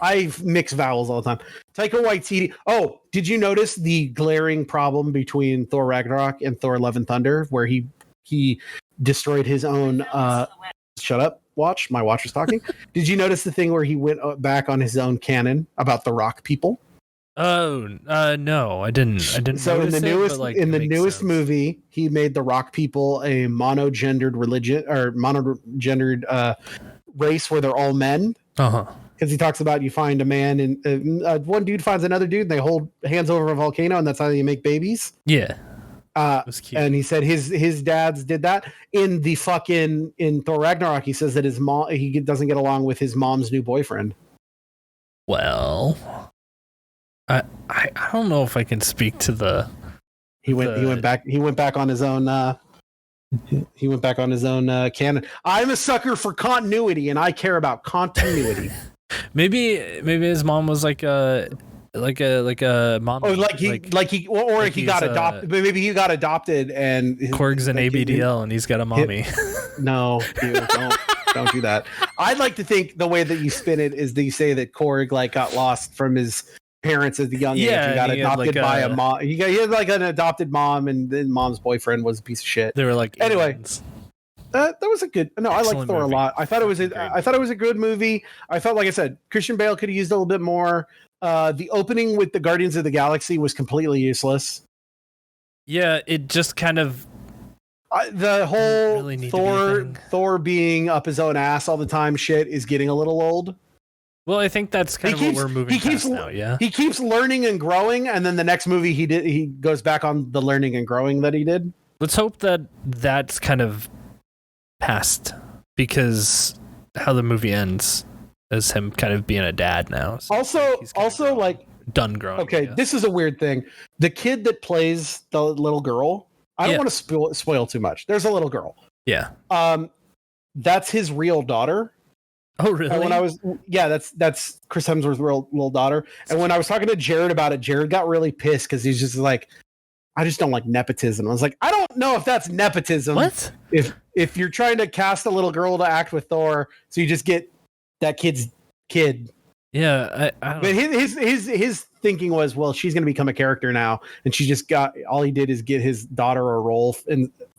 I mix vowels all the time. Taika Waititi. Oh, did you notice the glaring problem between Thor Ragnarok and Thor Love and Thunder, where he destroyed his own... Shut up, watch. My watch was talking. Did you notice the thing where he went back on his own canon about the rock people? Oh, no, I didn't. So in the newest movie, he made the rock people a monogendered religion or monogendered race where they're all men. Because he talks about you find a man and one dude finds another dude and they hold hands over a volcano and that's how you make babies. Yeah. And he said his dads did that in Thor Ragnarok. He says that his mom, he doesn't get along with his mom's new boyfriend. Well, I don't know if I can speak to the. He went back on his own. He went back on his own canon. I'm a sucker for continuity, and I care about continuity. maybe his mom was like a mom. Oh, he got adopted. But maybe he got adopted, and Korg's an ABDL, and he's got a mommy. No, dude, don't do that. I'd like to think the way that you spin it is that you say that Korg got lost from his parents at the young age. He got adopted by a mom. He had like an adopted mom, and then mom's boyfriend was a piece of shit. They were like anyway. aliens. That was a good. No, I liked Thor a lot. I thought it was. I thought it was a good movie. I felt like I said Christian Bale could have used a little bit more. The opening with the Guardians of the Galaxy was completely useless. Yeah, it just kind of the whole really Thor being up his own ass all the time shit is getting a little old. Well, I think that's kind of what we're moving past now. Yeah, he keeps learning and growing, and then the next movie he goes back on the learning and growing that he did. Let's hope that that's kind of past, because how the movie ends is him kind of being a dad now. So also like done growing. Okay, this is a weird thing. The kid that plays the little girl, I don't want to spoil too much. There's a little girl. Yeah. That's his real daughter. Oh, really? And when I was that's Chris Hemsworth's real little daughter. And when I was talking to Jared about it, Jared got really pissed because he's just like, I just don't like nepotism. I was like, I don't know if that's nepotism. What? If you're trying to cast a little girl to act with Thor, so you just get that kid's kid. Yeah, but his thinking was, well, she's going to become a character now, and she just got all he did is get his daughter a role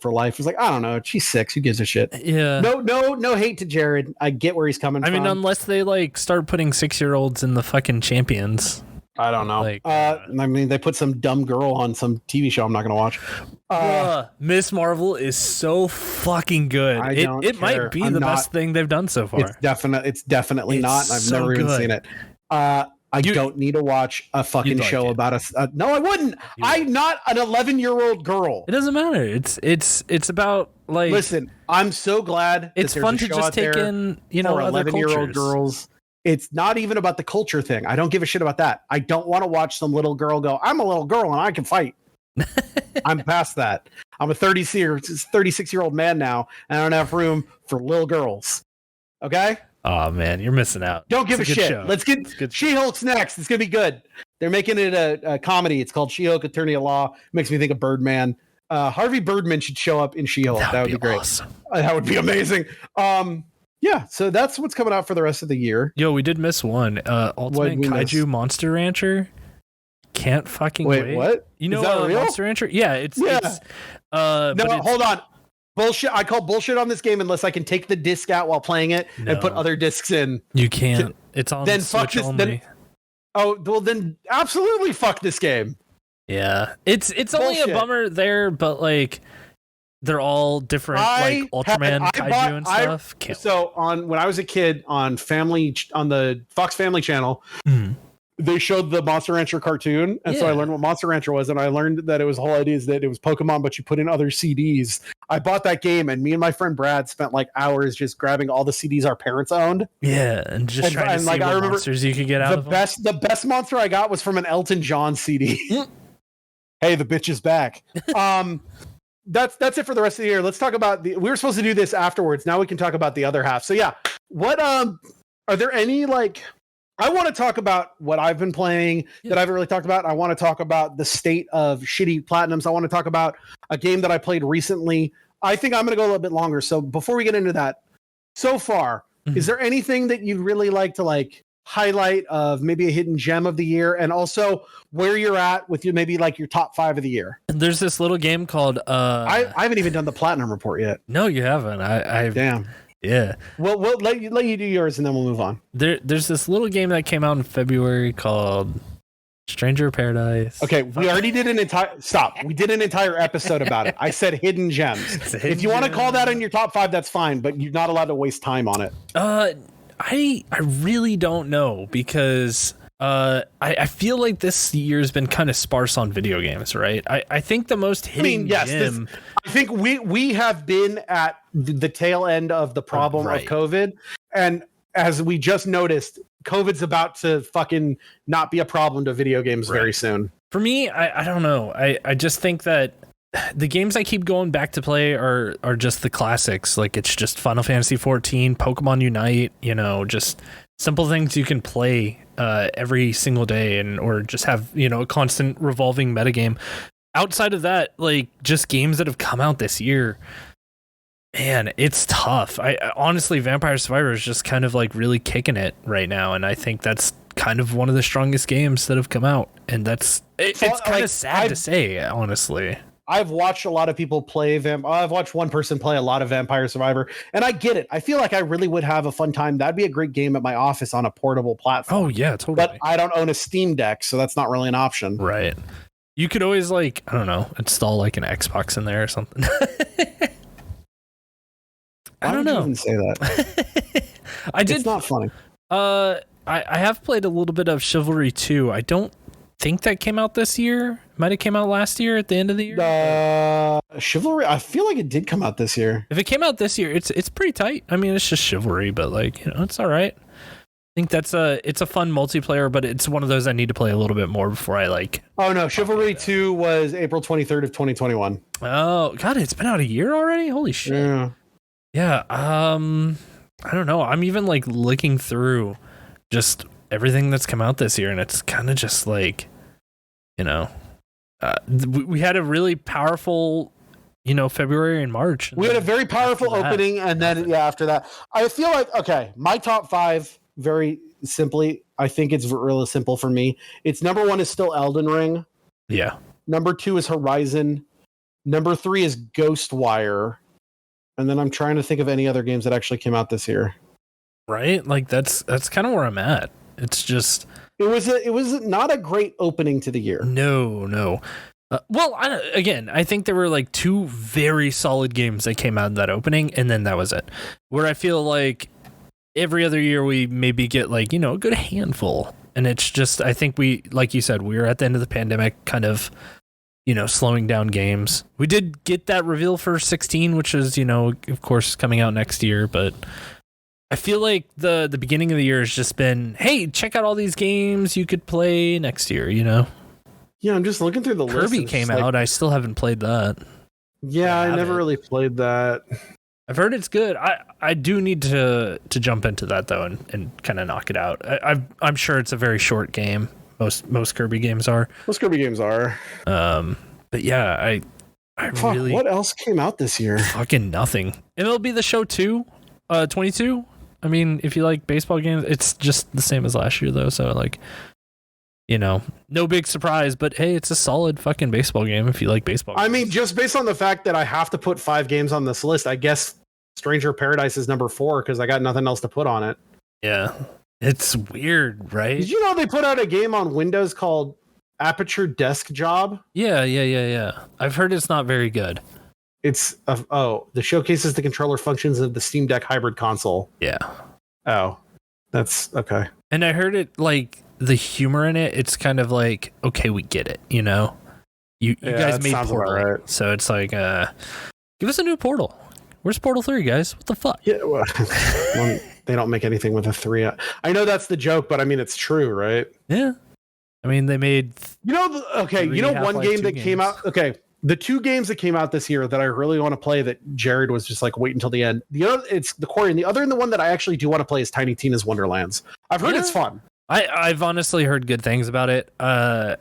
for life. It's like, I don't know, she's 6. Who gives a shit? Yeah. No hate to Jared. I get where he's coming from. I mean, unless they like start putting 6-year-olds in the fucking champions. I don't know. Like, I mean, they put some dumb girl on some TV show I'm not going to watch. Miss Marvel is so fucking good. It might be the best thing they've done so far. It's definitely not. I've never even seen it. I don't need to watch a fucking show about a. No, I wouldn't. I'm not an 11-year-old girl. It doesn't matter. It's about like. Listen, I'm so glad. It's fun to just take in, other 11-year-old girls. It's not even about the culture thing. I don't give a shit about that. I don't want to watch some little girl go, I'm a little girl and I can fight. I'm past that. I'm a 36-year-old man now, and I don't have room for little girls. Okay? Oh, man, you're missing out. Don't give a shit. Show. Let's get She-Hulk's next. It's going to be good. They're making it a comedy. It's called She-Hulk Attorney at Law. Makes me think of Birdman. Harvey Birdman should show up in She-Hulk. That would be great. Awesome. That would be amazing. Yeah, so that's what's coming out for the rest of the year. Yo, we did miss one. Ultimate Kaiju Monster Rancher. Can't fucking wait. What? You know Monster Rancher? Yeah, it's no, hold on. Bullshit. I call bullshit on this game unless I can take the disc out while playing it and put other discs in. You can't. It's on then Switch only. Then absolutely fuck this game. Yeah. It's only a bummer there, but like they're all different, like Ultraman, Kaiju, and stuff. When I was a kid on the Fox Family Channel, they showed the Monster Rancher cartoon, and so I learned what Monster Rancher was, and I learned that it was the whole idea is that it was Pokemon, but you put in other CDs. I bought that game, and me and my friend Brad spent like hours just grabbing all the CDs our parents owned. Yeah, and just trying to see what monsters you could get out of them. The best monster I got was from an Elton John CD. Hey, the bitch is back. That's it for the rest of the year. Let's talk about we were supposed to do this afterwards. Now we can talk about the other half. So yeah, what are there any like? I want to talk about what I've been playing that I haven't really talked about. I want to talk about the state of shitty platinums. I want to talk about a game that I played recently. I think I'm going to go a little bit longer. So before we get into that, so far, is there anything that you'd really like to like highlight of maybe a hidden gem of the year, and also where you're at with maybe like your top 5 of the year? There's this little game called I haven't even done the platinum report yet. No, you haven't. Damn. Yeah. Well, we'll let you do yours, and then we'll move on. There's this little game that came out in February called Stranger of Paradise. Okay, we already did an entire We did an entire episode about it. I said hidden gems. If you want to call that in your top 5, that's fine, but you're not allowed to waste time on it. I really don't know, because I feel like this year's been kind of sparse on video games, right? I think the most hidden gem. I think we have been at the tail end of the problem of COVID, and as we just noticed, COVID's about to fucking not be a problem to video games very soon. For me, I don't know. I just think that the games I keep going back to play are just the classics. Like, it's just Final Fantasy 14, Pokemon Unite, just simple things you can play every single day, or just have, a constant revolving metagame. Outside of that, like, just games that have come out this year, man, it's tough. I honestly, Vampire Survivor is just kind of like really kicking it right now, and I think that's kind of one of the strongest games that have come out, and it's kind of sad to say, honestly. I've watched a lot of people play I've watched one person play a lot of Vampire Survivor, and I get it. I feel like I really would have a fun time. That'd be a great game at my office on a portable platform. Oh yeah, totally. But I don't own a Steam Deck, so that's not really an option. Right. You could always like, I don't know, install like an Xbox in there or something. I don't know. You even say that. It's not funny. I have played a little bit of Chivalry 2. I don't think that came out this year. Might have came out last year at the end of the year. Chivalry, I feel like it did come out this year. If it came out this year, it's pretty tight. I mean, it's just Chivalry, but like, you know, it's all right. I think it's a fun multiplayer, but it's one of those I need to play a little bit more before I like. Oh no, Chivalry 2 was April 23rd of 2021. Oh god, it's been out a year already? Holy shit. Yeah. I don't know. I'm even like looking through just everything that's come out this year, and it's kind of just like, you know, we had a really powerful, you know, February and March. We had a very powerful opening, and then after that, I feel like, okay, my top 5, very simply, I think it's really simple for me. It's number 1 is still Elden Ring. Yeah. Number 2 is Horizon. Number 3 is Ghostwire. And then I'm trying to think of any other games that actually came out this year. Right? Like that's kind of where I'm at. It's just it was not a great opening to the year. No. Well, I think there were like 2 very solid games that came out in that opening, and then that was it. Where I feel like every other year we maybe get like, you know, a good handful, and it's just, I think we, like you said, we were at the end of the pandemic, kind of, you know, slowing down games. We did get that reveal for 16, which is, you know, of course, coming out next year, but I feel like the beginning of the year has just been, hey, check out all these games you could play next year, you know? Yeah, I'm just looking through the list. Kirby came out. I still haven't played that. Yeah, I never really played that. I've heard it's good. I do need to jump into that though and kind of knock it out. I'm sure it's a very short game. Most Kirby games are. Most Kirby games are. But yeah, I really. What else came out this year? Fucking nothing. And it'll be the show 22. I mean, if you like baseball games, it's just the same as last year though. So like, you know, no big surprise, but hey, it's a solid fucking baseball game if you like baseball games. I mean, just based on the fact that I have to put 5 games on this list, I guess Stranger Paradise is number 4 because I got nothing else to put on it. Yeah. It's weird, right? Did you know they put out a game on Windows called Aperture Desk Job? Yeah. I've heard it's not very good. It's the showcases the controller functions of the Steam Deck hybrid console. Yeah. Oh, that's okay. And I heard it like the humor in it. It's kind of like, okay, we get it. You know, you guys made Portal, right. So it's like, give us a new Portal. Where's Portal 3, guys? What the fuck? Yeah, well, they don't make anything with a 3. I know that's the joke, but I mean it's true, right? Yeah. I mean they made. You know, one game that came out. Okay. The 2 games that came out this year that I really want to play that Jared was just like, wait until the end. The other, it's the Quarry, and the other, and the one that I actually do want to play is Tiny Tina's Wonderlands. I've heard it's fun. I've honestly heard good things about it. I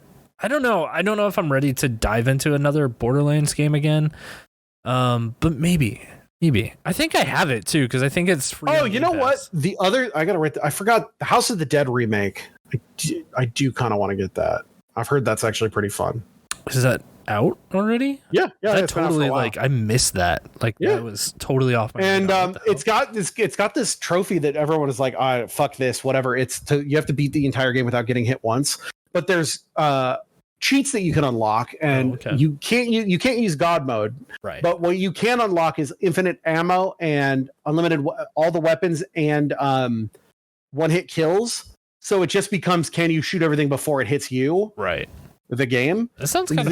don't know. I don't know if I'm ready to dive into another Borderlands game again. But maybe. I think I have it too, because I think it's free. Oh, you know what? The other, I gotta write. I forgot the House of the Dead remake. I do kind of want to get that. I've heard that's actually pretty fun. Is that out already? Yeah. I totally like. I missed that. Like, that was totally off my. And it's got this trophy that everyone is like, fuck this, whatever. You have to beat the entire game without getting hit once. But there's cheats that you can unlock, and you can't use God mode. Right. But what you can unlock is infinite ammo and unlimited all the weapons and one hit kills. So it just becomes, can you shoot everything before it hits you? Right. The game. That sounds kind of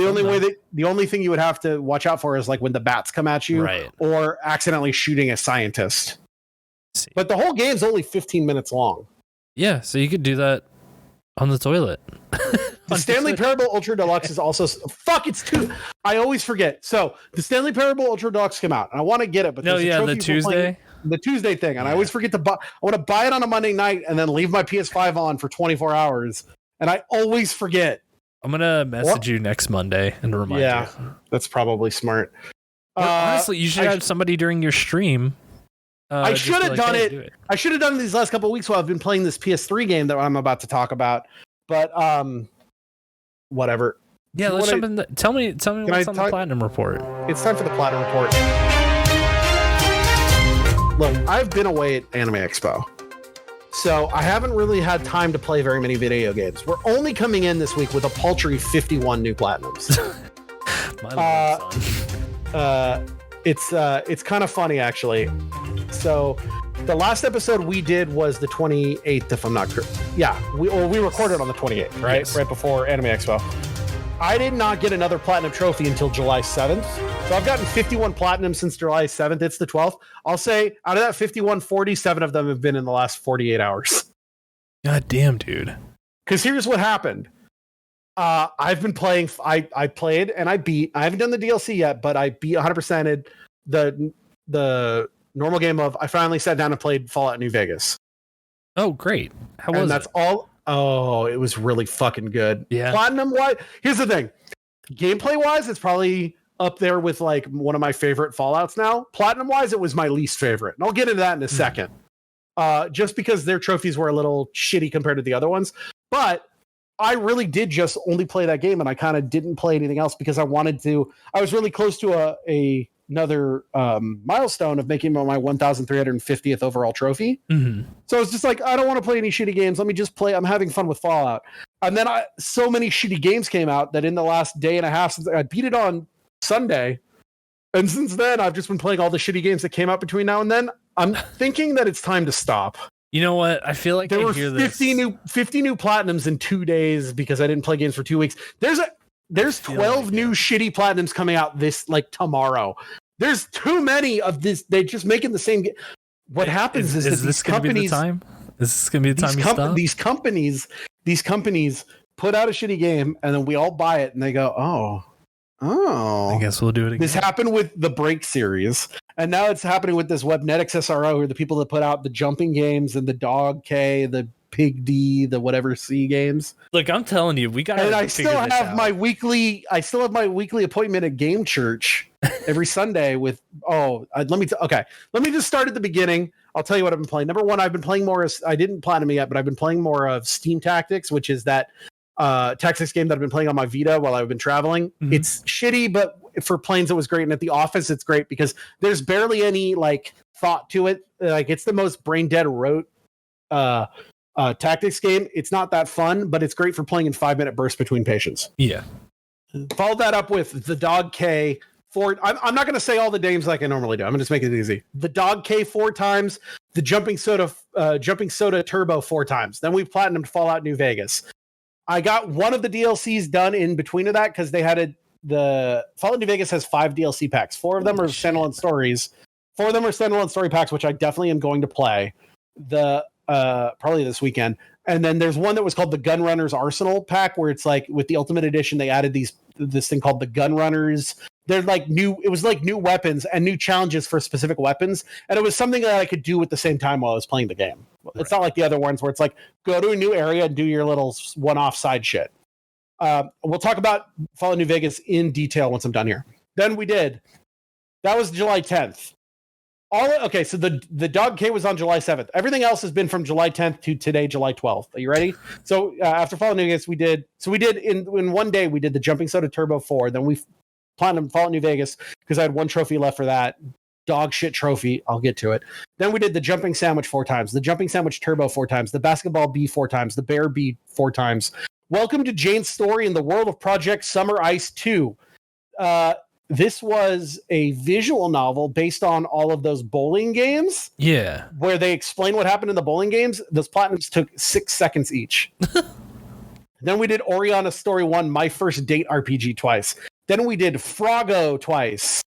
the only thing you would have to watch out for is like when the bats come at you, right, or accidentally shooting a scientist. But the whole game's only 15 minutes long. Yeah, so you could do that on the toilet. The Stanley Parable Ultra Deluxe is also it's 2. I always forget. So the Stanley Parable Ultra Deluxe came out, and I want to get it, but the Tuesday thing, and I always forget to buy. I want to buy it on a Monday night and then leave my PS5 on for 24 hours, and I always forget. I'm gonna message you next Monday and remind you. Yeah, that's probably smart. Honestly, you should have somebody during your stream I should have done it. I should have done it these last couple of weeks while I've been playing this PS3 game that I'm about to talk about. But whatever. Yeah, let's jump in. Tell me what's on the Platinum Report. It's time for the Platinum Report. Look, I've been away at Anime Expo, so I haven't really had time to play very many video games. We're only coming in this week with a paltry 51 new Platinums. It's kind of funny, actually. So the last episode we did was the 28th, if I'm not correct. Yeah, we recorded on the 28th, right? Yes. Right before Anime Expo. I did not get another platinum trophy until July 7th. So I've gotten 51 platinum since July 7th. It's the 12th. I'll say out of that 51, 47 of them have been in the last 48 hours. God damn, dude. Because here's what happened. I've been playing. I played and I beat. I haven't done the DLC yet, but I beat 100%ed the normal game of. I finally sat down and played Fallout New Vegas. Oh, great! How was it? And that's all. Oh, it was really fucking good. Yeah. Platinum wise, here's the thing. Gameplay wise, it's probably up there with like one of my favorite Fallouts now. Platinum wise, it was my least favorite, and I'll get into that in a second. Just because their trophies were a little shitty compared to the other ones, but I really did just only play that game, and I kind of didn't play anything else because I wanted to. I was really close to another milestone of making my 1,350th overall trophy. Mm-hmm. So it's just like, I don't want to play any shitty games. Let me just play. I'm having fun with Fallout. And then so many shitty games came out that in the last day and a half since I beat it on Sunday. And since then, I've just been playing all the shitty games that came out between now and then. I'm thinking that it's time to stop. You know what? I feel like there were 50 new platinums in 2 days because I didn't play games for 2 weeks. There's 12 new shitty platinums coming out this like tomorrow. There's too many of this. They're just making the same game. What happens is that these companies. Is this going to be the time you stop? These companies put out a shitty game and then we all buy it and they go, oh. I guess we'll do it again. This happened with the Break series, and now it's happening with this Webnetics SRO, who are the people that put out the jumping games and the Dog K, the Pig D, the whatever C games. Look, I'm telling you, we got. And I still have my weekly appointment at Game Church every Sunday with. Let me just start at the beginning. I'll tell you what I've been playing. Number one, I've been playing more. I didn't platinum it yet, but I've been playing more of Steam Tactics, which is that tactics game that I've been playing on my Vita while I've been traveling. Mm-hmm. It's shitty, but for planes it was great, and at the office it's great because there's barely any like thought to it. Like it's the most brain dead rote tactics game. It's not that fun, but it's great for playing in 5-minute bursts between patients. Yeah. Follow that up with the Dog K. I'm not going to say all the names like I normally do. I'm going to just make it easy. The Dog K 4 times, the Jumping Soda Turbo 4 times. Then we've platinumed Fallout New Vegas. I got one of the DLCs done in between of that because they had the Fallout New Vegas has 5 DLC packs. 4 of them are standalone stories. 4 of them are standalone story packs, which I definitely am going to play. Probably this weekend. And then there's one that was called the Gunrunners Arsenal pack, where it's like with the Ultimate Edition, they added this thing called the Gunrunners. They're like it was like new weapons and new challenges for specific weapons. And it was something that I could do at the same time while I was playing the game. Right. It's not like the other ones where it's like, go to a new area and do your little one-off side shit. We'll talk about Fallout New Vegas in detail once I'm done here. Then that was July 10th. So the Dog K was on July 7th. Everything else has been from July 10th to today, July 12th. Are you ready? So after Fallout New Vegas, we did in one day, we did the Jumping Soda Turbo 4. Then we platinumed Fallout New Vegas because I had 1 trophy left for that. Dog shit trophy. I'll get to it. Then we did the Jumping Sandwich 4 times, the Jumping Sandwich Turbo 4 times, the Basketball B 4 times, the Bear B 4 times. Welcome to Jane's Story in the World of Project Summer Ice 2. This was a visual novel based on all of those bowling games. Yeah. Where they explain what happened in the bowling games. Those platinums took 6 seconds each. Then we did Oriana Story 1, My First Date RPG twice. Then we did Froggo twice.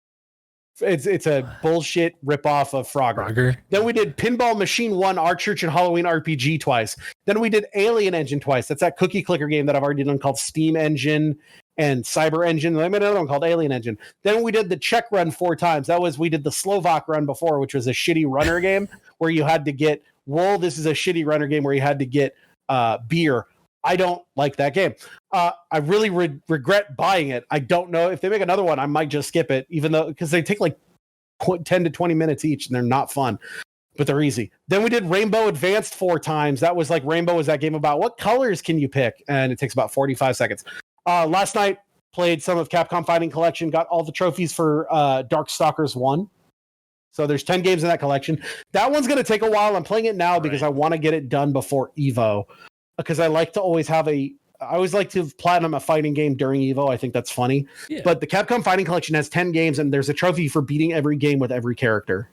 It's a bullshit ripoff of Frogger. Then we did Pinball Machine 1, Our Church and Halloween RPG twice. Then we did Alien Engine twice. That's that cookie clicker game that I've already done called Steam Engine and Cyber Engine. I made another one called Alien Engine. Then we did the Czech run 4 times. We did the Slovak run before, which was a shitty runner game where you had to get wool. This is a shitty runner game where you had to get beer. I don't like that game. I really regret buying it. I don't know if they make another one. I might just skip it, even though because they take like 10 to 20 minutes each, and they're not fun. but they're easy. Then we did Rainbow Advanced 4 times. That was like Rainbow was that game about what colors can you pick? And it takes about 45 seconds. Last night, played some of Capcom Fighting Collection, got all the trophies for Darkstalkers 1. So there's 10 games in that collection. That one's going to take a while. I'm playing it now because I want to get it done before EVO. Because I like to always have I always like to platinum a fighting game during EVO. I think that's funny. Yeah. But the Capcom Fighting Collection has 10 games, and there's a trophy for beating every game with every character.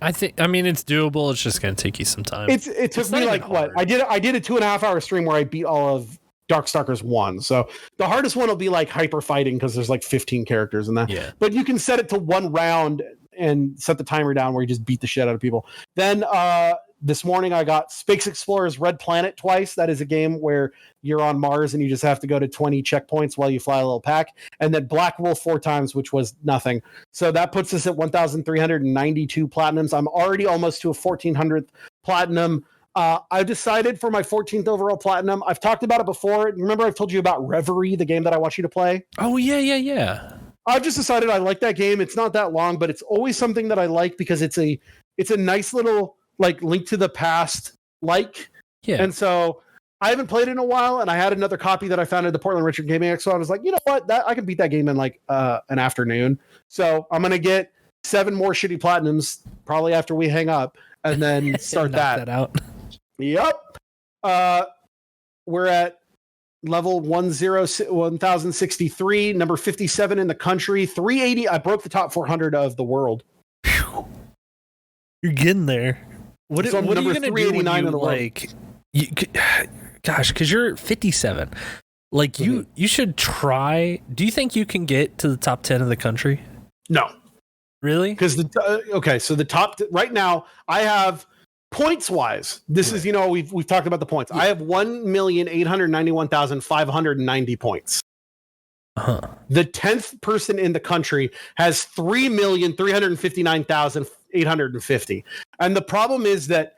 I mean, it's doable. It's just going to take you some time. It took me like what? I did a 2.5 hour stream where I beat all of Darkstalkers 1. So the hardest one will be like hyper fighting because there's like 15 characters in that. Yeah. But you can set it to 1 round and set the timer down where you just beat the shit out of people. Then this morning I got Space Explorers Red Planet twice. That is a game where you're on Mars and you just have to go to 20 checkpoints while you fly a little pack. And then Black Wolf 4 times, which was nothing. So that puts us at 1,392 platinums. I'm already almost to a 1,400th platinum. I've decided for my 14th overall platinum. I've talked about it before. Remember I've told you about Reverie, the game that I want you to play? Oh, yeah. I've just decided I like that game. It's not that long, but it's always something that I like because it's a nice little like Link to the Past yeah. And so I haven't played it in a while, and I had another copy that I found at the Portland Richard Gaming Expo. I was like, you know what, I can beat that game in like an afternoon. So I'm gonna get 7 more shitty platinums probably after we hang up, and then start that out. Yep. We're at level 1063, number 57 in the country, 380. I broke the top 400 of the world. Whew. You're getting there. What are you going to do when you like? Gosh, because you're 57. Like you should try. Do you think you can get to the top 10 of the country? No. Really? Because so the top right now I have. Points wise, this is, we've talked about the points. Yeah. I have 1,891,590 points. Uh-huh. The 10th person in the country has 3,359,850. And the problem is that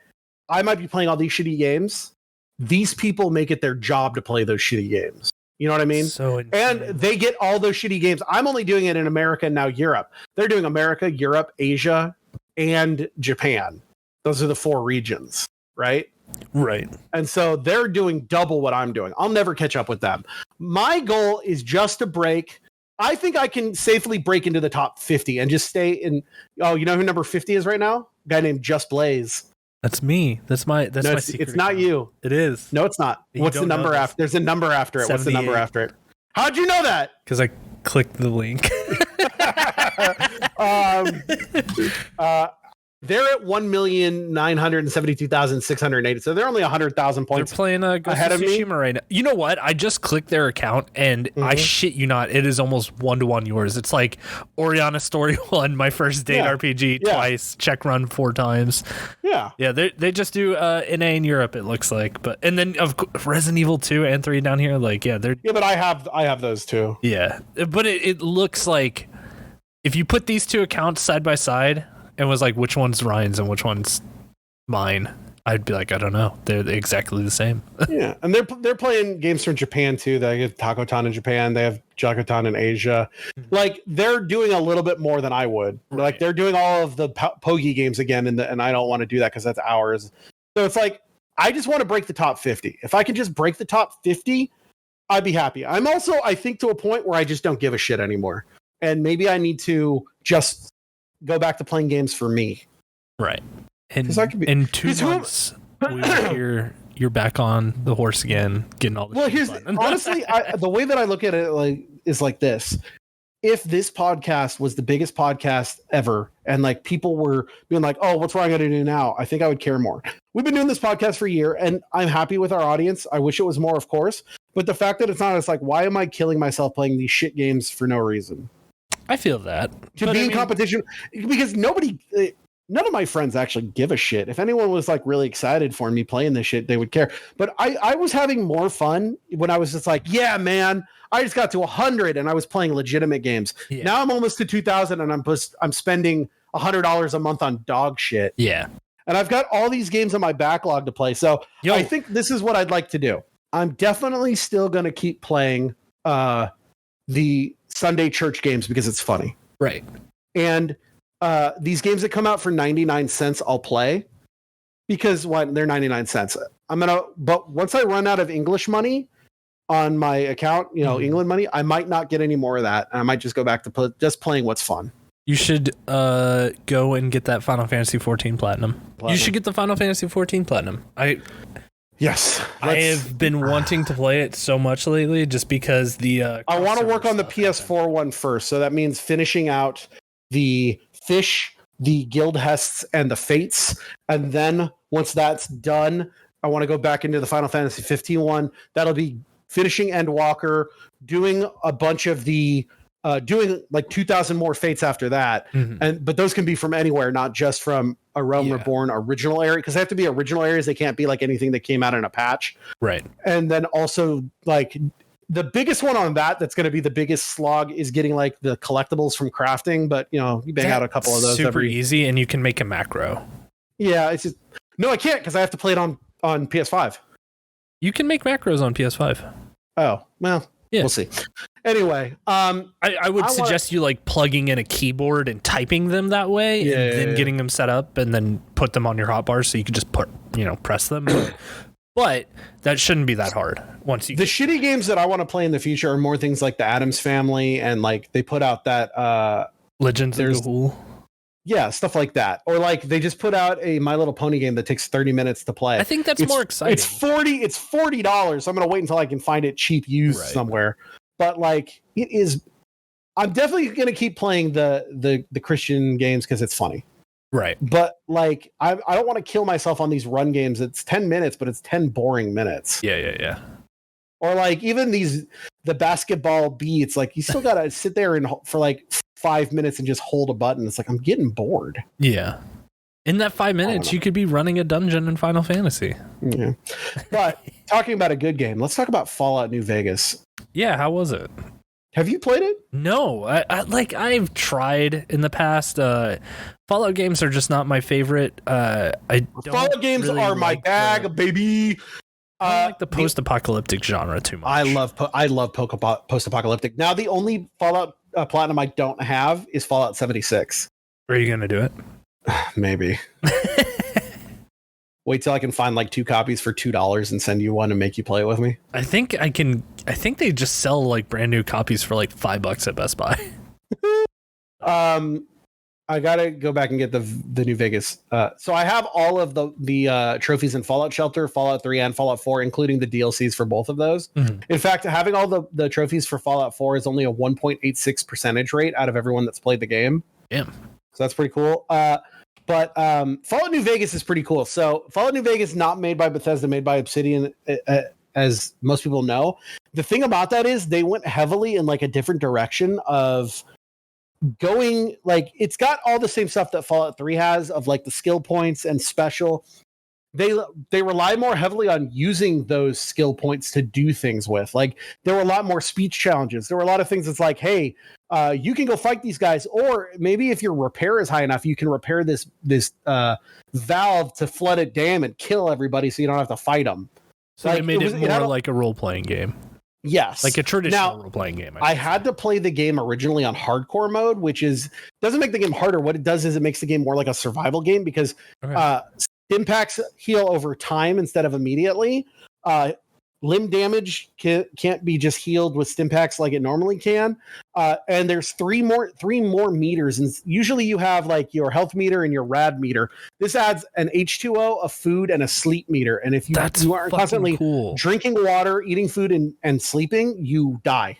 I might be playing all these shitty games. These people make it their job to play those shitty games. You know what I mean? So insane. And they get all those shitty games. I'm only doing it in America and now Europe. They're doing America, Europe, Asia, and Japan. Those are the 4 regions, right? Right. And so they're doing double what I'm doing. I'll never catch up with them. My goal is just to break. I think I can safely break into the top 50 and just stay in. Oh, you know who number 50 is right now? A guy named Just Blaze. That's me. That's my secret. It's not you. It is. No, it's not. What's the number after? There's a number after it. What's the number after it? How'd you know that? Because I clicked the link. They're at 1,972,680. So they're only 100,000 points. They're playing Ghost ahead of Tsushima right now. You know what? I just clicked their account, and I shit you not, it is almost 1-to-1 yours. It's like Oriana Story 1, my first date RPG twice, check run 4 times. Yeah. Yeah, they just do NA in Europe, it looks like. And then of Resident Evil 2 and 3 down here, like, they're... Yeah, but I have those too. Yeah. But it looks like if you put these 2 accounts side by side, and was like, which one's Ryan's and which one's mine, I'd be like, I don't know. They're exactly the same. Yeah, and they're playing games from Japan too. They have Takotan in Japan. They have Jakotan in Asia. Like they're doing a little bit more than I would. Right. Like they're doing all of the Pogi games again, and I don't want to do that because that's hours. So it's like I just want to break the top 50. If I can just break the top 50, I'd be happy. I'm also, I think, to a point where I just don't give a shit anymore, and maybe I need to just go back to playing games for me. Right. And in 2 months, we will hear you're back on the horse again, getting all the honestly, the way that I look at it is like this. If this podcast was the biggest podcast ever, and like people were being like, oh, what's wrong going to do now? I think I would care more. We've been doing this podcast for a year, and I'm happy with our audience. I wish it was more, of course. But the fact that it's not, it's like, why am I killing myself playing these shit games for no reason? I feel that. To be in competition, because none of my friends actually give a shit. If anyone was like really excited for me playing this shit, they would care. But I was having more fun when I was just like, yeah, man, I just got to 100 and I was playing legitimate games. Yeah. Now I'm almost to 2,000 and I'm spending $100 a month on dog shit. Yeah. And I've got all these games on my backlog to play. So I think this is what I'd like to do. I'm definitely still going to keep playing the Sunday church games because it's funny. Right. And these games that come out for 99 cents, I'll play. because they're 99 cents. But once I run out of English money on my account, England money, I might not get any more of that. I might just go back to just playing what's fun. You should go and get that Final Fantasy 14 Platinum. You should get the Final Fantasy 14 Platinum. Yes, I have been wanting to play it so much lately, just because I want to work on the PS4 one first. So that means finishing out the Fish, the Guildhests, and the Fates, and then once that's done, I want to go back into the Final Fantasy 15 one. That'll be finishing Endwalker, doing a bunch of the doing like 2,000 more Fates after that, but those can be from anywhere, not just from a Realm Reborn original area, because they have to be original areas. They can't be like anything that came out in a patch, right? And then also like the biggest one on that's going to be the biggest slog is getting like the collectibles from crafting, but you bang out a couple of those. Super easy, and you can make a macro. Yeah, it's just no, I can't because I have to play it on PS5. You can make macros on PS5. Oh well, yeah, we'll see. Anyway, I would suggest you like plugging in a keyboard and typing them that way, and then getting them set up, and then put them on your hotbar so you can just press them. But that shouldn't be that hard. The shitty games that I want to play in the future are more things like the Addams Family, and like they put out that Legends of Ga'Hoole. Yeah, stuff like that. Or like they just put out a My Little Pony game that takes 30 minutes to play. I think that's more exciting. It's $40. So I'm going to wait until I can find it cheap used somewhere. But like it is, I'm definitely going to keep playing the Christian games because it's funny. Right. But like I don't want to kill myself on these run games. It's 10 minutes, but it's 10 boring minutes. Yeah. Or like even the basketball beats, like you still got to sit there and for like 5 minutes and just hold a button. It's like I'm getting bored. Yeah. In that 5 minutes, you could be running a dungeon in Final Fantasy. Yeah. But talking about a good game, let's talk about Fallout New Vegas. Yeah, how was it? Have you played it? No, I've tried in the past. Fallout games are just not my favorite. Fallout games are my bag, baby. I don't like the post-apocalyptic genre too much. I love post-apocalyptic. Now, the only Fallout Platinum I don't have is Fallout 76. Are you gonna do it? Maybe. Wait till I can find like 2 copies for $2 and send you one and make you play it with me. I think I can. I think they just sell like brand new copies for like $5 at Best Buy. I gotta go back and get the New Vegas. So I have all of the trophies in Fallout Shelter, Fallout 3, and Fallout 4, including the DLCs for both of those. Mm-hmm. In fact, having all the trophies for Fallout 4 is only a 1.86% rate out of everyone that's played the game. Damn. So that's pretty cool. But Fallout New Vegas is pretty cool. So Fallout New Vegas, not made by Bethesda, made by Obsidian, as most people know. The thing about that is they went heavily in like a different direction of going, like it's got all the same stuff that Fallout 3 has of like the skill points and special. They rely more heavily on using those skill points to do things with. Like there were a lot more speech challenges. There were a lot of things that's like, hey, you can go fight these guys, or maybe if your repair is high enough, you can repair this valve to flooded dam and kill everybody, so you don't have to fight them. So like, they made it more like a role-playing game. Yes, like a traditional role-playing game. I had to play the game originally on hardcore mode, which doesn't make the game harder. What it does is it makes the game more like a survival game because Stimpaks heal over time instead of immediately. Limb damage can't be just healed with Stimpaks like it normally can. And there's three more meters, and usually you have like your health meter and your rad meter. This adds an H2O, a food, and a sleep meter. And if you aren't constantly drinking water, eating food, and sleeping, you die.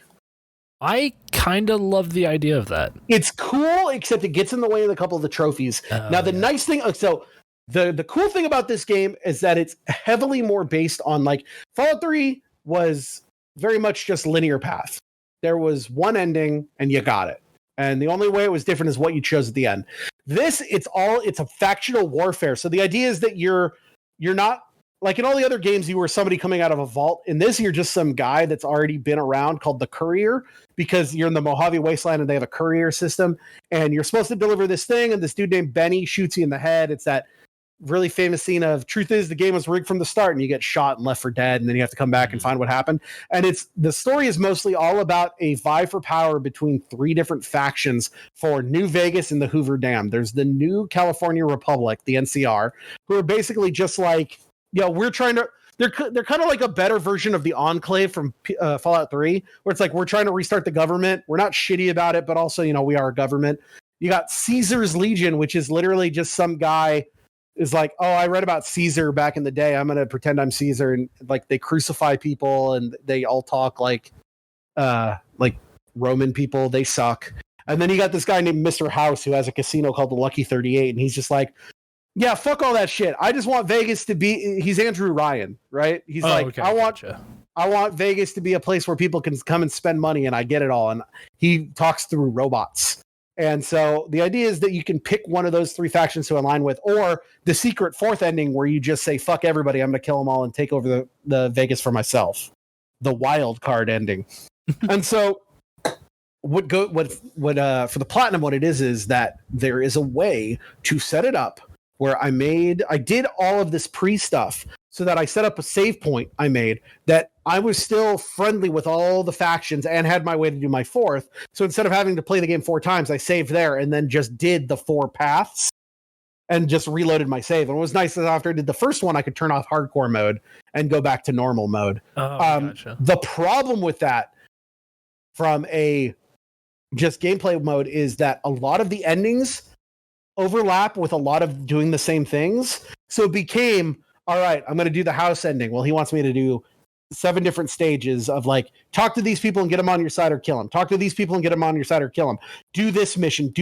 I kind of love the idea of that. It's cool, except it gets in the way of a couple of the trophies. Now, the nice thing, so the cool thing about this game is that it's heavily more based on like Fallout 3 was very much just linear path. There was one ending and you got it. And the only way it was different is what you chose at the end. This, it's a factional warfare. So the idea is that you're not like in all the other games, you were somebody coming out of a vault. In this, you're just some guy that's already been around called the Courier, because you're in the Mojave Wasteland and they have a courier system. And you're supposed to deliver this thing. And this dude named Benny shoots you in the head. It's that really famous scene of truth is the game was rigged from the start, and you get shot and left for dead, and then you have to come back and find what happened. And the story is mostly all about a vie for power between 3 different factions for New Vegas and the Hoover Dam. There's the New California Republic, the NCR, who are basically just like, we're trying to. They're kind of like a better version of the Enclave from Fallout 3, where it's like we're trying to restart the government. We're not shitty about it, but also, we are a government. You got Caesar's Legion, which is literally just some guy is like, oh, I read about Caesar back in the day. I'm going to pretend I'm Caesar. And like they crucify people and they all talk like Roman people. They suck. And then you got this guy named Mr. House who has a casino called the Lucky 38. And he's just like, yeah, fuck all that shit. I just want Vegas to be. He's Andrew Ryan, right? He's okay, I want Vegas to be a place where people can come and spend money, and I get it all. And he talks through robots. And so the idea is that you can pick one of those 3 factions to align with, or the secret 4th ending where you just say, fuck everybody, I'm going to kill them all and take over the Vegas for myself. The wild card ending. And so for the platinum, what it is that there is a way to set it up where I did all of this pre-stuff so that I set up a save point I made that I was still friendly with all the factions and had my way to do my 4th. So instead of having to play the game 4 times, I saved there and then just did the 4 paths and just reloaded my save. And it was nice that after I did the first one, I could turn off hardcore mode and go back to normal mode. Gotcha. The problem with that from a just gameplay mode is that a lot of the endings overlap with a lot of doing the same things. So it became, all right, I'm going to do the house ending. Well, he wants me to do 7 different stages of like, talk to these people and get them on your side or kill them. Talk to these people and get them on your side or kill them. Do this mission,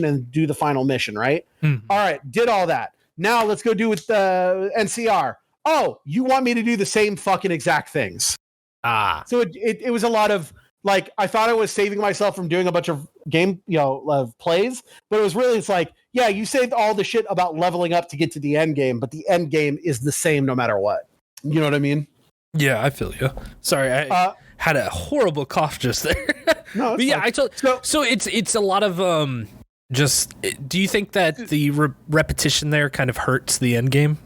and do the final mission, right? Mm-hmm. All right, did all that. Now let's go do with the NCR. Oh, you want me to do the same fucking exact things. So it was a lot of, like, I thought I was saving myself from doing a bunch of game, plays, but it was really, it's like, yeah, you saved all the shit about leveling up to get to the end game, but the end game is the same no matter what. You know what I mean? Yeah, I feel you. Sorry, I had a horrible cough just there. No, but yeah, so it's a lot of do you think that the repetition there kind of hurts the end game?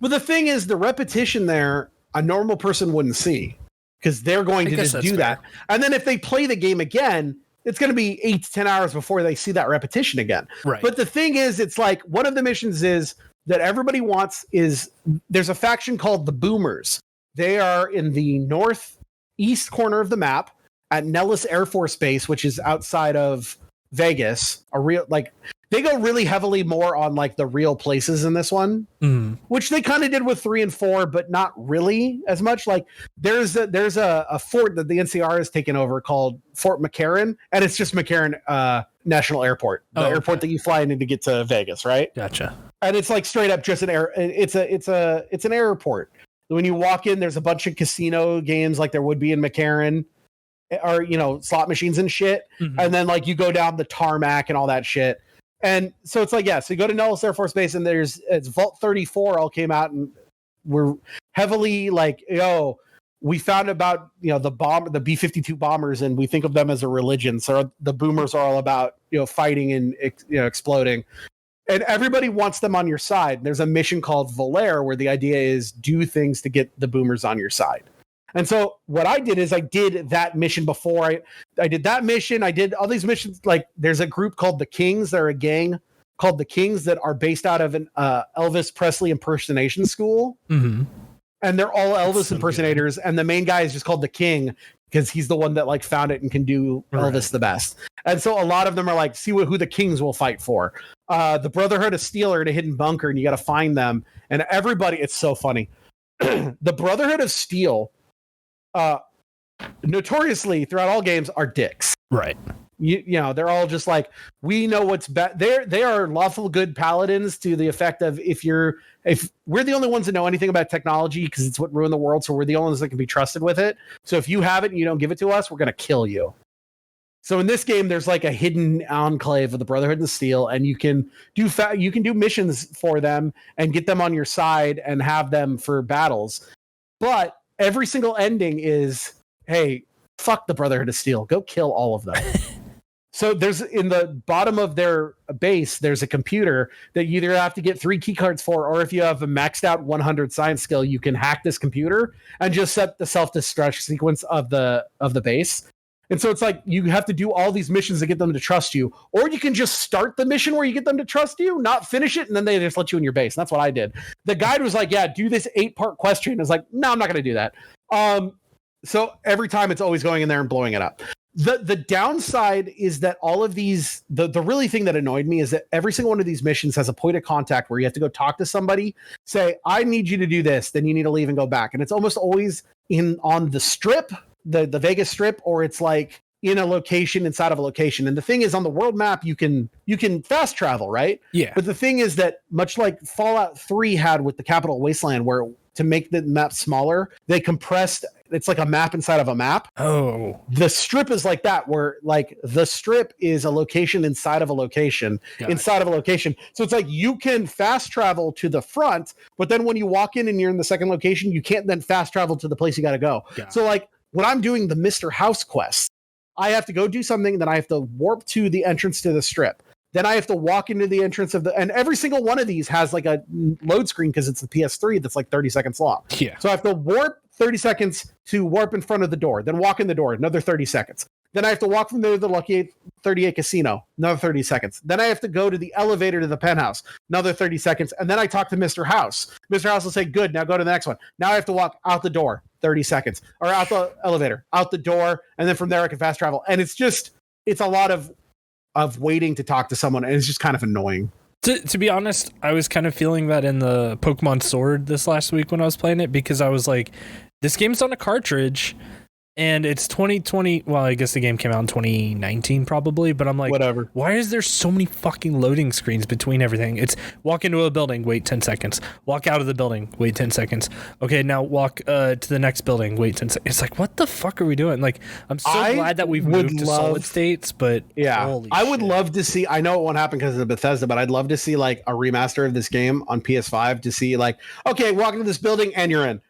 Well, the thing is, the repetition there, a normal person wouldn't see because they're going to just do that. And then if they play the game again, it's going to be 8 to 10 hours before they see that repetition again. Right. But the thing is, it's like one of the missions is that everybody wants is there's a faction called the Boomers. They are in the northeast corner of the map at Nellis Air Force Base, which is outside of Vegas. They go really heavily more on like the real places in this one, which they kind of did with 3 and 4, but not really as much. Like there's a fort that the NCR has taken over called Fort McCarran, and it's just McCarran National Airport, the airport that you fly in to get to Vegas, right? Gotcha. And it's like straight up just an air. It's an airport. When you walk in, there's a bunch of casino games like there would be in McCarran, or slot machines and shit. Mm-hmm. And then like you go down the tarmac and all that shit. And so it's like, so you go to Nellis Air Force Base and it's Vault 34 all came out and we're heavily like, we found about, the B-52 bombers and we think of them as a religion. So the Boomers are all about, fighting and, exploding. And everybody wants them on your side. There's a mission called Valair where the idea is do things to get the Boomers on your side. And so what I did is I did that mission before I did that mission. I did all these missions. Like there's a group called the Kings. They're a gang called the Kings that are based out of an Elvis Presley impersonation school. Mm-hmm. And they're all Elvis impersonators. And the main guy is just called the King because he's the one that like found it and can do Elvis the best. And so a lot of them are like, see who the Kings will fight for. The Brotherhood of Steel are in a hidden bunker and you got to find them. And everybody, it's so funny. The Brotherhood of Steel, notoriously throughout all games are dicks. Right. They're all just like, we know what's best. They are lawful good paladins to the effect of if we're the only ones that know anything about technology because it's what ruined the world. So we're the only ones that can be trusted with it. So if you have it and you don't give it to us, we're going to kill you. So in this game, there's like a hidden enclave of the Brotherhood of Steel, and you can do missions for them and get them on your side and have them for battles. But every single ending is, hey, fuck the Brotherhood of Steel. Go kill all of them. So there's in the bottom of their base, there's a computer that you either have to get 3 key cards for, or if you have a maxed out 100 science skill, you can hack this computer and just set the self-destruct sequence of the base. And so it's like you have to do all these missions to get them to trust you, or you can just start the mission where you get them to trust you, not finish it, and then they just let you in your base. And that's what I did. The guide was like, yeah, do this 8-part question. I was like, no, I'm not going to do that. So every time it's always going in there and blowing it up. The downside is that all of these, the really thing that annoyed me is that every single one of these missions has a point of contact where you have to go talk to somebody, say, I need you to do this, then you need to leave and go back. And it's almost always on the strip, the Vegas strip, or it's like in a location inside of a location. And the thing is, on the world map, you can fast travel, right? Yeah. But the thing is that much like Fallout 3 had with the Capital Wasteland, where to make the map smaller, they compressed, it's like a map inside of a map. Oh. The strip is like that, where like the strip is a location inside of a location, inside of a location. So it's like you can fast travel to the front, but then when you walk in and you're in the second location, you can't then fast travel to the place you got to go. So like when I'm doing the Mr. House quest, I have to go do something, then I have to warp to the entrance to the strip. Then I have to walk into the entrance of and every single one of these has like a load screen because it's the PS3 that's like 30 seconds long. Yeah. So I have to warp 30 seconds to warp in front of the door, then walk in the door, another 30 seconds. Then I have to walk from there to the Lucky 38 Casino, another 30 seconds. Then I have to go to the elevator to the penthouse, another 30 seconds. And then I talk to Mr. House. Mr. House will say, good, now go to the next one. Now I have to walk out the door, 30 seconds, or out the elevator, out the door. And then from there I can fast travel. And it's a lot of waiting to talk to someone, and it's just kind of annoying. To be honest, I was kind of feeling that in the Pokemon Sword this last week when I was playing it, because I was like, this game's on a cartridge and it's 2020. Well, I guess the game came out in 2019 probably, but I'm like, whatever. Why is there so many fucking loading screens between everything? It's walk into a building, wait 10 seconds. Walk out of the building, wait 10 seconds. Okay, now walk to the next building, wait 10 seconds. It's like, what the fuck are we doing? Like, I'm so glad that we've moved to solid states, but yeah, I would love to see, I know it won't happen because of Bethesda, but I'd love to see like a remaster of this game on PS5 to see like, okay, walk into this building and you're in.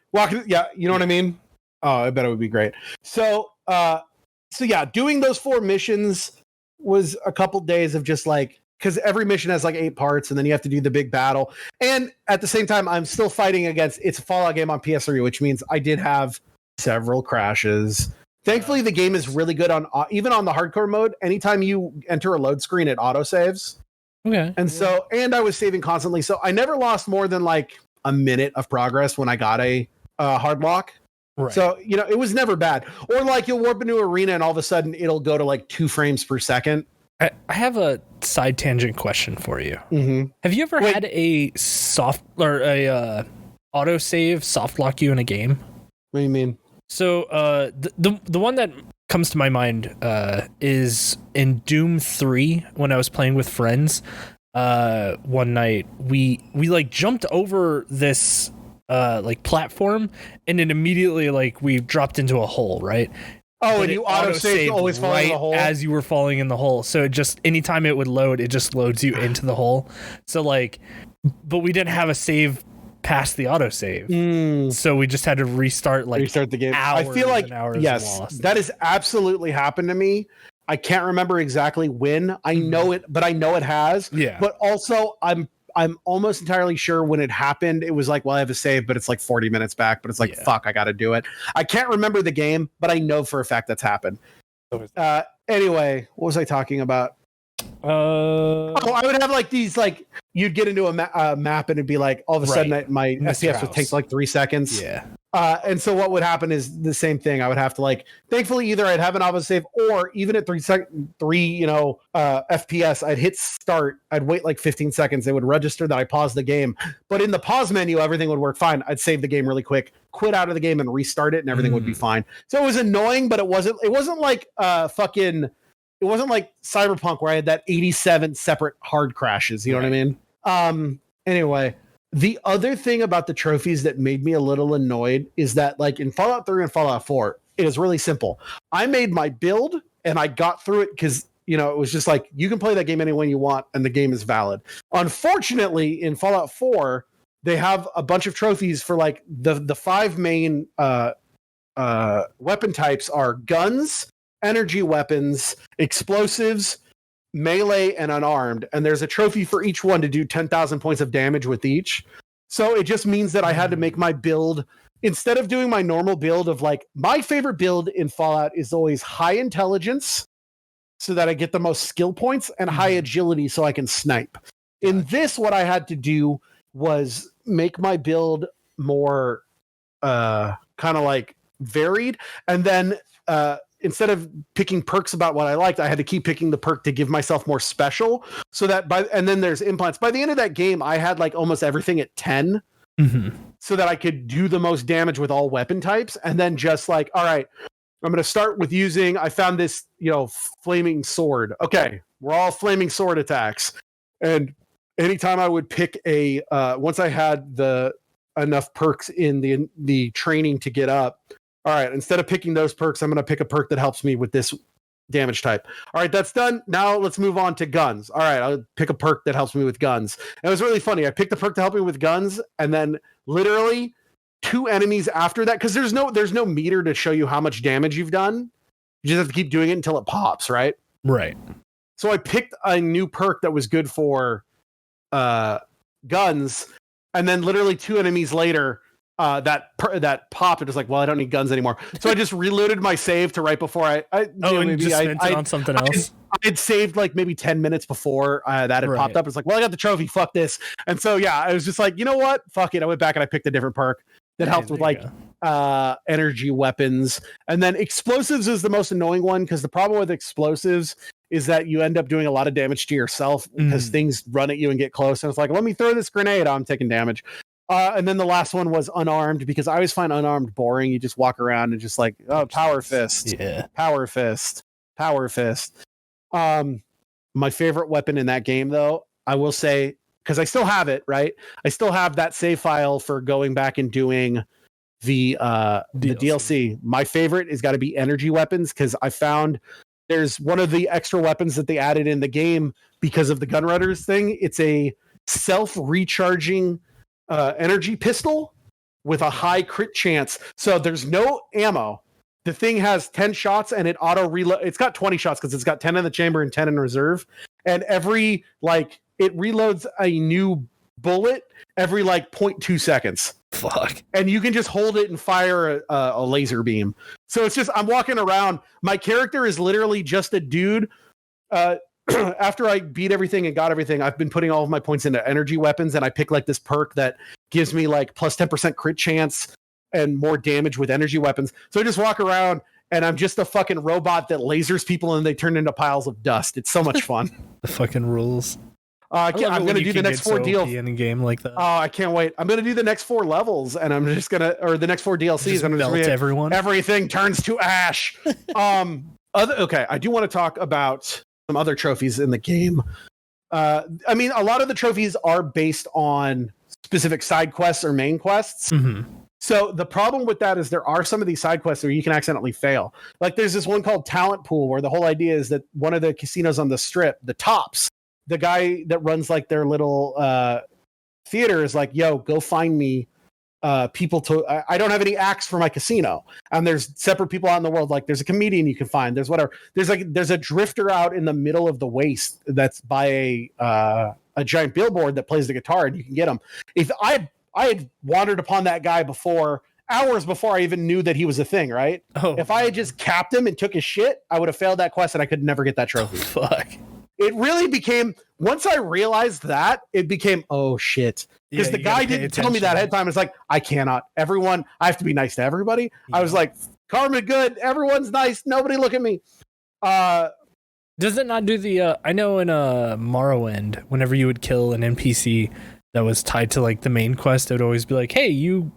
Yeah, you know what I mean? Oh, I bet it would be great. So yeah, doing those 4 missions was a couple days of just like, because every mission has like 8 parts, and then you have to do the big battle. And at the same time, I'm still fighting against, it's a Fallout game on PS3, which means I did have several crashes. Thankfully, the game is really good on, even on the hardcore mode. Anytime you enter a load screen, it auto saves. Okay. And so, and I was saving constantly. So I never lost more than like a minute of progress when I got a hard lock. Right. So, you know, it was never bad. Or like you'll warp into an arena and all of a sudden it'll go to like 2 frames per second. I have a side tangent question for you. Mm-hmm. Have you ever had a autosave soft lock you in a game? What do you mean? So the one that comes to my mind is in Doom 3 when I was playing with friends. One night we like jumped over this like platform, and then immediately like we dropped into a hole, right? Oh, and you auto-saved always falling in the hole? As you were falling in the hole. So it just, anytime it would load, it just loads you into the hole. So like, but we didn't have a save past the autosave. So we just had to restart the game. I feel like, yes, lost. That has absolutely happened to me. I can't remember exactly when. I know it, but I know it has. Yeah. But also I'm almost entirely sure when it happened, it was like, well, I have a save, but it's like 40 minutes back, but it's like, fuck, I got to do it. I can't remember the game, but I know for a fact that's happened. Anyway, what was I talking about? I would have like these, like you'd get into a map and it'd be like, all of a sudden my FPS would take like 3 seconds. Yeah. And so what would happen is the same thing. I would have to like, thankfully either I'd have an auto save, or even at 3 FPS, I'd hit start. I'd wait like 15 seconds. It would register that I paused the game, but in the pause menu, everything would work fine. I'd save the game really quick, quit out of the game and restart it, and everything would be fine. So it was annoying, but it wasn't like it wasn't like Cyberpunk where I had that 87 separate hard crashes. You know what I mean? Anyway, the other thing about the trophies that made me a little annoyed is that, like in Fallout 3 and Fallout 4, it is really simple. I made my build and I got through it because, you know, it was just like, you can play that game any way you want and the game is valid. Unfortunately, in Fallout 4, they have a bunch of trophies for like the 5 main weapon types are guns, energy weapons, explosives, melee and unarmed, and there's a trophy for each one to do 10,000 points of damage with each. So it just means that I had to make my build, instead of doing my normal build of like, my favorite build in Fallout is always high intelligence so that I get the most skill points, and high agility so I can snipe. In this, what I had to do was make my build more kind of like varied, and then instead of picking perks about what I liked, I had to keep picking the perk to give myself more special, so that and then there's implants. By the end of that game, I had like almost everything at 10, so that I could do the most damage with all weapon types, and then just like, all right, I'm going to start with using, I found this, flaming sword. Okay, we're all flaming sword attacks. And anytime I would pick once I had enough perks in the training to get up, all right, instead of picking those perks, I'm going to pick a perk that helps me with this damage type. All right, that's done. Now let's move on to guns. All right, I'll pick a perk that helps me with guns. And it was really funny. I picked a perk to help me with guns, and then literally 2 enemies after that, because there's no meter to show you how much damage you've done. You just have to keep doing it until it pops, right? Right. So I picked a new perk that was good for guns, and then literally 2 enemies later, that popped. It was like, well, I don't need guns anymore. So I just reloaded my save to right before I spent it on something else. I had saved like maybe 10 minutes before that had popped up. It's like, well, I got the trophy. Fuck this. And so yeah, I was just like, you know what? Fuck it. I went back and I picked a different perk that helped with like energy weapons, and then explosives is the most annoying one, because the problem with explosives is that you end up doing a lot of damage to yourself because things run at you and get close, and it's like, let me throw this grenade. I'm taking damage. And then the last one was unarmed, because I always find unarmed boring. You just walk around and just like, oh, power fist, power fist. My favorite weapon in that game, though, I will say, because I still have it, right? I still have that save file for going back and doing the DLC. My favorite has got to be energy weapons, because I found there's one of the extra weapons that they added in the game because of the Gunrunners thing. It's a self-recharging energy pistol with a high crit chance. So there's no ammo. The thing has 10 shots and it auto reload. It's got 20 shots because it's got 10 in the chamber and 10 in reserve. And every it reloads a new bullet every 0.2 seconds. Fuck. And you can just hold it and fire a laser beam. So it's just, I'm walking around. My character is literally just a dude. After I beat everything and got everything, I've been putting all of my points into energy weapons, and I pick this perk that gives me plus 10% crit chance and more damage with energy weapons. So I just walk around and I'm just a fucking robot that lasers people and they turn into piles of dust. It's so much fun. The fucking rules. I'm going to do the next 4 deals in a game like that. Oh, I can't wait. I'm going to do the next 4 levels, and I'm just going to, or the next 4 DLCs. Just melt everyone. Everything turns to ash. Okay, I do want to talk about some other trophies in the game. I mean, a lot of the trophies are based on specific side quests or main quests. So the problem with that is there are some of these side quests where you can accidentally fail. Like there's this one called Talent Pool, where the whole idea is that one of the casinos on the strip, the Tops, the guy that runs their little theater is like, yo, go find me people to, I don't have any acts for my casino. And there's separate people out in the world. Like there's a comedian you can find. There's whatever. There's a drifter out in the middle of the waste that's by a giant billboard that plays the guitar, and you can get him. If I had wandered upon that guy hours before I even knew that he was a thing, right? Oh. If I had just capped him and took his shit, I would have failed that quest and I could never get that trophy. Oh, fuck. It really became, once I realized that, it became, oh shit. Because the guy didn't tell me that ahead of time. It's like, I cannot. I have to be nice to everybody. Yeah. I was like, karma good. Everyone's nice. Nobody look at me. Does it not do the, I know in Morrowind, whenever you would kill an NPC that was tied to the main quest, it would always be like, hey, you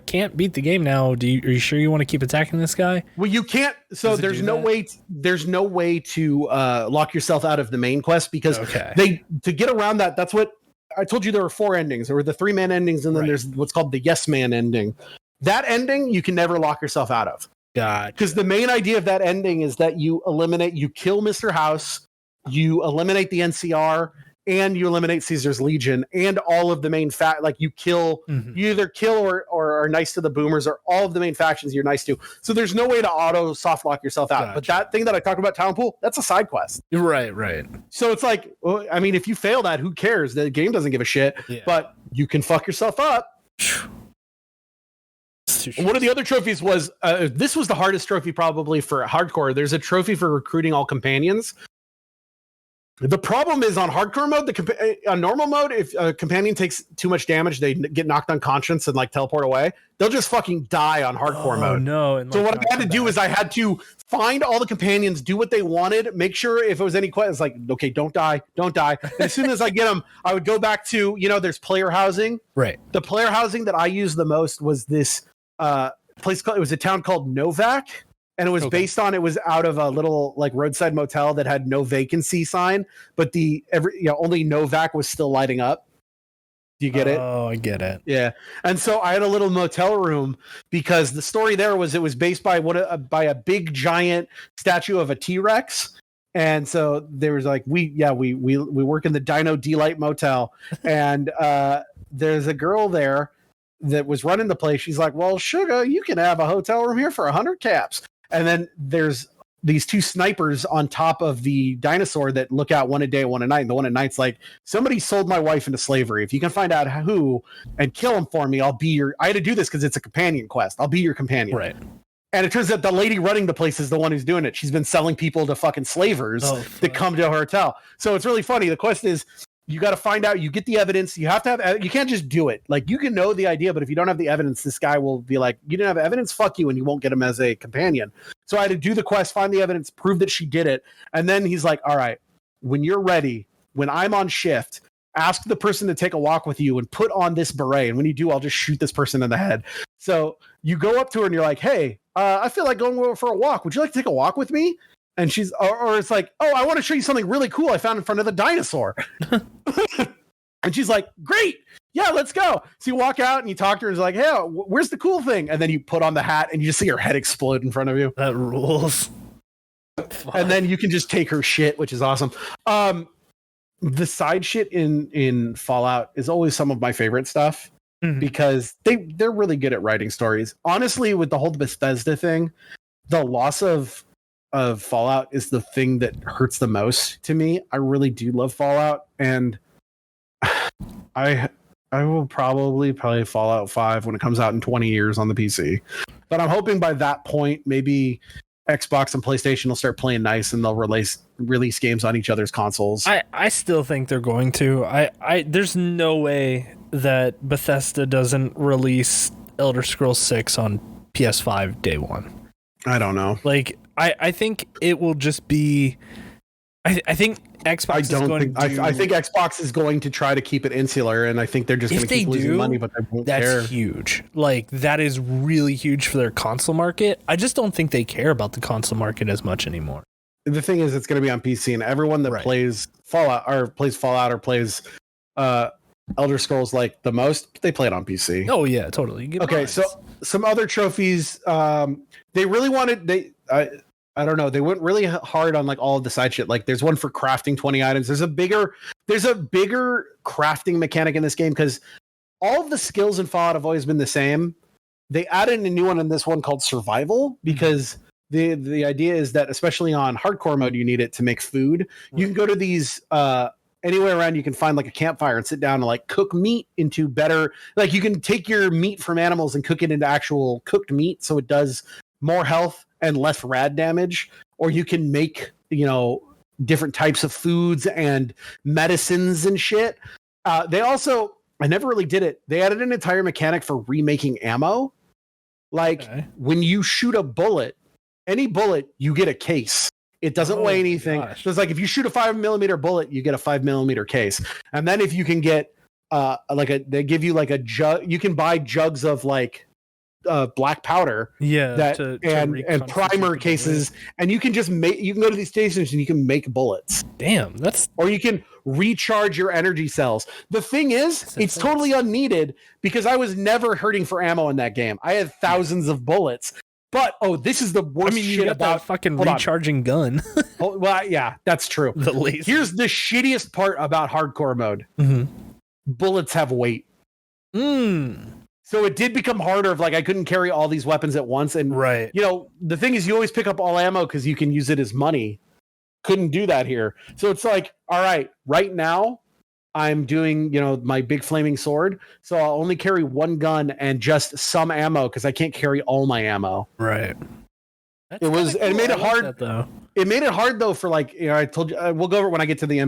can't beat the game now. Are you sure you want to keep attacking this guy? Well, you can't. So there's no way to lock yourself out of the main quest, because to get around that, that's what I told you. There were 4 endings. There were the 3-man endings, and then there's what's called the yes man ending. That ending you can never lock yourself out of. God. Because the main idea of that ending is that you kill Mr. House, you eliminate the NCR, and you eliminate Caesar's Legion and all of the main like you either kill or are nice to the boomers, or all of the main factions you're nice to. So there's no way to auto soft lock yourself out. Gotcha. But that thing that I talked about, Talent Pool, that's a side quest. Right. So it's like, well, I mean, if you fail that, who cares? The game doesn't give a shit. Yeah. But you can fuck yourself up. One of the other trophies was this was the hardest trophy probably for hardcore. There's a trophy for recruiting all companions. The problem is on hardcore mode, on normal mode, if a companion takes too much damage, they get knocked unconscious and like teleport away. They'll just fucking die on hardcore mode. No! And, so what I had to do is I had to find all the companions, do what they wanted, make sure if it was any questions, like, okay, don't die. And as soon as I get them, I would go back to, there's player housing. Right. The player housing that I used the most was this place called, it was a town called Novak. And it was based on, it was out of a little like roadside motel that had no vacancy sign, but only Novak was still lighting up. Do you get it? Oh, I get it. Yeah. And so I had a little motel room because the story there was, it was based by by a big giant statue of a T-Rex. And so there was like, we work in the Dino Delight Motel, and there's a girl there that was running the place. She's like, well, Sugar, you can have a hotel room here for 100 caps. And then there's these two snipers on top of the dinosaur that look out one a day, one at night. And the one at night's like, somebody sold my wife into slavery. If you can find out who and kill him for me, I had to do this because it's a companion quest. I'll be your companion. Right. And it turns out the lady running the place is the one who's doing it. She's been selling people to fucking slavers that come to her hotel. So it's really funny. The quest is, you got to find out, you get the evidence. You have to have, you can't just do it. Like, you can know the idea, but if you don't have the evidence, this guy will be like, you didn't have evidence, fuck you, and you won't get him as a companion. So I had to do the quest, find the evidence, prove that she did it. And then he's like, all right, when you're ready, when I'm on shift, ask the person to take a walk with you and put on this beret. And when you do, I'll just shoot this person in the head. So you go up to her and you're like, hey, I feel like going for a walk. Would you like to take a walk with me? And she's, or it's like, oh, I want to show you something really cool I found in front of the dinosaur. And she's like, great. Yeah, let's go. So you walk out and you talk to her and it's like, hey, where's the cool thing? And then you put on the hat and you just see her head explode in front of you. That rules. And then you can just take her shit, which is awesome. The side shit in Fallout is always some of my favorite stuff because they're really good at writing stories. Honestly, with the whole Bethesda thing, the loss of Fallout is the thing that hurts the most to me. I really do love Fallout, and I will probably play Fallout 5 when it comes out in 20 years on the PC. But I'm hoping by that point, maybe Xbox and PlayStation will start playing nice and they'll release games on each other's consoles. I still think they're going to. There's no way that Bethesda doesn't release Elder Scrolls 6 on PS5 day one. I don't know. Like, I think it will just be. I think Xbox is going to. I think Xbox is going to try to keep it insular, and I think they're just going to keep losing money, but they won't care. That's huge. Like, that is really huge for their console market. I just don't think they care about the console market as much anymore. The thing is, it's going to be on PC, and everyone that plays Fallout or plays Elder Scrolls like the most, they play it on PC. Oh yeah, totally. Okay, so some other trophies. They really wanted I don't know. They went really hard on like all of the side shit. Like, there's one for crafting 20 items. There's a bigger crafting mechanic in this game because all of the skills in Fallout have always been the same. They added a new one in this one called Survival because the idea is that, especially on hardcore mode, you need it to make food. You can go to these anywhere around. You can find like a campfire and sit down and like cook meat into better. Like, you can take your meat from animals and cook it into actual cooked meat, so it does more health and less rad damage. Or you can make, different types of foods and medicines and shit. They also, I never really did it, they added an entire mechanic for remaking ammo. Like, when you shoot a bullet, any bullet, you get a case. It doesn't weigh anything. So it's like, if you shoot a 5mm bullet, you get a 5mm case. And then if you can get they give you like a jug, you can buy jugs of like black powder, and primer cases, and you can just you can go to these stations and you can make bullets. Damn, or you can recharge your energy cells. The thing is, it's totally unneeded because I was never hurting for ammo in that game. I had thousands of bullets. But this is the worst you shit got about that fucking recharging gun. Well, yeah, that's true. The laser. Here's the shittiest part about hardcore mode. Bullets have weight. So it did become harder of like I couldn't carry all these weapons at once. And right. The thing is you always pick up all ammo because you can use it as money. Couldn't do that here. So it's like, all right now I'm doing, my big flaming sword. So I'll only carry one gun and just some ammo because I can't carry all my ammo. Right. It made it hard though. It made it hard though for like, I told you, we'll go over it when I get to the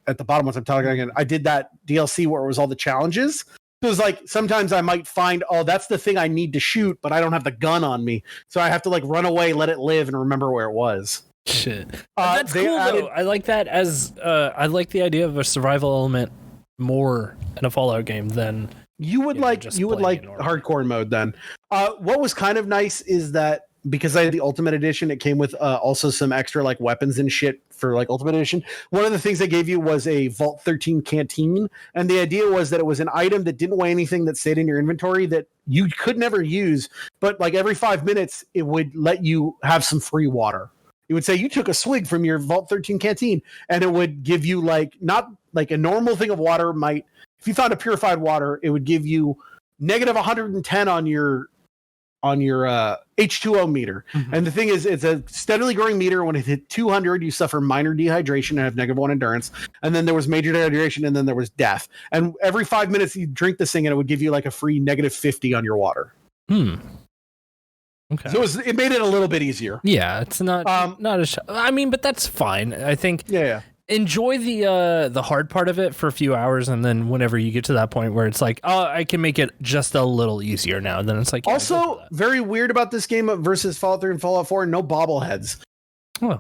at the bottom once I'm talking again. I did that DLC where it was all the challenges. It was like sometimes I might find, that's the thing I need to shoot, but I don't have the gun on me. So I have to like run away, let it live, and remember where it was. Shit. That's cool though. I like that as I like the idea of a survival element more in a Fallout game than you would like hardcore mode then. What was kind of nice is that because I had the Ultimate Edition, it came with also some extra like weapons and shit for like Ultimate Edition. One of the things they gave you was a Vault 13 canteen, and the idea was that it was an item that didn't weigh anything that stayed in your inventory that you could never use, but like every 5 minutes it would let you have some free water. It would say you took a swig from your Vault 13 canteen, and it would give you like not like a normal thing of water might. If you found a purified water, it would give you negative 110 on your H2O meter. And the thing is, it's a steadily growing meter. When it hit 200, you suffer minor dehydration and have negative 1 endurance. And then there was major dehydration, and then there was death. And every 5 minutes, you drink this thing, and it would give you like a free negative 50 on your water. Okay. So it made it a little bit easier. Yeah, it's not but that's fine. I think. Yeah. Enjoy the hard part of it for a few hours, and then whenever you get to that point where it's like, I can make it just a little easier now, then it's like, also very weird about this game versus Fallout 3 and Fallout 4, no bobbleheads.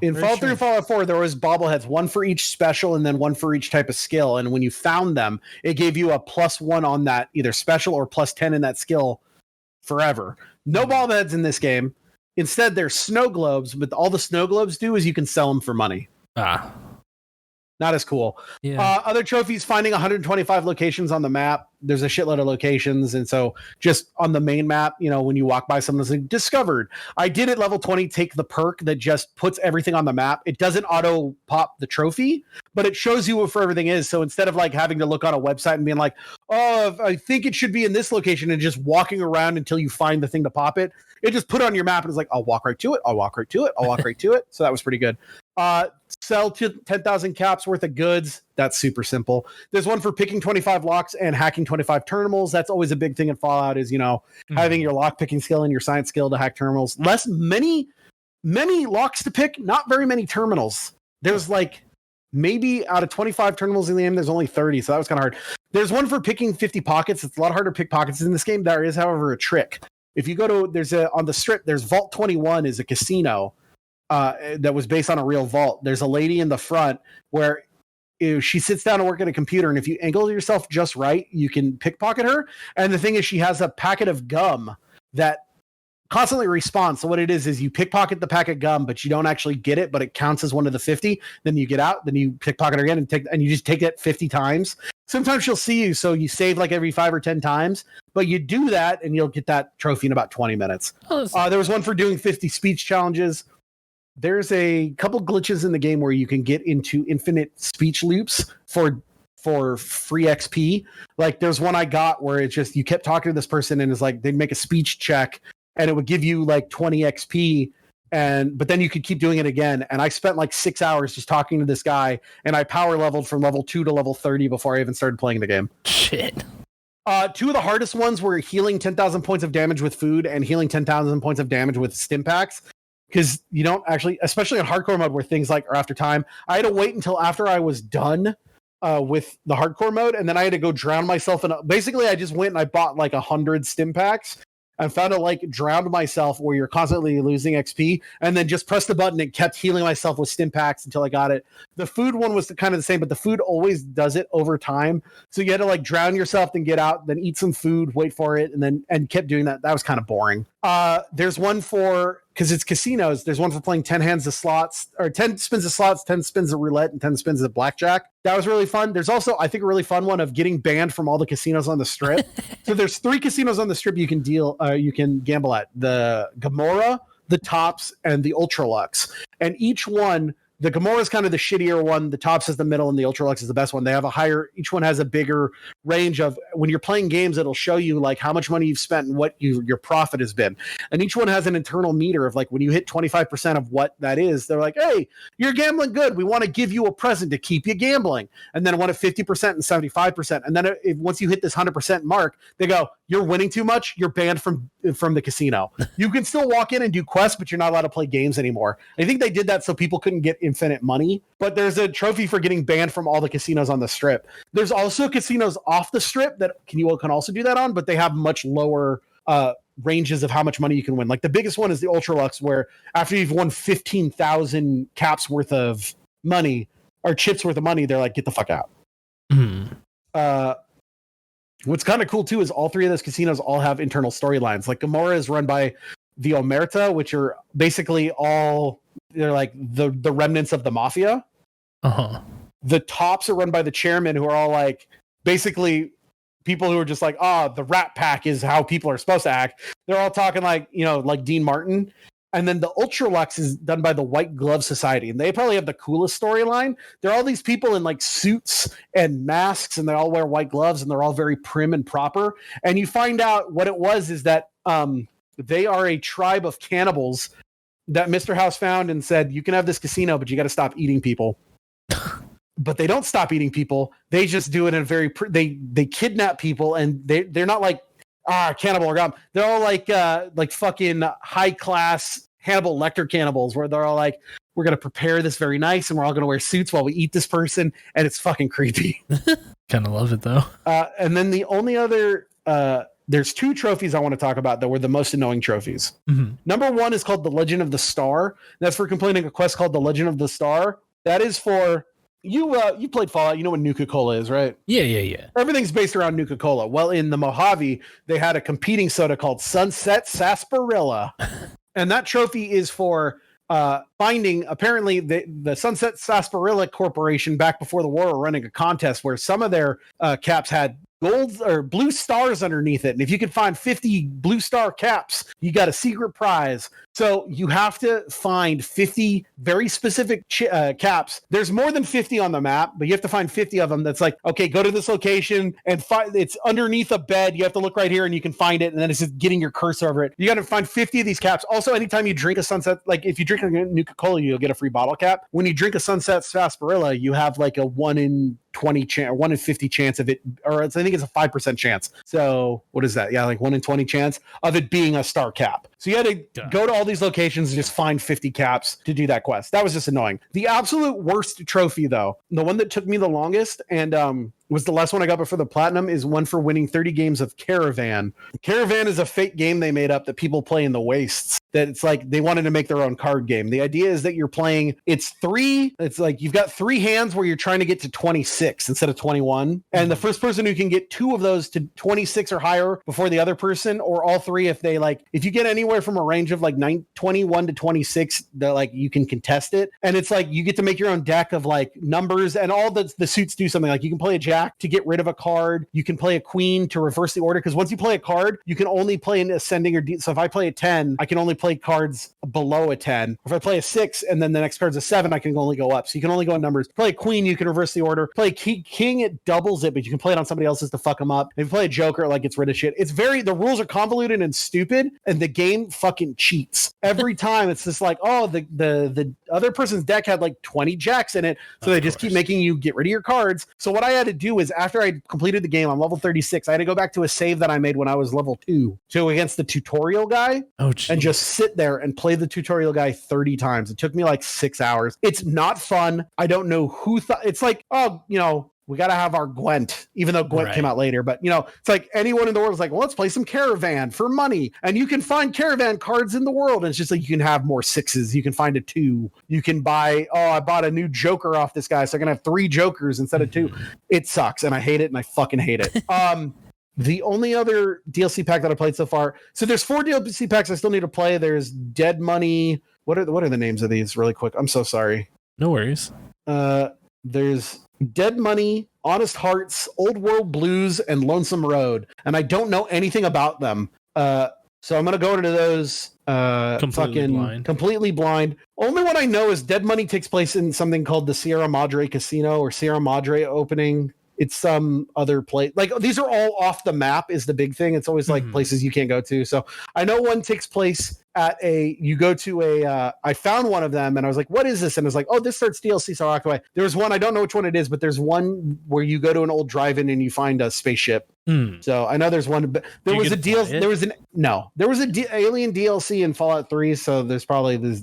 In Fallout 3 and Fallout 4, there was bobbleheads, one for each special and then one for each type of skill. And when you found them, it gave you a +1 on that either special or +10 in that skill forever. No bobbleheads in this game. Instead, there's snow globes, but all the snow globes do is you can sell them for money. Not as cool. Yeah. Other trophies, finding 125 locations on the map. There's a shitload of locations. And so just on the main map, when you walk by someone, it's like discovered. I did at level 20 take the perk that just puts everything on the map. It doesn't auto pop the trophy, but it shows you where everything is. So instead of like having to look on a website and being like, I think it should be in this location, and just walking around until you find the thing to pop it, it just put it on your map and it's like, I'll walk right to it. I'll walk right to it. I'll walk right to it. So that was pretty good. Sell 10,000 caps worth of goods. That's super simple. There's one for picking 25 locks and hacking 25 terminals. That's always a big thing in Fallout is, having your lock picking skill and your science skill to hack terminals. Many locks to pick, not very many terminals. There's like maybe out of 25 terminals in the game, there's only 30. So that was kind of hard. There's one for picking 50 pockets. It's a lot harder to pick pockets in this game. There is, however, a trick. If you go to, on the strip, there's Vault 21 is a casino that was based on a real vault. There's a lady in the front where she sits down to work at a computer, and if you angle yourself just right, you can pickpocket her. And the thing is, she has a packet of gum that constantly respawns. So what it is you pickpocket the packet of gum, but you don't actually get it, but it counts as one of the 50. Then you get out, then you pickpocket her again, and you just take it 50 times. Sometimes she'll see you, so you save like every 5 or 10 times, but you do that and you'll get that trophy in about 20 minutes. There was one for doing 50 speech challenges. There's a couple glitches in the game where you can get into infinite speech loops for free XP. Like there's one I got where it's just, you kept talking to this person and it's like, they'd make a speech check and it would give you like 20 XP. But then you could keep doing it again. And I spent like 6 hours just talking to this guy, and I power leveled from level 2 to level 30 before I even started playing the game. Shit. Two of the hardest ones were healing 10,000 points of damage with food and healing 10,000 points of damage with stim packs. Because you don't actually, especially in hardcore mode where things like are after time, I had to wait until after I was done with the hardcore mode, and then I had to go drown myself in basically I just went and I bought like 100 stim packs and found it drowned myself where you're constantly losing XP, and then just pressed the button and kept healing myself with stim packs until I got it. The food one was kind of the same, but the food always does it over time. So you had to drown yourself, then get out, then eat some food, wait for it, and kept doing that. That was kind of boring. There's one for because it's casinos. There's one for playing 10 hands of slots, or 10 spins of slots, 10 spins of roulette, and 10 spins of blackjack. That was really fun. There's also, I think, a really fun one of getting banned from all the casinos on the strip. So there's 3 casinos on the strip you can gamble at: the Gamora, the Tops, and the Ultralux. And each one, the Gamora is kind of the shittier one, the Tops is the middle, and the Ultralux is the best one. They have each one has a bigger range of, when you're playing games, it'll show you like how much money you've spent and what your profit has been. And each one has an internal meter of like, when you hit 25% of what that is, they're like, hey, you're gambling good. We want to give you a present to keep you gambling. And then one at 50% and 75%. And then once you hit this 100% mark, they go, you're winning too much. You're banned from the casino. You can still walk in and do quests, but you're not allowed to play games anymore. I think they did that so people couldn't get infinite money, but there's a trophy for getting banned from all the casinos on the strip. There's also casinos off the strip that can also do that on, but they have much lower ranges of how much money you can win. Like the biggest one is the Ultralux, where after you've won 15,000 caps worth of money or chips worth of money, they're like, get the fuck out. What's kind of cool too is all 3 of those casinos all have internal storylines. Like Gamora is run by the Omerta, which are basically they're like the remnants of the mafia. The Tops are run by the chairman, who are all like basically people who are just like, the Rat Pack is how people are supposed to act. They're all talking like, like Dean Martin. And then the Ultralux is done by the White Glove Society, and they probably have the coolest storyline. They're all these people in like suits and masks, and they all wear white gloves, and they're all very prim and proper. And you find out what it was is that they are a tribe of cannibals that Mr. House found and said, you can have this casino, but you got to stop eating people. But they don't stop eating people. They just do it in a very they kidnap people, and they're not like cannibal or gum. They're all like fucking high class Hannibal Lecter cannibals, where they're all like, we're gonna prepare this very nice, and we're all gonna wear suits while we eat this person, and it's fucking creepy. Kind of love it though. And then the only other there's 2 trophies I want to talk about that were the most annoying trophies. Number 1 is called the Legend of the Star. That's for completing a quest called the Legend of the Star. That is for you played Fallout. You know what Nuka-Cola is, right? Yeah. Everything's based around Nuka-Cola. Well, in the Mojave, they had a competing soda called Sunset Sarsaparilla. And that trophy is for finding, apparently, the Sunset Sarsaparilla Corporation back before the war were running a contest where some of their caps had gold or blue stars underneath it. And if you could find 50 blue star caps, you got a secret prize. So you have to find 50 very specific caps. There's more than 50 on the map, but you have to find 50 of them. That's like, okay, go to this location and it's underneath a bed. You have to look right here and you can find it. And then it's just getting your cursor over it. You got to find 50 of these caps. Also, anytime you drink a Sunset, like if you drink a Nuka-Cola, you'll get a free bottle cap. When you drink a Sunset Sarsaparilla, you have like a 1 in 20 chance, 1 in 50 chance of it, or I think it's a 5% chance. So what is that? Yeah, like 1 in 20 chance of it being a star cap. So you had to go to all these locations and just find 50 caps to do that quest. That was just annoying. The absolute worst trophy, though, the one that took me the longest and was the last one I got before the platinum, is one for winning 30 games of Caravan. Caravan is a fake game they made up that people play in the wastes. That it's like they wanted to make their own card game. The idea is that you're playing, it's like you've got 3 hands where you're trying to get to 26 instead of 21. And the first person who can get 2 of those to 26 or higher before the other person, or all 3, if you get anywhere from a range of like 21 to 26, you can contest it. And it's like you get to make your own deck of like numbers, and all the suits do something. Like you can play a jack to get rid of a card. You can play a queen to reverse the order, because once you play a card, you can only play an ascending or so if I play a 10, I can only play cards below a 10. If I play a 6 and then the next card's a 7, I can only go up. So you can only go in numbers. Play a queen, you can reverse the order. Play king, it doubles it, but you can play it on somebody else's to fuck them up. If you play a joker, it like gets rid of shit. The rules are convoluted and stupid, and the game fucking cheats every time. It's just like, oh, the other person's deck had like 20 jacks in it, so they just keep making you get rid of your cards. So what I had to do is, after I completed the game, I'm level 36, I had to go back to a save that I made when I was level 2 to against the tutorial guy, and just sit there and play the tutorial guy 30 times. It took me like 6 hours. It's not fun. I don't know who thought, it's like, oh, we got to have our Gwent, even though Gwent came out later. But, it's like anyone in the world is like, well, let's play some Caravan for money. And you can find Caravan cards in the world. And it's just like, you can have more 6s. You can find a 2. You can buy, I bought a new Joker off this guy, so I can have 3 Jokers instead of 2. It sucks. And I hate it. And I fucking hate it. The only other DLC pack that I played so far. So there's 4 DLC packs I still need to play. There's Dead Money. What are the names of these really quick? I'm so sorry. No worries. There's Dead Money, Honest Hearts, Old World Blues, and Lonesome Road. And I don't know anything about them. So I'm going to go into those completely blind. Only one I know is Dead Money takes place in something called the Sierra Madre Casino or Sierra Madre opening. It's some other place. Like, these are all off the map is the big thing. It's always like places you can't go to. So I know one takes place at I found one of them and I was like, what is this? And I was like, oh, this starts DLC. So I walked away. There's one, I don't know which one it is, but there's one where you go to an old drive-in and you find a spaceship. So I know there's one, but there was a DLC. There was Alien DLC in Fallout 3. So there's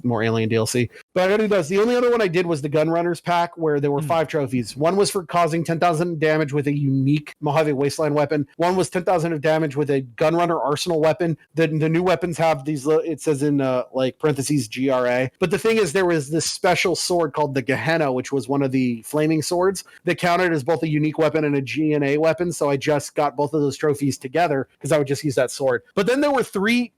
more Alien DLC, but I gotta do those. The only other one I did was the Gunrunners pack where there were 5 trophies. One was for causing 10,000 damage with a unique Mojave Wasteland weapon. One was 10,000 of damage with a Gunrunner arsenal weapon. The new weapons have these, it says in like parentheses GRA. But the thing is, there was this special sword called the Gehenna, which was one of the flaming swords that counted as both a unique weapon and a GNA weapon. So I just got both of those trophies together because I would just use that sword. But then there were 3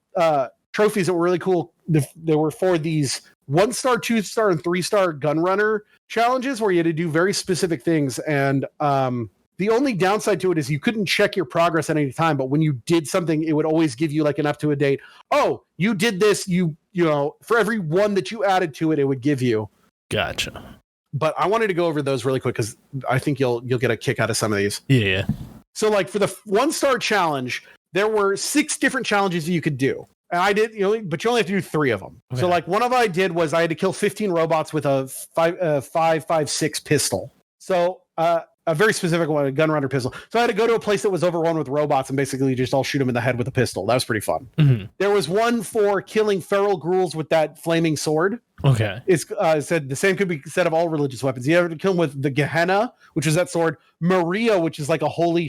trophies that were really cool. There were for these 1-star, 2-star, and 3-star Gunrunner challenges where you had to do very specific things. And the only downside to it is you couldn't check your progress at any time. But when you did something, it would always give you like an up to a date. Oh, you did this. You know, for every one that you added to it, it would give you. Gotcha. But I wanted to go over those really quick because I think you'll get a kick out of some of these. Yeah. So like for the 1-star challenge, there were 6 different challenges you could do. And I did, but you only have to do 3 of them. Okay. So like one of I did was I had to kill 15 robots with a 5.56 pistol. So a very specific one, a Gunrunner pistol. So I had to go to a place that was overrun with robots and basically just all shoot them in the head with a pistol. That was pretty fun. There was one for killing feral ghouls with that flaming sword. Okay. It's said the same could be said of all religious weapons. You have to kill them with the Gehenna, which is that sword. Maria, which is like a holy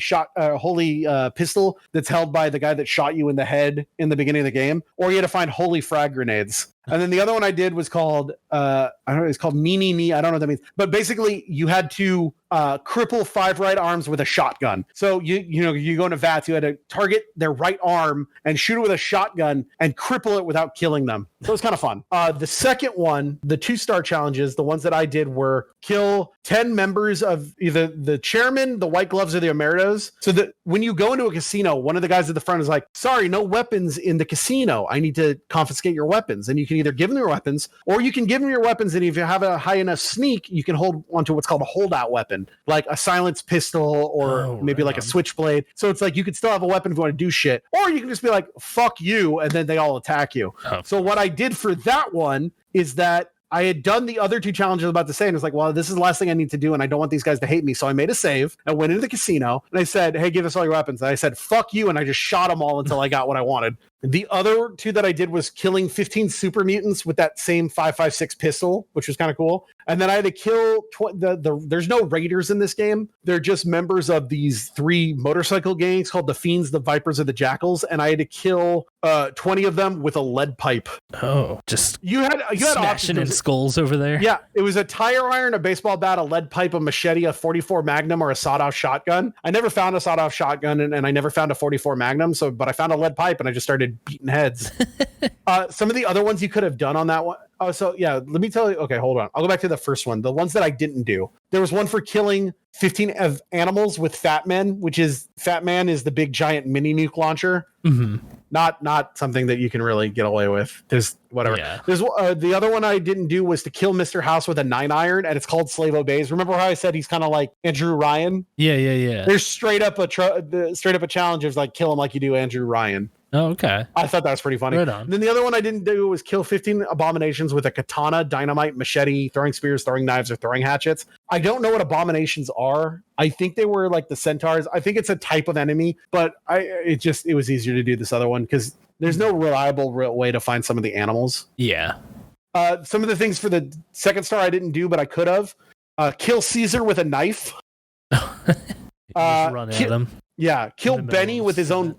pistol that's held by the guy that shot you in the head in the beginning of the game. Or you had to find holy frag grenades. And then the other one I did was called, I don't know, it's called Meanie. I don't know what that means. But basically, you had to cripple 5 right arms with a shotgun. So you go into VATS, you had to target their right arm and shoot it with a shotgun and cripple it without killing them. So it was kind of fun. The second one, the 2-star challenges, the ones that I did were kill 10 members of either the chairman, the white gloves, or the emeritos. So that when you go into a casino, one of the guys at the front is like, sorry, no weapons in the casino. I need to confiscate your weapons. And you can either give them your weapons or you can give them your weapons. And if you have a high enough sneak, you can hold onto what's called a holdout weapon, like a silenced pistol or maybe like a switchblade. So it's like you could still have a weapon if you want to do shit, or you can just be like, fuck you. And then they all attack you. So what I did for that one is that I had done the other 2 challenges about to say, and it's like, well, this is the last thing I need to do, and I don't want these guys to hate me. So I made a save. I went into the casino, and I said, hey, give us all your weapons. And I said, fuck you, and I just shot them all until I got what I wanted. The other 2 that I did was killing 15 super mutants with that same 5.56 pistol, which was kind of cool. And then I had to kill there's no raiders in this game. They're just members of these 3 motorcycle gangs called the Fiends, the Vipers, and the Jackals. And I had to kill 20 of them with a lead pipe. Oh, just you had smashing in skulls over there. Yeah, it was a tire iron, a baseball bat, a lead pipe, a machete, a 44 Magnum, or a sawed-off shotgun. I never found a sawed-off shotgun, and I never found a 44 Magnum. But I found a lead pipe, and I just started beating heads. Some of the other ones you could have done on that one. Oh, so yeah, let me tell you. Okay, hold on. I'll go back to the first one. The ones that I didn't do. There was one for killing 15 of animals with Fat Man, which is Fat Man is the big giant mini nuke launcher. Not something that you can really get away with. There's whatever. Yeah. There's the other one I didn't do was to kill Mr. House with a 9-iron, and it's called Slave Obeys. Remember how I said he's kind of like Andrew Ryan? Yeah. There's straight up a challenge of like kill him like you do Andrew Ryan. Oh, okay. I thought that was pretty funny. Right on. And then the other one I didn't do was kill 15 abominations with a katana, dynamite, machete, throwing spears, throwing knives, or throwing hatchets. I don't know what abominations are. I think they were like the centaurs. I think it's a type of enemy, but it was easier to do this other one because there's no reliable way to find some of the animals. Yeah. Some of the things for the 2nd star I didn't do, but I could have. Kill Caesar with a knife. Just run at him. Yeah. Kill Benny with his own...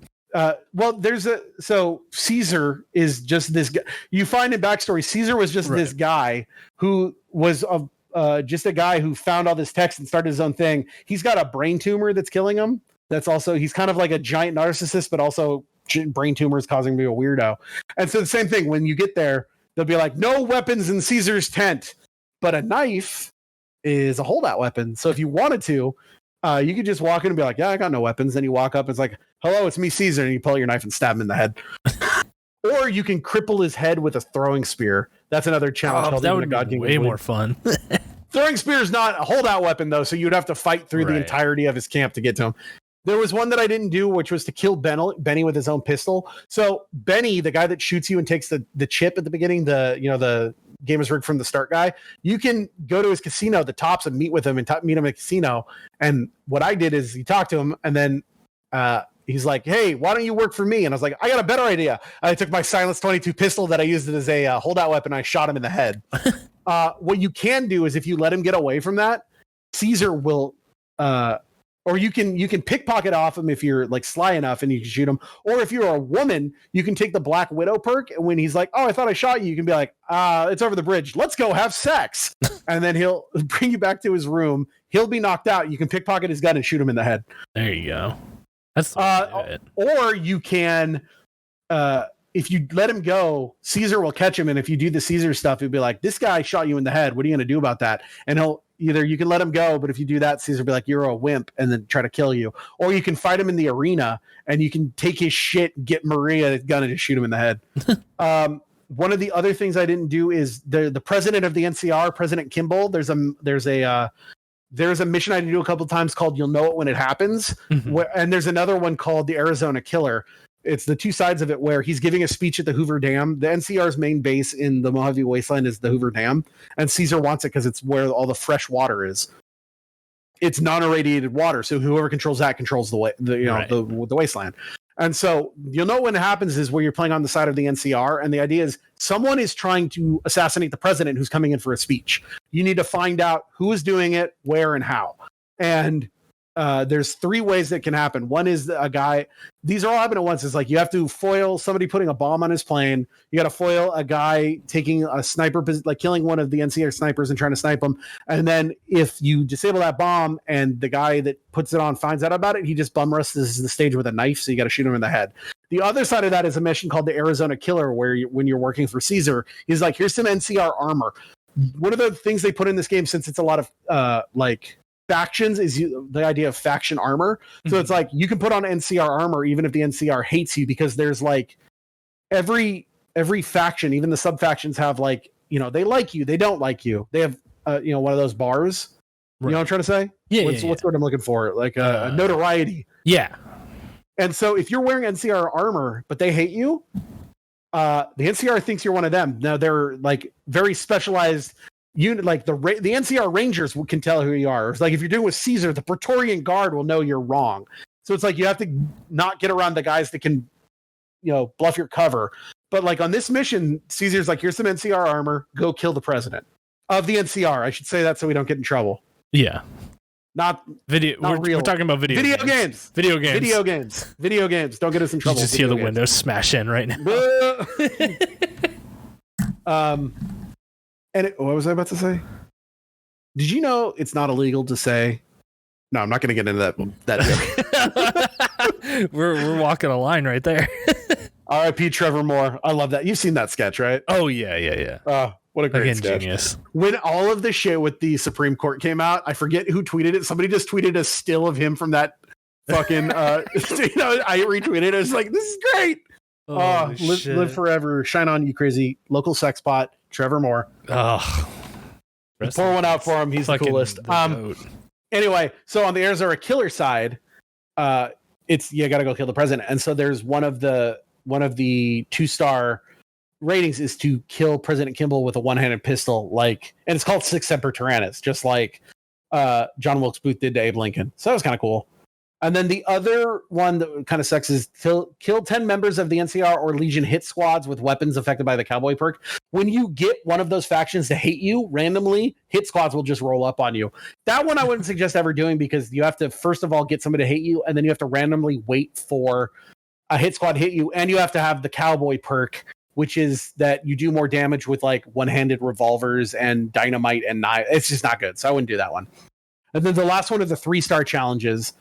so Caesar is just this guy. You find in backstory, Caesar was just this guy who was just a guy who found all this text and started his own thing. He's got a brain tumor that's killing him. That's also, he's kind of like a giant narcissist, but also brain tumors causing me a weirdo. And so the same thing, when you get there, they'll be like, no weapons in Caesar's tent, but a knife is a holdout weapon. So if you wanted to, you could just walk in and be like, yeah, I got no weapons. Then you walk up, it's like, hello, it's me, Caesar. And you pull out your knife and stab him in the head. Or you can cripple his head with a throwing spear. That's another challenge. That would be way more fun. Throwing spear is not a holdout weapon, though, so you'd have to fight through the entirety of his camp to get to him. There was one that I didn't do, which was to kill Benny with his own pistol. So Benny, the guy that shoots you and takes the chip at the beginning, the game is rigged from the start guy, you can go to his casino, the Tops, and meet with him and meet him at a casino. And what I did is you talk to him, and then he's like, hey, why don't you work for me? And I was like, I got a better idea. I took my Silence 22 pistol that I used as a holdout weapon. I shot him in the head. What you can do is if you let him get away from that, Caesar will, or you can pickpocket off him if you're like sly enough and you can shoot him. Or if you're a woman, you can take the Black Widow perk. And when he's like, oh, I thought I shot you, you can be like, it's over the bridge. Let's go have sex. And then he'll bring you back to his room. He'll be knocked out. You can pickpocket his gun and shoot him in the head. There you go. That's or you can, if you let him go, Caesar will catch him. And if you do the Caesar stuff, he'll be like, this guy shot you in the head. What are you going to do about that? And either you can let him go, but if you do that, Caesar will be like, you're a wimp, and then try to kill you. Or you can fight him in the arena and you can take his shit, get Maria's gun, and just shoot him in the head. One of the other things I didn't do is the president of the NCR, President Kimball, there's a mission I did do a couple of times called You'll Know It When It Happens. And there's another one called the Arizona Killer. It's the two sides of it where he's giving a speech at the Hoover Dam. The NCR's main base in the Mojave Wasteland is the Hoover Dam. And Caesar wants it because it's where all the fresh water is. It's non-irradiated water. So whoever controls that controls the wasteland. And so You'll Know When It Happens is where you're playing on the side of the NCR. And the idea is someone is trying to assassinate the president who's coming in for a speech. You need to find out who is doing it, where, and how. And there's three ways that can happen. One is a guy, these are all happening at once. It's like you have to foil somebody putting a bomb on his plane. You got to foil a guy taking a sniper, like killing one of the NCR snipers and trying to snipe him. And then if you disable that bomb and the guy that puts it on finds out about it, he just bum rushes the stage with a knife. So you got to shoot him in the head. The other side of that is a mission called the Arizona Killer, where when you're working for Caesar, he's like, here's some NCR armor. One of the things they put in this game, since it's a lot of factions, is the idea of faction armor. So it's like you can put on NCR armor even if the NCR hates you, because there's like every faction, even the sub factions have like, they like you, they don't like you. They have one of those bars. Right. You know what I'm trying to say? Yeah. What's what I'm looking for? Like a notoriety. Yeah. And so if you're wearing NCR armor but they hate you, the NCR thinks you're one of them. Now they're like very specialized unit, like the NCR Rangers can tell who you are. It's like if you're doing with Caesar, the Praetorian Guard will know you're wrong. So it's like you have to not get around the guys that can, bluff your cover. But like on this mission, Caesar's like, here's some NCR armor, go kill the president of the NCR. I should say that so we don't get in trouble. Yeah. Not real. We're talking about video games. Video games. Don't get us in trouble. You just hear the windows smash in right now. What was I about to say? Did you know it's not illegal to say? No, I'm not going to get into that joke. we're walking a line right there. R.I.P. Trevor Moore. I love that. You've seen that sketch, right? Oh yeah. What a great sketch. Genius. When all of the shit with the Supreme Court came out, I forget who tweeted it. Somebody just tweeted a still of him from that fucking. I retweeted it. I was like, this is great. Live forever. Shine on, you crazy local sex pot. Trevor Moore. Oh, pour one out for him. He's the coolest. Anyway, so on the Arizona Killer side, it's you got to go kill the president, and so there's one of the 2-star ratings is to kill President Kimball with a one-handed pistol, and it's called Sic Semper Tyrannis, just like John Wilkes Booth did to Abe Lincoln. So that was kind of cool. And then the other one that kind of sucks is kill 10 members of the NCR or Legion hit squads with weapons affected by the cowboy perk. When you get one of those factions to hate you randomly, hit squads will just roll up on you. That one I wouldn't suggest ever doing, because you have to, first of all, get somebody to hate you, and then you have to randomly wait for a hit squad to hit you, and you have to have the cowboy perk, which is that you do more damage with like one-handed revolvers and dynamite and knives. It's just not good. So I wouldn't do that one. And then the last one of the 3-star challenges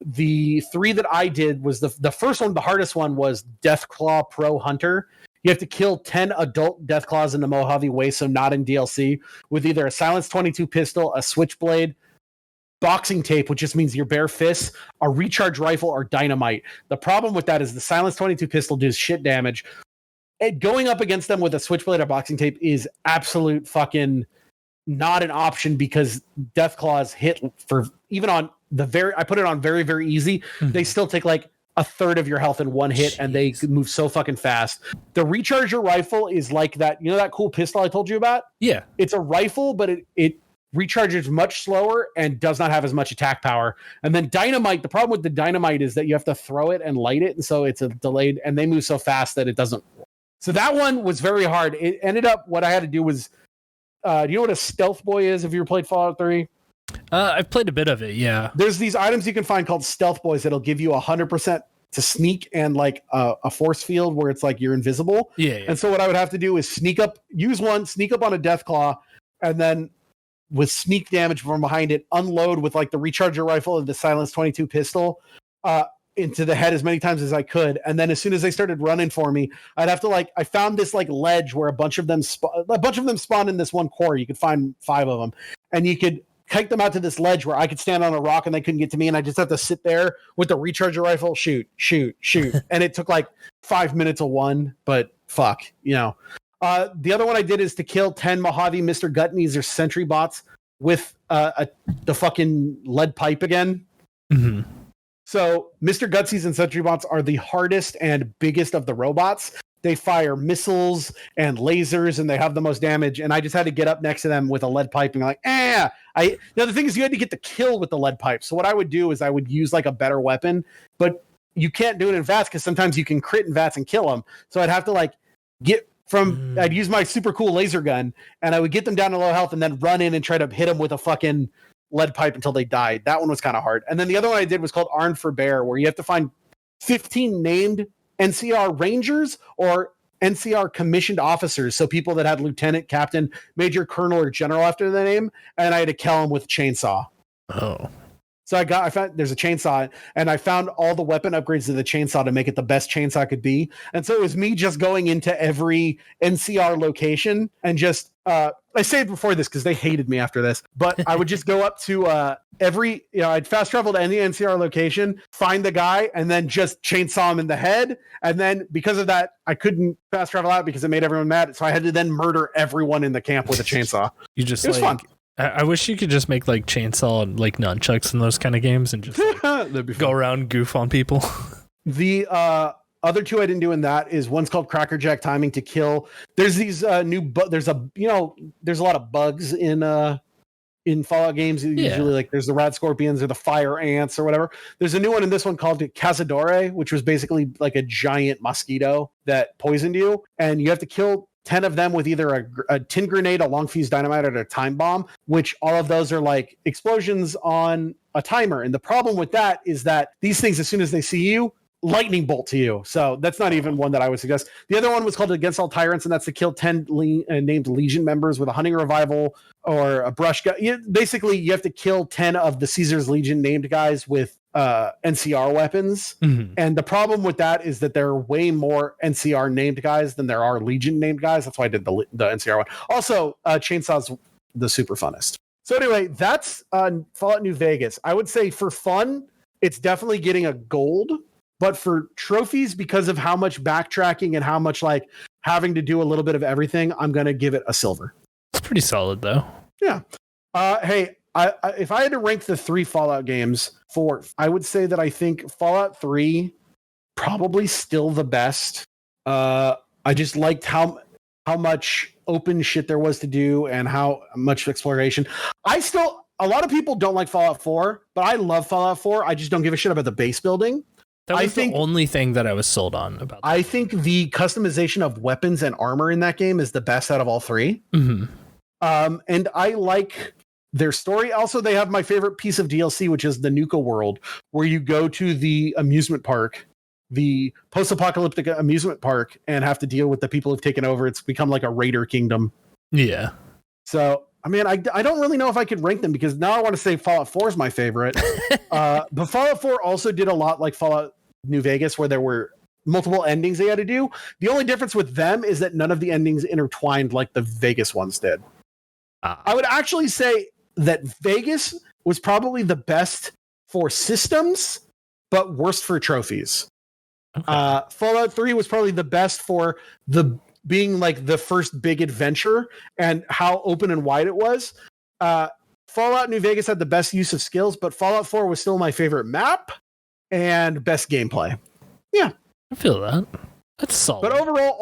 the 3 that I did was the first one, the hardest one, was Deathclaw Pro Hunter. You have to kill 10 adult Deathclaws in the Mojave Waste, so not in DLC, with either a Silence 22 pistol, a switchblade, boxing tape, which just means your bare fists, a recharge rifle, or dynamite. The problem with that is the Silence 22 pistol does shit damage. Going up against them with a switchblade or boxing tape is absolute fucking not an option, because Deathclaws hit for even on I put it on very, very easy. They still take like a third of your health in one hit. Jeez. And they move so fucking fast. The recharge your rifle is like that, that cool pistol I told you about? Yeah. It's a rifle, but it recharges much slower and does not have as much attack power. And then dynamite, the problem with the dynamite is that you have to throw it and light it, and so it's a delayed, and they move so fast that it doesn't. So that one was very hard. It ended up, what I had to do was, do you know what a stealth boy is? Have you ever played Fallout 3? I've played a bit of it, yeah. There's these items you can find called stealth boys that'll give you 100% to sneak and like a force field where it's like you're invisible. Yeah. And so what I would have to do is sneak up on a Deathclaw, and then with sneak damage from behind it, unload with like the recharger rifle and the Silence 22 pistol into the head as many times as I could. And then as soon as they started running for me, I'd have to I found this like ledge where a bunch of them spawned in this one core. You could find 5 of them, and you could kite them out to this ledge where I could stand on a rock and they couldn't get to me. And I just have to sit there with the recharger rifle, shoot. And it took like 5 minutes of one, but fuck, The other one I did is to kill 10 Mojave Mr. Gutneys or sentry bots with the fucking lead pipe again. Mm-hmm. So Mr. Gutsies and sentry bots are the hardest and biggest of the robots. They fire missiles and lasers, and they have the most damage. And I just had to get up next to them with a lead pipe and the thing is, you had to get the kill with the lead pipe. So what I would do is I would use like a better weapon, but you can't do it in VATS because sometimes you can crit in VATS and kill them. So I'd have to I'd use my super cool laser gun, and I would get them down to low health and then run in and try to hit them with a fucking lead pipe until they died. That one was kind of hard. And then the other one I did was called Armed for Bear, where you have to find 15 named NCR Rangers or NCR commissioned officers. So people that had lieutenant, captain, major, colonel, or general after their name. And I had to kill them with a chainsaw. Oh. So I found there's a chainsaw, and I found all the weapon upgrades to the chainsaw to make it the best chainsaw could be. And so it was me just going into every NCR location and just, I saved before this because they hated me after this, but I would just go up to I'd fast travel to any NCR location, find the guy, and then just chainsaw him in the head. And then because of that, I couldn't fast travel out because it made everyone mad. So I had to then murder everyone in the camp with a chainsaw. It was fun. I wish you could just make like chainsaw and like nunchucks in those kind of games and just go around goof on people. The other 2 I didn't do in that is one's called Crackerjack Timing to Kill. There's these there's a lot of bugs in Fallout games. Usually like there's the rad scorpions or the fire ants or whatever. There's a new one in this one called Cazadore, which was basically like a giant mosquito that poisoned you, and you have to kill 10 of them with either a tin grenade, a long fuse dynamite, or a time bomb, which all of those are like explosions on a timer. And the problem with that is that these things, as soon as they see you, lightning bolt to you. So that's not even one that I would suggest. The other one was called Against All Tyrants, and that's to kill 10 named Legion members with a hunting revival or a brush gun. Basically, you have to kill 10 of the Caesar's Legion named guys with NCR weapons. Mm-hmm. And the problem with that is that there are way more NCR named guys than there are Legion named guys. That's why I did the NCR one. Also, Chainsaw's the super funnest. So anyway, that's Fallout New Vegas. I would say for fun, it's definitely getting a gold. But for trophies, because of how much backtracking and how much like having to do a little bit of everything, I'm going to give it a silver. It's pretty solid though. Yeah. Hey, if I had to rank the 3 Fallout games, I would say that I think Fallout 3 probably still the best. I just liked how much open shit there was to do and how much exploration. A lot of people don't like Fallout 4, but I love Fallout 4. I just don't give a shit about the base building. That was the only thing that I was sold on about that. I think the customization of weapons and armor in that game is the best out of all 3. Mm-hmm. And I like their story. Also, they have my favorite piece of DLC, which is the Nuka world, where you go to the amusement park, the post-apocalyptic amusement park, and have to deal with the people who've taken over. It's become like a raider kingdom. Yeah. So I mean, I don't really know if I could rank them because now I want to say Fallout 4 is my favorite. But Fallout 4 also did a lot like Fallout New Vegas, where there were multiple endings they had to do. The only difference with them is that none of the endings intertwined like the Vegas ones did. I would actually say that Vegas was probably the best for systems, but worst for trophies. Okay. Fallout 3 was probably the best for being like the first big adventure and how open and wide it was. Fallout New Vegas had the best use of skills, but Fallout 4 was still my favorite map and best gameplay. Yeah. I feel that. That's solid. But overall,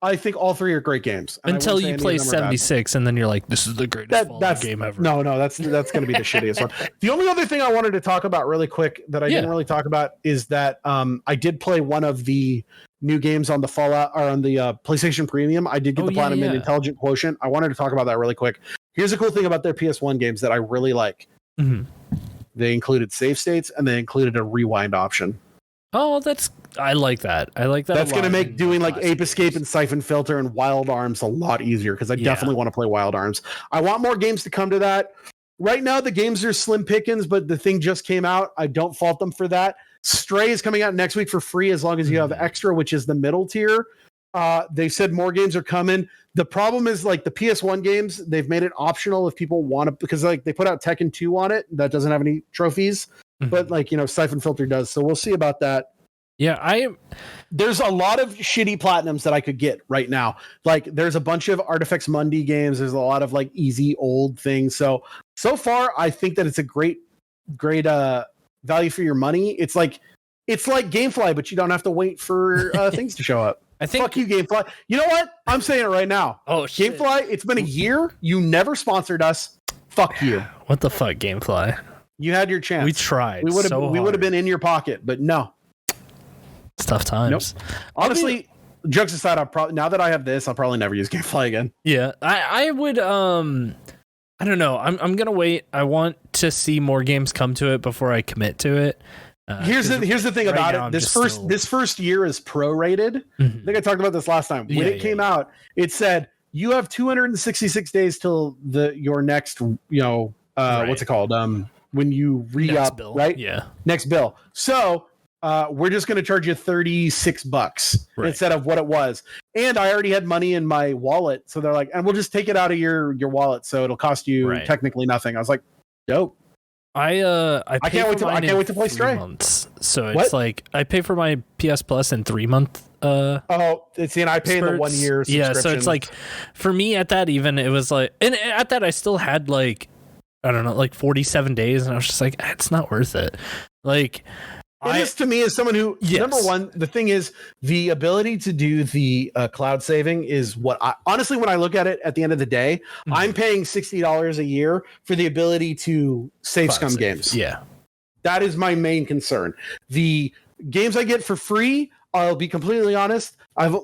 I think all three are great games. Until you play 76 and then you're like, this is the greatest Fallout game ever. No, that's going to be the shittiest one. The only other thing I wanted to talk about really quick that I didn't really talk about is that I did play one of the new games on the Fallout or on the PlayStation Premium. I did get the Platinum and Intelligent Quotient. I wanted to talk about that really quick. Here's a cool thing about their PS1 games that I really like. Mm-hmm. They included save states and they included a rewind option. Oh, I like that. That's going to make doing like Ape Escape and Siphon Filter and Wild Arms a lot easier because I definitely want to play Wild Arms. I want more games to come to that. Right now, the games are slim pickings, but the thing just came out. I don't fault them for that. Stray is coming out next week for free as long as you have Extra, which is the middle tier. They said more games are coming. The problem is like the PS1 games, they've made it optional if people want to, because like they put out Tekken 2 on it that doesn't have any trophies. But like, Siphon Filter does. So we'll see about that. Yeah, there's a lot of shitty platinums that I could get right now. Like there's a bunch of Artifex Mundi games. There's a lot of like easy old things. So far I think that it's a great value for your money. It's like GameFly, but you don't have to wait for things to show up. I think. Fuck you, GameFly. You know what? I'm saying it right now. Oh shit. GameFly, it's been a year. You never sponsored us. Fuck you. What the fuck, GameFly? You had your chance. We tried. We would have been in your pocket, but no. It's tough times. Nope. Honestly, jokes aside, now that I have this, I'll probably never use GameFly again. Yeah, I would. I don't know. I'm gonna wait. I want to see more games come to it before I commit to it. Here's the thing about it. This first year is prorated. Mm-hmm. I think I talked about this last time. When it came out, it said you have 266 days till your next, what's it called? When you re-up, right? Yeah. Next bill. So we're just going to charge you $36 instead of what it was. And I already had money in my wallet. So they're like, and we'll just take it out of your wallet. So it'll cost you technically nothing. I was like, dope. I can't wait to play Stray. Months. So it's like I pay for my PS Plus in 3 month. And I pay the 1 year subscription. Yeah. So it's like for me at that, even it was like, and at that I still had like, I don't know, like 47 days. And I was just like, it's not worth it. Like, it is to me as someone who, number one, the thing is the ability to do the cloud saving is what honestly, when I look at it at the end of the day, I'm paying $60 a year for the ability to save scum games. Yeah. That is my main concern. The games I get for free, I'll be completely honest,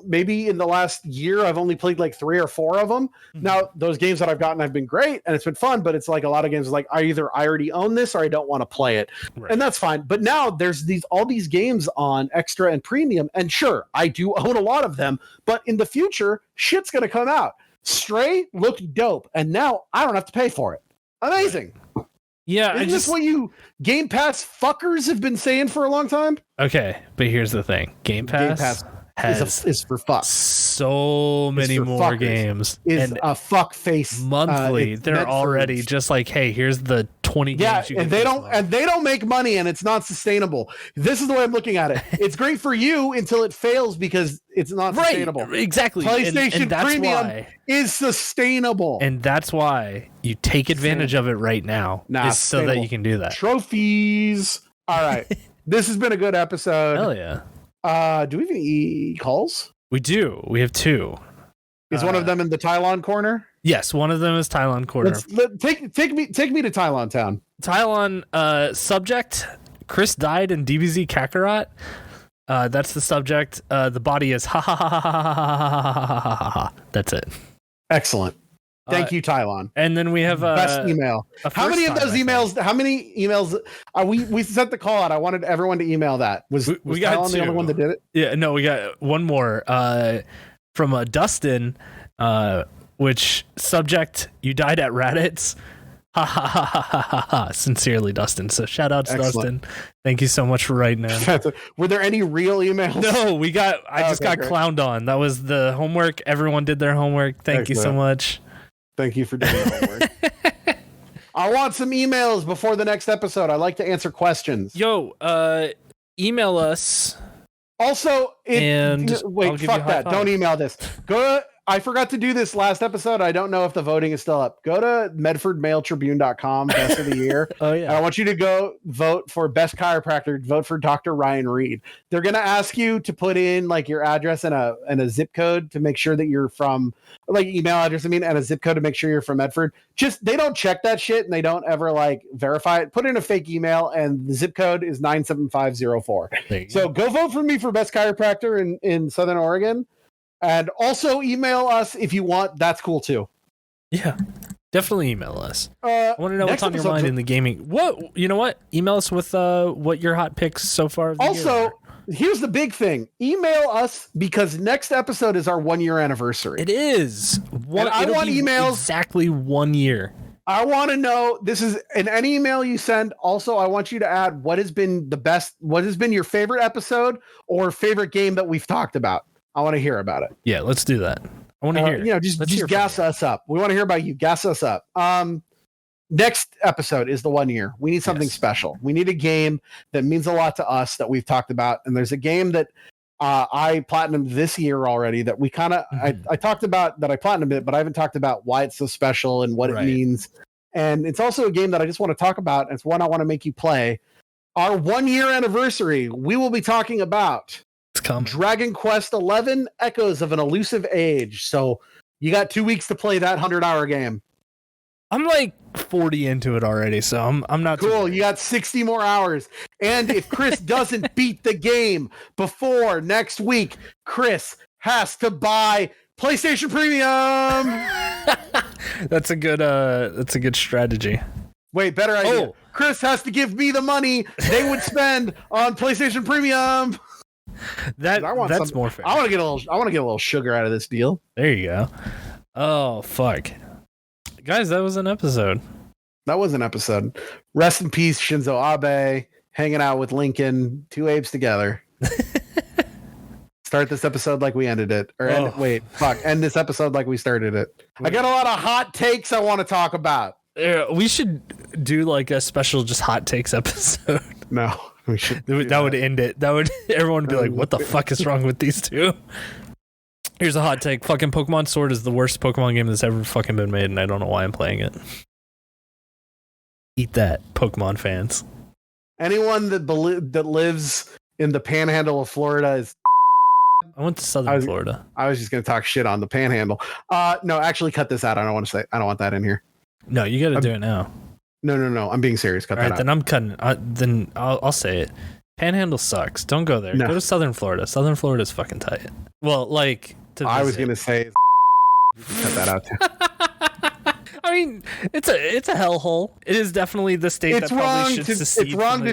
maybe in the last year, I've only played like 3 or 4 of them. Mm-hmm. Now, those games that I've gotten have been great and it's been fun, but it's like a lot of games like I already own this or I don't want to play it. Right. And that's fine. But now there's all these games on Extra and Premium. And sure, I do own a lot of them, but in the future, shit's going to come out. Stray looked dope. And now I don't have to pay for it. Amazing. Right. Yeah. Isn't this what you Game Pass fuckers have been saying for a long time? Okay. But here's the thing. Game Pass is for fuck. So many more games. Is a fuck face monthly. They're already just like, hey, here's the 20 games. Yeah, and they don't make money, and it's not sustainable. This is the way I'm looking at it. It's great for you until it fails because it's not sustainable. Exactly. PlayStation Premium is sustainable, and that's why you take advantage of it right now. So that you can do that. Trophies. All right. This has been a good episode. Hell yeah. Do we have any calls? We do. We have 2. Is one of them in the Tylon corner? Yes, one of them is Tylon corner. Take me to Tylon town. Tylon subject. Chris died in DBZ Kakarot. That's the subject. The body is ha ha ha ha ha ha ha ha ha. That's it. Excellent. Thank you, Tylon. And then we have best email. How many of those emails? How many emails? We sent the call out. I wanted everyone to email that. Was Tylon the only one that did it? Yeah, no, we got one more from Dustin. which subject, you died at Raditz. Ha ha ha ha ha ha ha. Sincerely, Dustin. So shout out to Dustin. Thank you so much for writing in. Were there any real emails? No, I just got clowned on. That was the homework. Everyone did their homework. Thank you so much. Thank you for doing the homework. I want some emails before the next episode. I like to answer questions. Yo, email us. Also, wait, fuck that. Don't email this. I forgot to do this last episode. I don't know if the voting is still up. Go to medfordmailtribune.com, best of the year. Oh, yeah. And I want you to go vote for best chiropractor. Vote for Dr. Ryan Reed. They're going to ask you to put in like your address and a zip code to make sure that you're from, like email address, and a zip code to make sure you're from Medford. They don't check that shit and they don't ever like verify it. Put in a fake email and the zip code is 97504. So go vote for me for best chiropractor in Southern Oregon. And also email us if you want. That's cool too. Yeah, definitely email us. I want to know what's on your mind in the gaming. You know what? Email us with what your hot picks so far. Also, here's the big thing. Email us because next episode is our 1 year anniversary. It is. I want emails exactly 1 year. I want to know, this is in any email you send. Also, I want you to add what has been your favorite episode or favorite game that we've talked about. I want to hear about it. Yeah, let's do that. I want to hear. Just gas us up. We want to hear about you. Gas us up. Next episode is the 1 year. We need something special. We need a game that means a lot to us that we've talked about. And there's a game that I platinumed this year already that we kind of I talked about that I platinumed it, but I haven't talked about why it's so special and what it means. And it's also a game that I just want to talk about. It's one I want to make you play. Our 1 year anniversary. We will be talking about Dragon Quest XI Echoes of an Elusive Age. So you got 2 weeks to play that 100-hour game. I'm like 40 into it already, so I'm not cool. You got 60 more hours. And if Chris doesn't beat the game before next week, Chris has to buy PlayStation Premium. That's a good strategy. Wait, better idea. Chris has to give me the money they would spend on PlayStation Premium. That's more fair. I want to get a little sugar out of this deal. There you go. Oh fuck, guys, that was an episode. Rest in peace, Shinzo Abe. Hanging out with Lincoln, two apes together. Start this episode like we ended it, end this episode like we started it. I got a lot of hot takes I want to talk about. Yeah, we should do like a special just hot takes episode. No. We should that would end it. Everyone would be like, what the fuck is wrong with these two? Here's a hot take. Fucking Pokemon Sword is the worst Pokemon game that's ever fucking been made, and I don't know why I'm playing it. Eat that, Pokemon fans. Anyone that lives in the panhandle of Florida is... I went to Southern Florida. I was just going to talk shit on the panhandle. No, actually cut this out. I don't want that in here. No, you got to do it now. No. I'm being serious. Cut that out. Then I'm cutting. Then I'll say it. Panhandle sucks. Don't go there. No. Go to Southern Florida. Southern Florida is fucking tight. Well, like I was gonna say, cut that out too. I mean, it's a hellhole. It is definitely the state that probably should secede. It's wrong to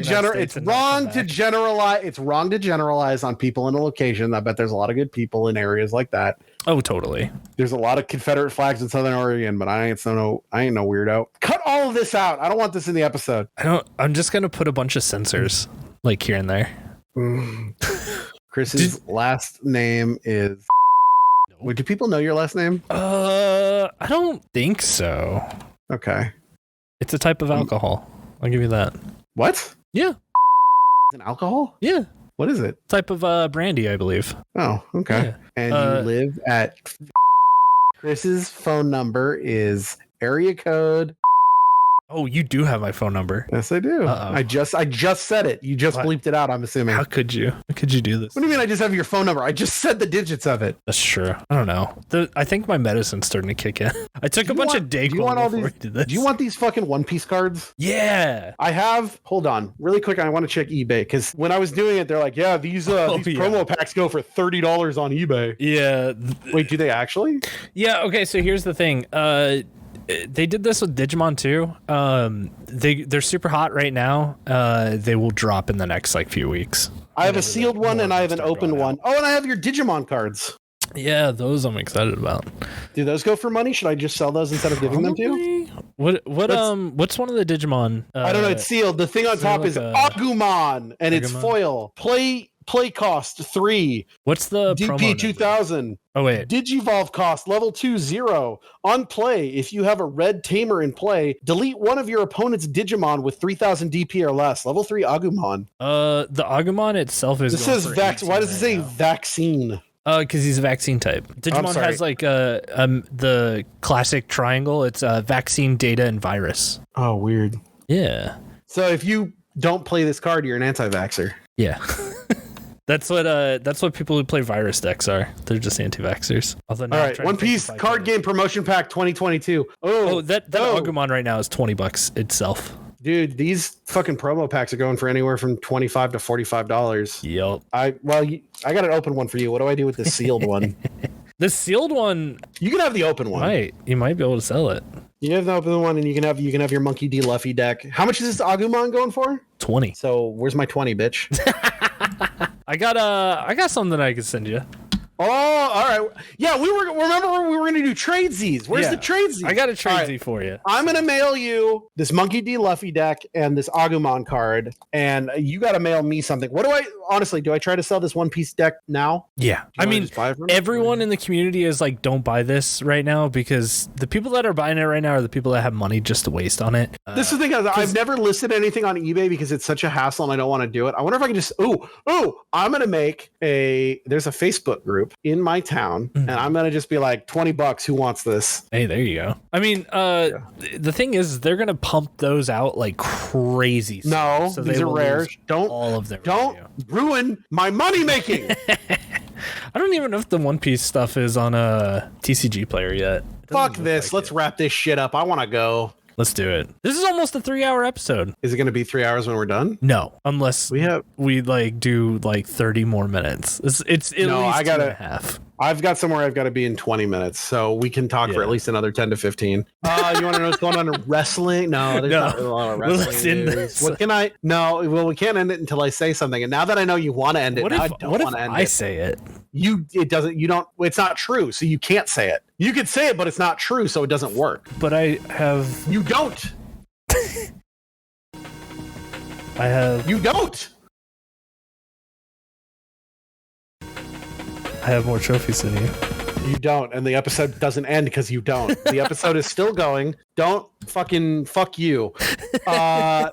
generalize on people in a location. I bet there's a lot of good people in areas like that. Oh, totally. There's a lot of Confederate flags in Southern Oregon, but I ain't no weirdo. Cut all of this out. I don't want this in the episode. I'm just gonna put a bunch of censors like here and there. Chris's last name is... Do people know your last name? I don't think so. Okay. It's a type of alcohol. I'll give you that. What? Yeah. It's an alcohol? Yeah. What is it? Type of brandy, I believe. Oh, okay. Yeah. And you live at... Chris's phone number is area code... Oh, you do have my phone number. Yes, I do. Uh-oh. I just said it. You just bleeped it out, I'm assuming. How could you? How could you do this? What do you mean I just have your phone number? I just said the digits of it. That's true. I don't know. I think my medicine's starting to kick in. I took a bunch of Dayquil before I did this. Do you want these fucking One Piece cards? Yeah. I have. Hold on. Really quick, I want to check eBay because when I was doing it, they're like, yeah, these promo packs go for $30 on eBay. Yeah. Wait, do they actually? Yeah, okay, so here's the thing. They did this with Digimon too. They're super hot right now. They will drop in the next few weeks. I have a sealed one and I have an open one. Oh, and I have your Digimon cards. Yeah, those I'm excited about. Do those go for money? Should I just sell those instead of giving them to you? What's one of the Digimon? I don't know. It's sealed. The thing on top like is Agumon, and it's foil. Play cost 3. What's the DP 2000? Oh wait. Digivolve cost level 2 0. On play, if you have a red tamer in play, delete one of your opponent's Digimon with 3000 DP or less. Level 3 Agumon. The Agumon itself is. This says Why does it say vaccine? Because he's a vaccine type. Digimon has like the classic triangle. It's vaccine, data, and virus. Oh, weird. Yeah. So if you don't play this card, you're an anti-vaxxer. Yeah. That's what people who play virus decks are. They're just anti-vaxxers. All right, One Piece card game promotion pack 2022. That Agumon right now is $20 itself. Dude, these fucking promo packs are going for anywhere from $25 to $45. Yep. I got an open one for you. What do I do with the sealed one? The sealed one, you can have the open one. You might be able to sell it. You have the open one, and you can have your Monkey D. Luffy deck. How much is this Agumon going for? 20. So where's my 20, bitch? I got something I can send you. Oh, all right. Yeah, remember we were going to do tradesies. Where's the tradesies? I got a tradesy for you. I'm going to mail you this Monkey D. Luffy deck and this Agumon card, and you got to mail me something. Do I try to sell this One Piece deck now? Yeah. I mean, everyone in the community is like, don't buy this right now, because the people that are buying it right now are the people that have money just to waste on it. This is the thing. I've never listed anything on eBay because it's such a hassle and I don't want to do it. I wonder if I can just, I'm going to make there's a Facebook group in my town, and I'm going to just be like, $20, who wants this? Hey, there you go. I mean, the thing is, they're going to pump those out like crazy. No, so these are rare. Don't ruin my money making. I don't even know if the One Piece stuff is on a TCG player yet. Fuck this. Let's wrap this shit up. I want to go. Let's do it. This is almost a 3-hour episode. Is it going to be 3 hours when we're done? No, unless we like do like 30 more minutes. It's at least 2.5. I've got somewhere I've got to be in 20 minutes, so we can talk for at least another 10 to 15. You want to know what's going on in wrestling? No, there's not really a lot of wrestling news. What can I? No, well, we can't end it until I say something. And now that I know you want to end it, I don't want to end it. I say it. It's not true, so you can't say it. You could say it, but it's not true, so it doesn't work. But you don't. You don't. I have more trophies than you. You don't, and the episode doesn't end because you don't. The episode is still going. Don't fucking fuck you. The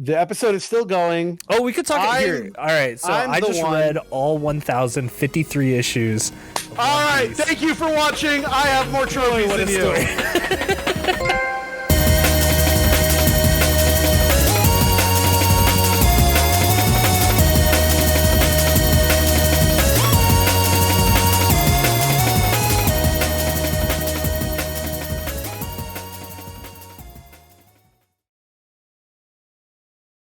episode is still going. Oh, we could talk here. All right, so I just read all 1,053 issues. All right, thank you for watching. I have more trophies than you.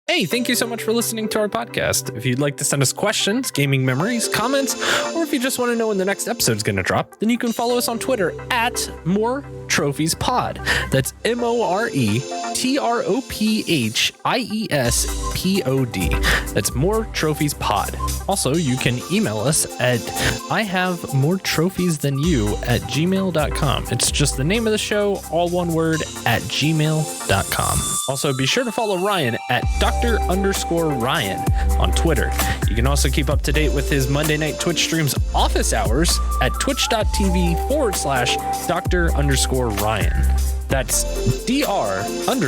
Hey, thank you so much for listening to our podcast. If you'd like to send us questions, gaming memories, comments, or if you just want to know when the next episode's going to drop, then you can follow us on Twitter at MoreTrophiesPod. That's MoreTrophiesPod. That's MoreTrophiesPod. Also, you can email us at ihavemoretrophiesthanyou@gmail.com. It's just the name of the show, all one word, at gmail.com. Also, be sure to follow Ryan at Dr._Ryan on Twitter. You can also keep up to date with his Monday night Twitch streams office hours at twitch.tv/Dr._Ryan. That's Dr._RYAN.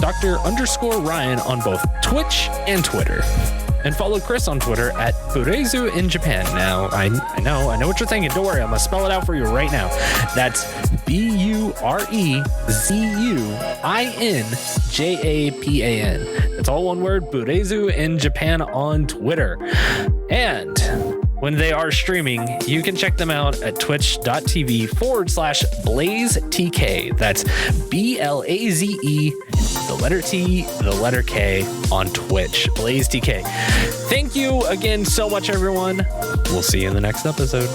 Dr._Ryan on both Twitch and Twitter. And follow Chris on Twitter at Burezu in Japan. Now, I know what you're thinking. Don't worry, I'm going to spell it out for you right now. That's BUREZUINJAPAN. That's all one word, Burezu in Japan on Twitter. And when they are streaming, you can check them out at twitch.tv/BlazeTK. That's BLAZE, the letter T, the letter K on Twitch. BlazeTK. Thank you again so much, everyone. We'll see you in the next episode.